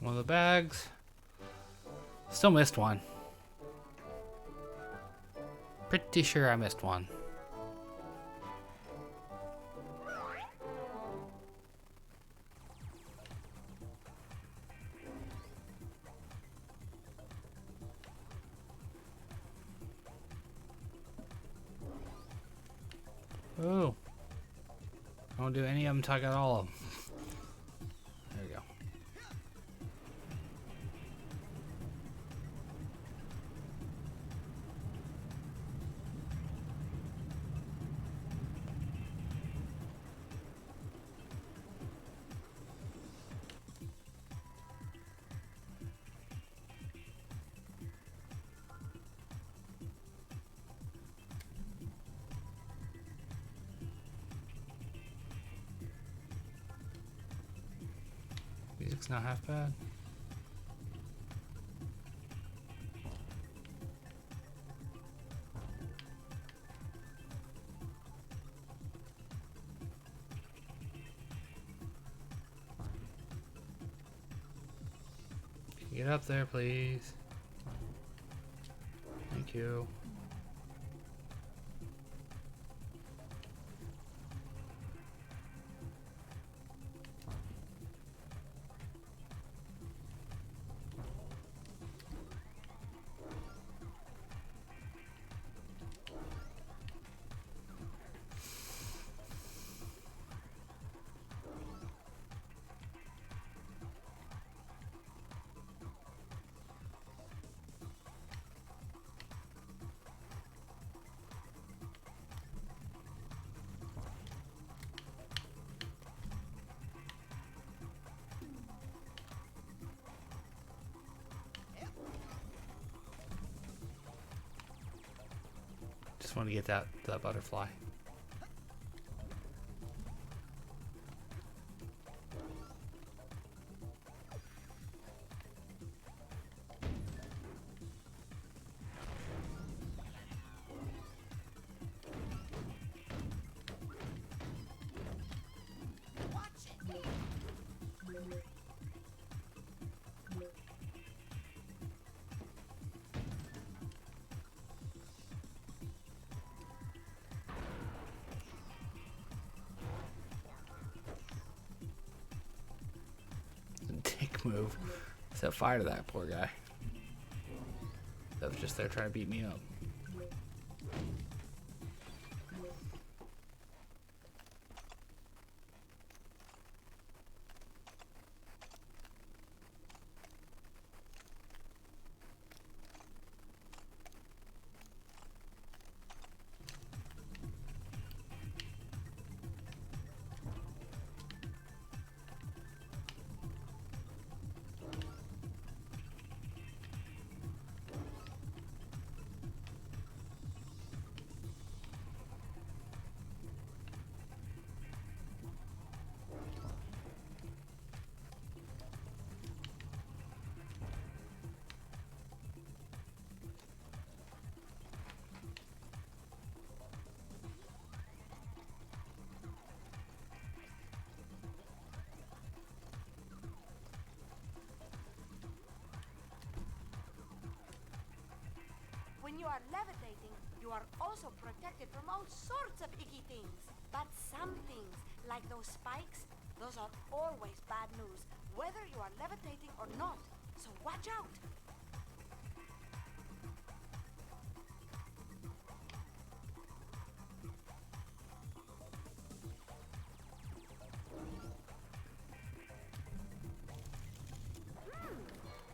One of the bags. Still missed one. Pretty sure I missed one. Oh. I won't do any of them till I got all of them. There we go. Music's not half bad. Get up there, please. Thank you. just want to get that butterfly. Dick move. Set fire to that poor guy. That was just there trying to beat me up.
When you are levitating, you are also protected from all sorts of icky things. But some things, like those spikes, those are always bad news, whether you are levitating or not. So watch out!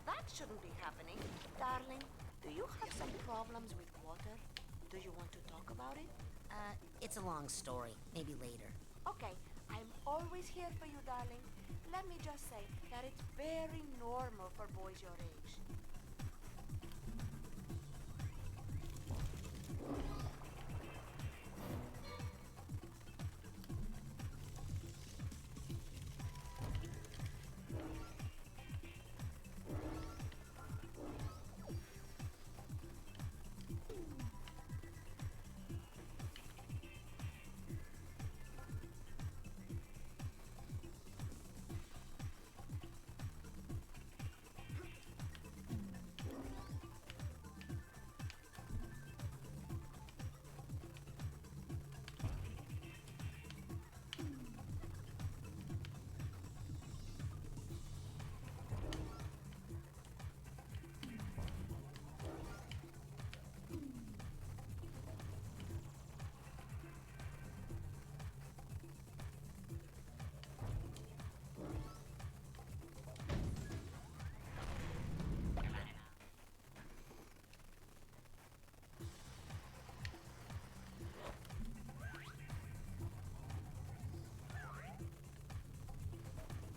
That shouldn't be happening. Darling, do you have some problems with water? Do you want to talk about it?
It's a long story. Maybe later.
Okay, I'm always here for you, darling. Let me just say that it's very normal for boys your age.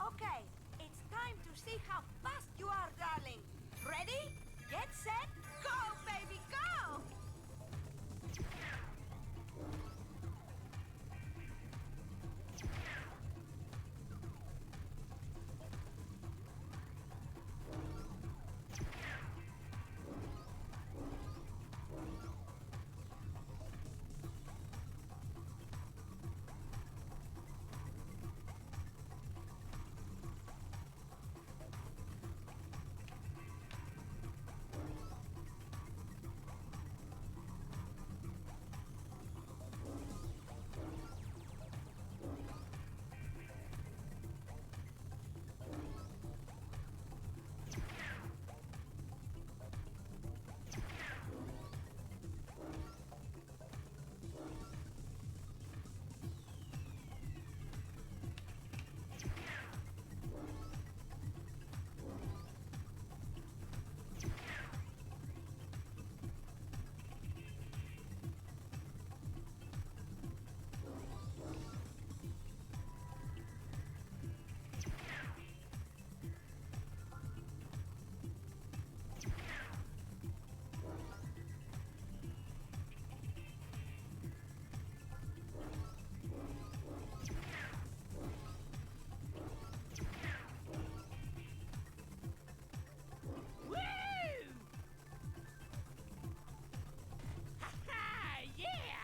Okay, it's time to see how fast you are, darling. Ready? Get set, go, baby, go!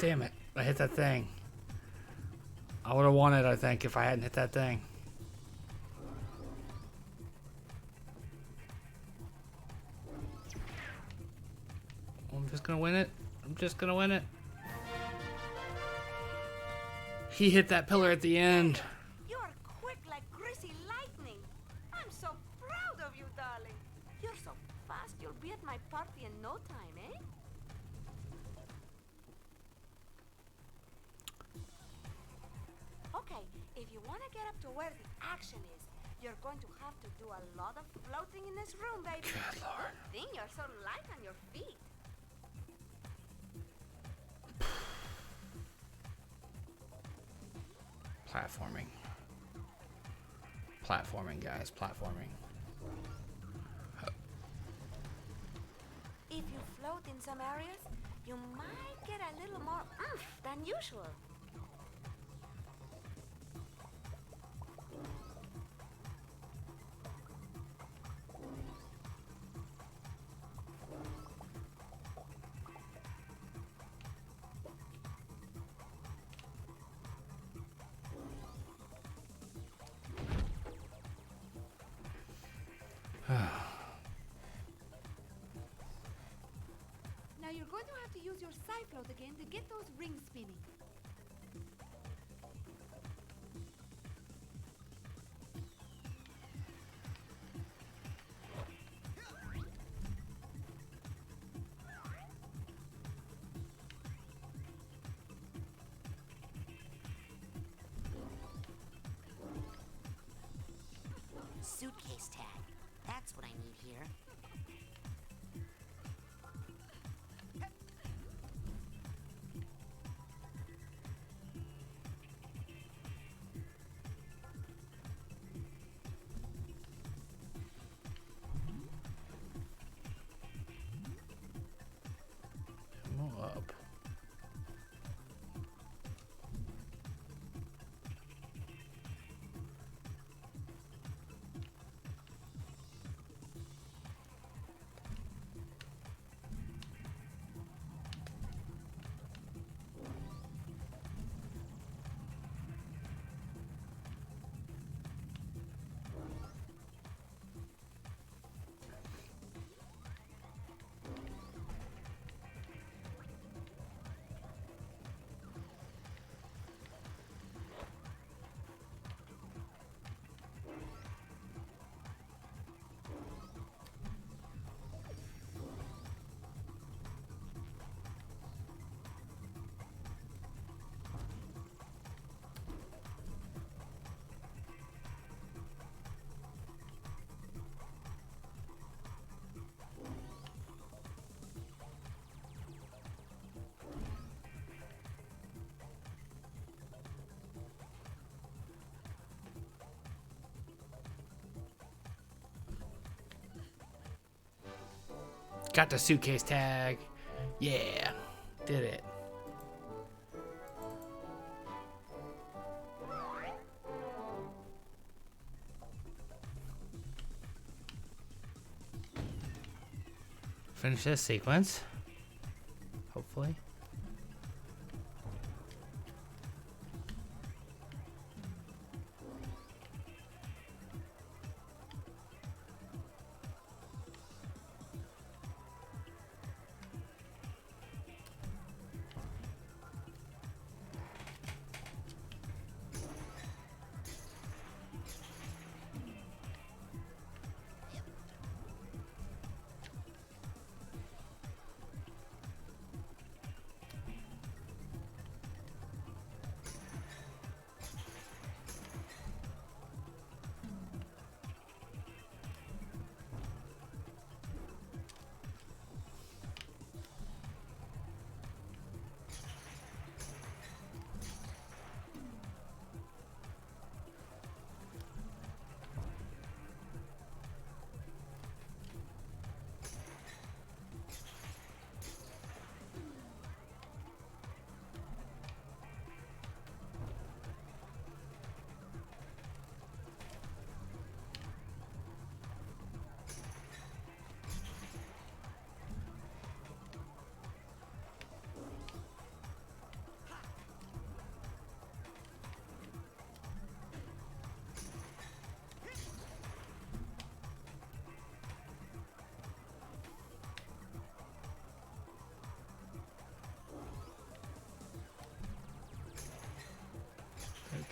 Damn it. I hit that thing. I would have won it, I think, if I hadn't hit that thing. I'm just gonna win it. I'm just gonna win it. He hit that pillar at the end.
You're quick like greasy lightning. I'm so proud of you, darling. You're so fast, you'll be at my party in no time, eh? Okay, if you want to get up to where the action is, you're going to have to do a lot of floating in this room, baby.
Good Lord.
Good thing you're so light on your feet.
Platforming. Platforming, guys. Platforming.
If you float in some areas, you might get a little more oomph than usual.
Now you're going to have to use your side float again to get those rings spinning.
Suitcase tag. That's what I need here.
Come up. Got the suitcase tag. Yeah. Did it. Finish this sequence. Hopefully.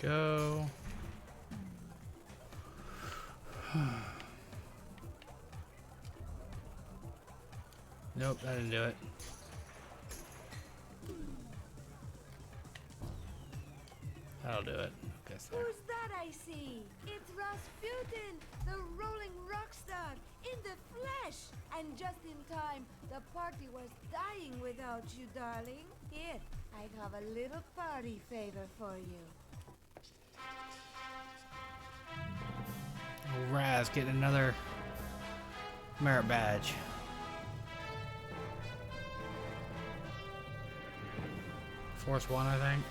Go. Nope, that didn't do it. That'll do it. Guess there.
Who's that I see? It's Rasputin, the rolling rock star, in the flesh. And just in time, the party was dying without you, darling. Here, I have a little party favor for you.
Oh, Raz getting another merit badge. Force 1, I think.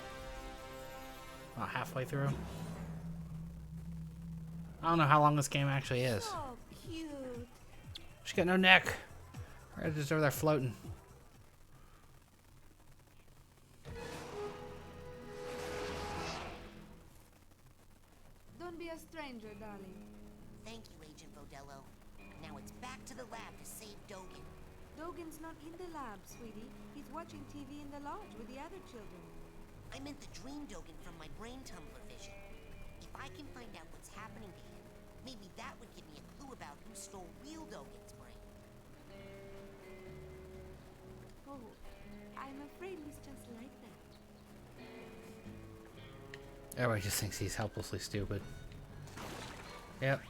About halfway through. I don't know how long this game actually is.
So cute.
She's got no neck. Right, just over there floating.
Don't be a stranger, darling.
Thank you, Agent Vodello. Now it's back to the lab to save Dogen.
Dogen's not in the lab, sweetie. He's watching TV in the lodge with the other children.
I meant the dream Dogen from my brain tumbler vision. If I can find out what's happening to him, maybe that would give me a clue about who stole real Dogen's brain.
Oh, I'm afraid he's just like that.
Everybody just thinks he's helplessly stupid. Yep.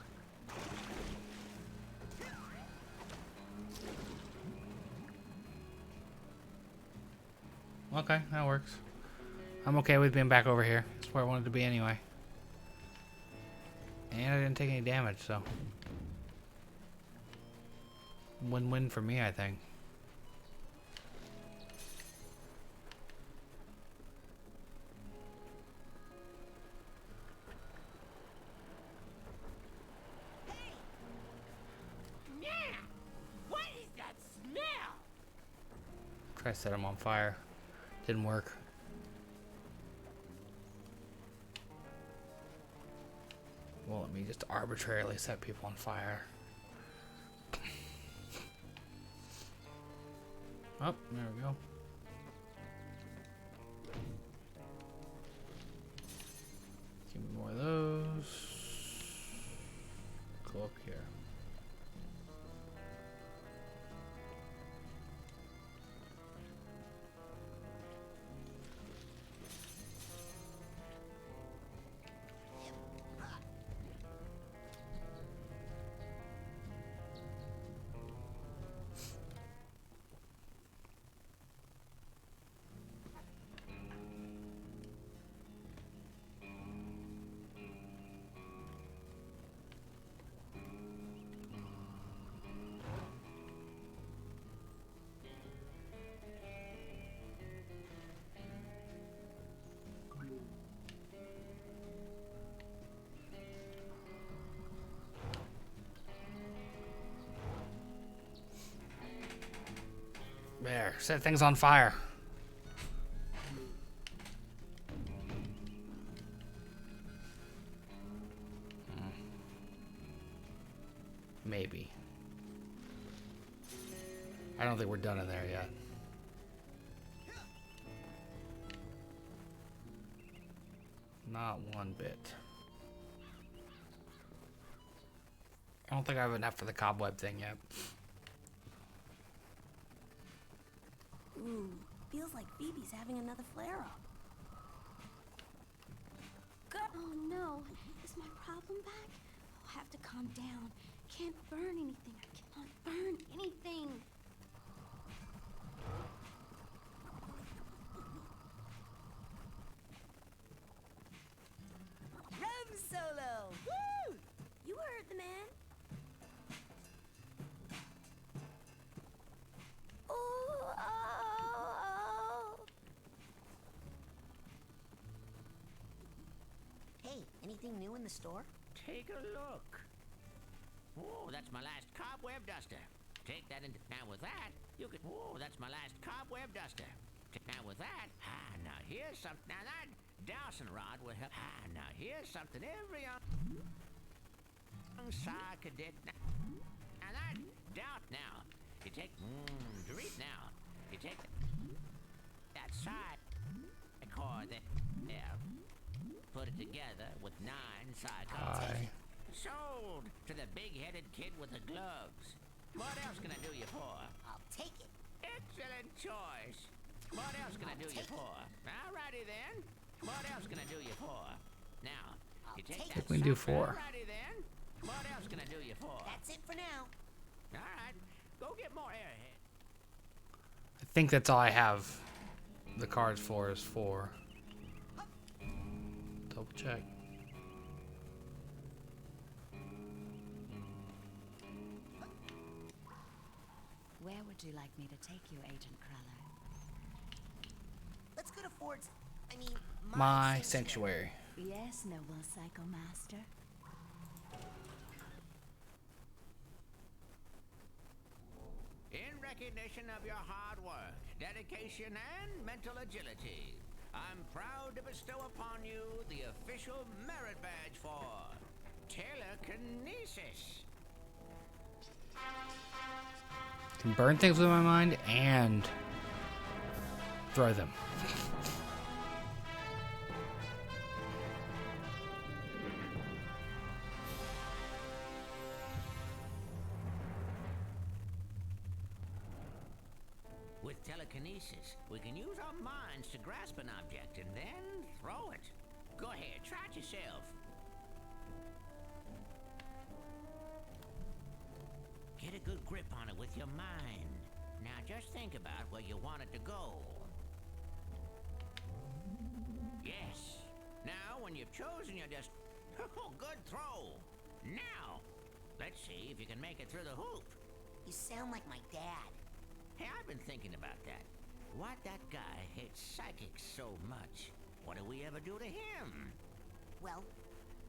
Okay, that works. I'm okay with being back over here. That's where I wanted to be anyway. And I didn't take any damage, so. Win-win for me, I think.
Yeah! What is that smell?
Try to set him on fire. Didn't work. Well, let me just arbitrarily set people on fire. Oh, there we go. Give me more of those. Go up here. There, set things on fire. Maybe. I don't think we're done in there yet. Not one bit. I don't think I have enough for the cobweb thing yet.
Ooh, feels like Phoebe's having another flare-up. Oh no, is my problem back? I'll have to calm down. Can't burn anything. I cannot burn anything. Rum solo! Woo! You heard the man. Oh, oh, oh.
Hey, anything new in the store?
Take a look. Oh, that's my last cobweb duster. Take that into... Now with that, you could... Oh, that's my last cobweb duster. Now with that... Ah, now here's something... Now that dowsing rod will help... Ah, now here's something every young Psy cadet... Now that... Doubt now. You take... Drink now. You take that side cord there. Put it together with 9 Psychonauts. Sold to the big-headed kid with the gloves. What else can I do you for?
I'll take it.
Excellent choice. What else can I do you for? Alrighty then. What else can I do you for? Now, you take that.
We can do 4.
Alrighty then. What else can I do you for?
That's it for now.
Alright, go get more airhead.
I think that's all I have the cards for is 4. Double check.
Where would you like me to take you, Agent Cruller?
Let's go to Ford's. I mean,
My sanctuary.
Yes, noble Psycho Master.
In recognition of your hard work, dedication, and mental agility, I'm proud to bestow upon you the official merit badge for telekinesis.
Can burn things with my mind and throw them.
With telekinesis, we can use our minds to grasp an object and then throw it. Go ahead, try it yourself. Get a good grip on it with your mind. Now just think about where you want it to go. Yes. Now, when you've chosen, you just... Oh, good throw. Now, let's see if you can make it through the hoop.
You sound like my dad.
Hey, I've been thinking about that. Why'd that guy hate psychics so much? What did we ever do to him?
Well,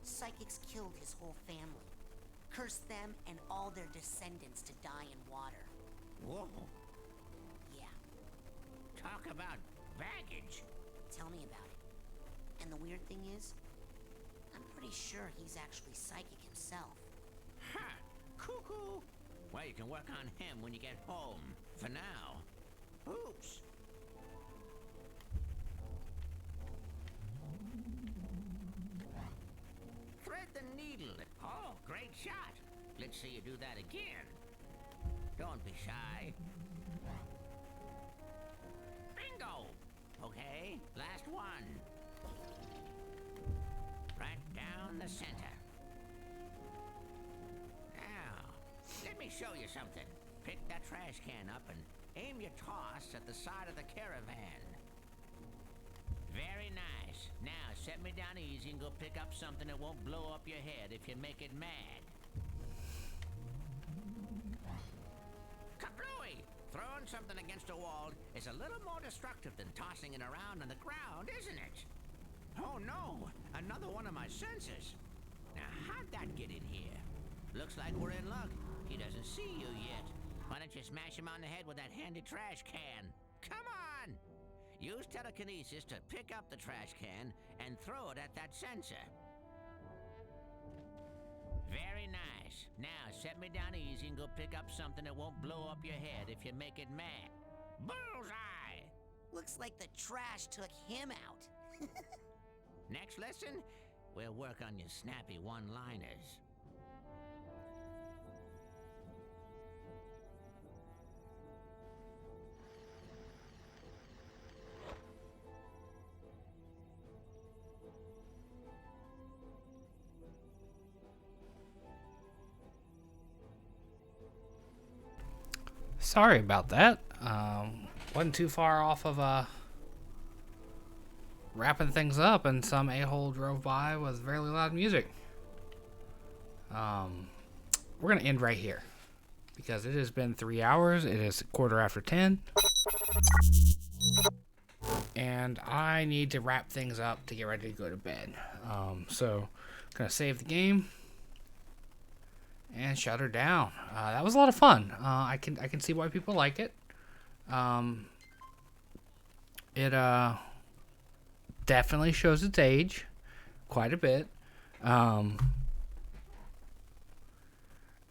psychics killed his whole family. Cursed them and all their descendants to die in water.
Whoa.
Yeah.
Talk about baggage.
Tell me about it. And the weird thing is, I'm pretty sure he's actually psychic himself.
Ha! Cuckoo! Well, you can work on him when you get home. For now. Oops. Thread the needle. Oh, great shot. Let's see you do that again. Don't be shy. Bingo! Okay, last one. Right down the center. Now, let me show you something. Pick that trash can up and aim your toss at the side of the caravan. Very nice. Now, set me down easy and go pick up something that won't blow up your head if you make it mad. Kablooey! Throwing something against a wall is a little more destructive than tossing it around on the ground, isn't it? Oh no! Another one of my sensors! Now, how'd that get in here? Looks like we're in luck. He doesn't see you yet. Why don't you smash him on the head with that handy trash can? Come on! Use telekinesis to pick up the trash can and throw it at that sensor. Very nice. Now, set me down easy and go pick up something that won't blow up your head if you make it mad. Bullseye!
Looks like the trash took him out.
Next lesson, we'll work on your snappy one-liners.
Sorry about that. Wasn't too far off of wrapping things up, and some a-hole drove by with very loud music. We're gonna end right here because it has been 3 hours. It is 10:15, and I need to wrap things up to get ready to go to bed. So, gonna save the game and shut her down. That was a lot of fun. I can see why people like it. It definitely shows its age quite a bit.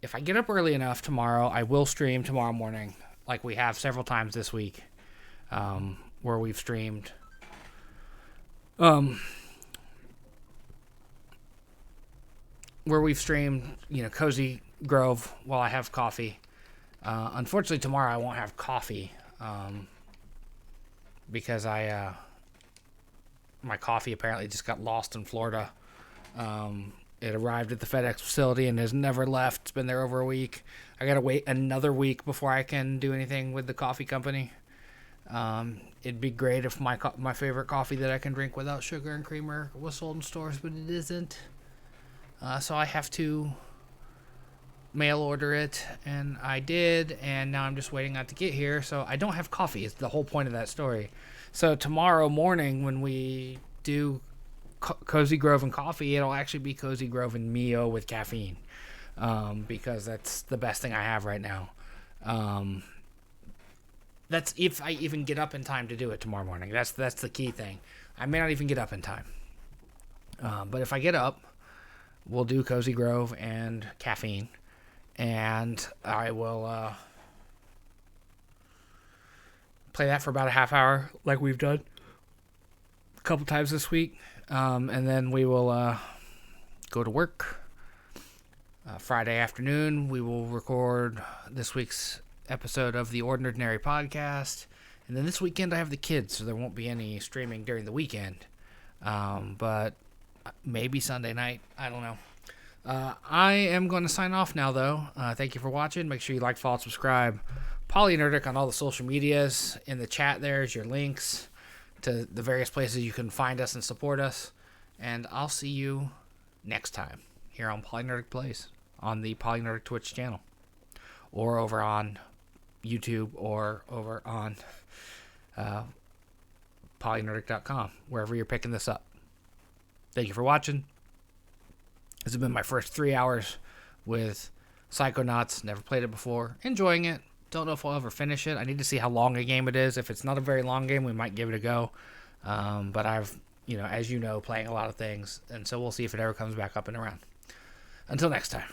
If I get up early enough tomorrow, I will stream tomorrow morning, like we have several times this week, where we've streamed. where we've streamed, Cozy Grove while I have coffee. Unfortunately, tomorrow I won't have coffee because my coffee apparently just got lost in Florida. It arrived at the FedEx facility and has never left. It's been there over a week. I gotta wait another week before I can do anything with the coffee company. It'd be great if my favorite coffee that I can drink without sugar and creamer was sold in stores, but it isn't. So I have to mail order it, and I did, and now I'm just waiting on it to get here. So I don't have coffee. It's the whole point of that story. So tomorrow morning when we do Cozy Grove and coffee, it'll actually be Cozy Grove and Mio with caffeine, because that's the best thing I have right now. That's if I even get up in time to do it tomorrow morning. That's the key thing. I may not even get up in time, but if I get up, we'll do Cozy Grove and caffeine, and I will play that for about a half hour like we've done a couple times this week. And then we will go to work. Friday afternoon, we will record this week's episode of the Ordinary Podcast. And then this weekend, I have the kids, so there won't be any streaming during the weekend. But maybe Sunday night. I don't know. I am going to sign off now, though. Thank you for watching. Make sure you like, follow, subscribe. Polynerdic on all the social medias. In the chat, there's your links to the various places you can find us and support us. And I'll see you next time here on Polynerdic Plays on the Polynerdic Twitch channel, or over on YouTube, or over on polynerdic.com, wherever you're picking this up. Thank you for watching. This has been my first 3 hours with Psychonauts. Never played it before. Enjoying it. Don't know if I'll ever finish it. I need to see how long a game it is. If it's not a very long game, we might give it a go. But I've, as you know, playing a lot of things. And so we'll see if it ever comes back up and around. Until next time.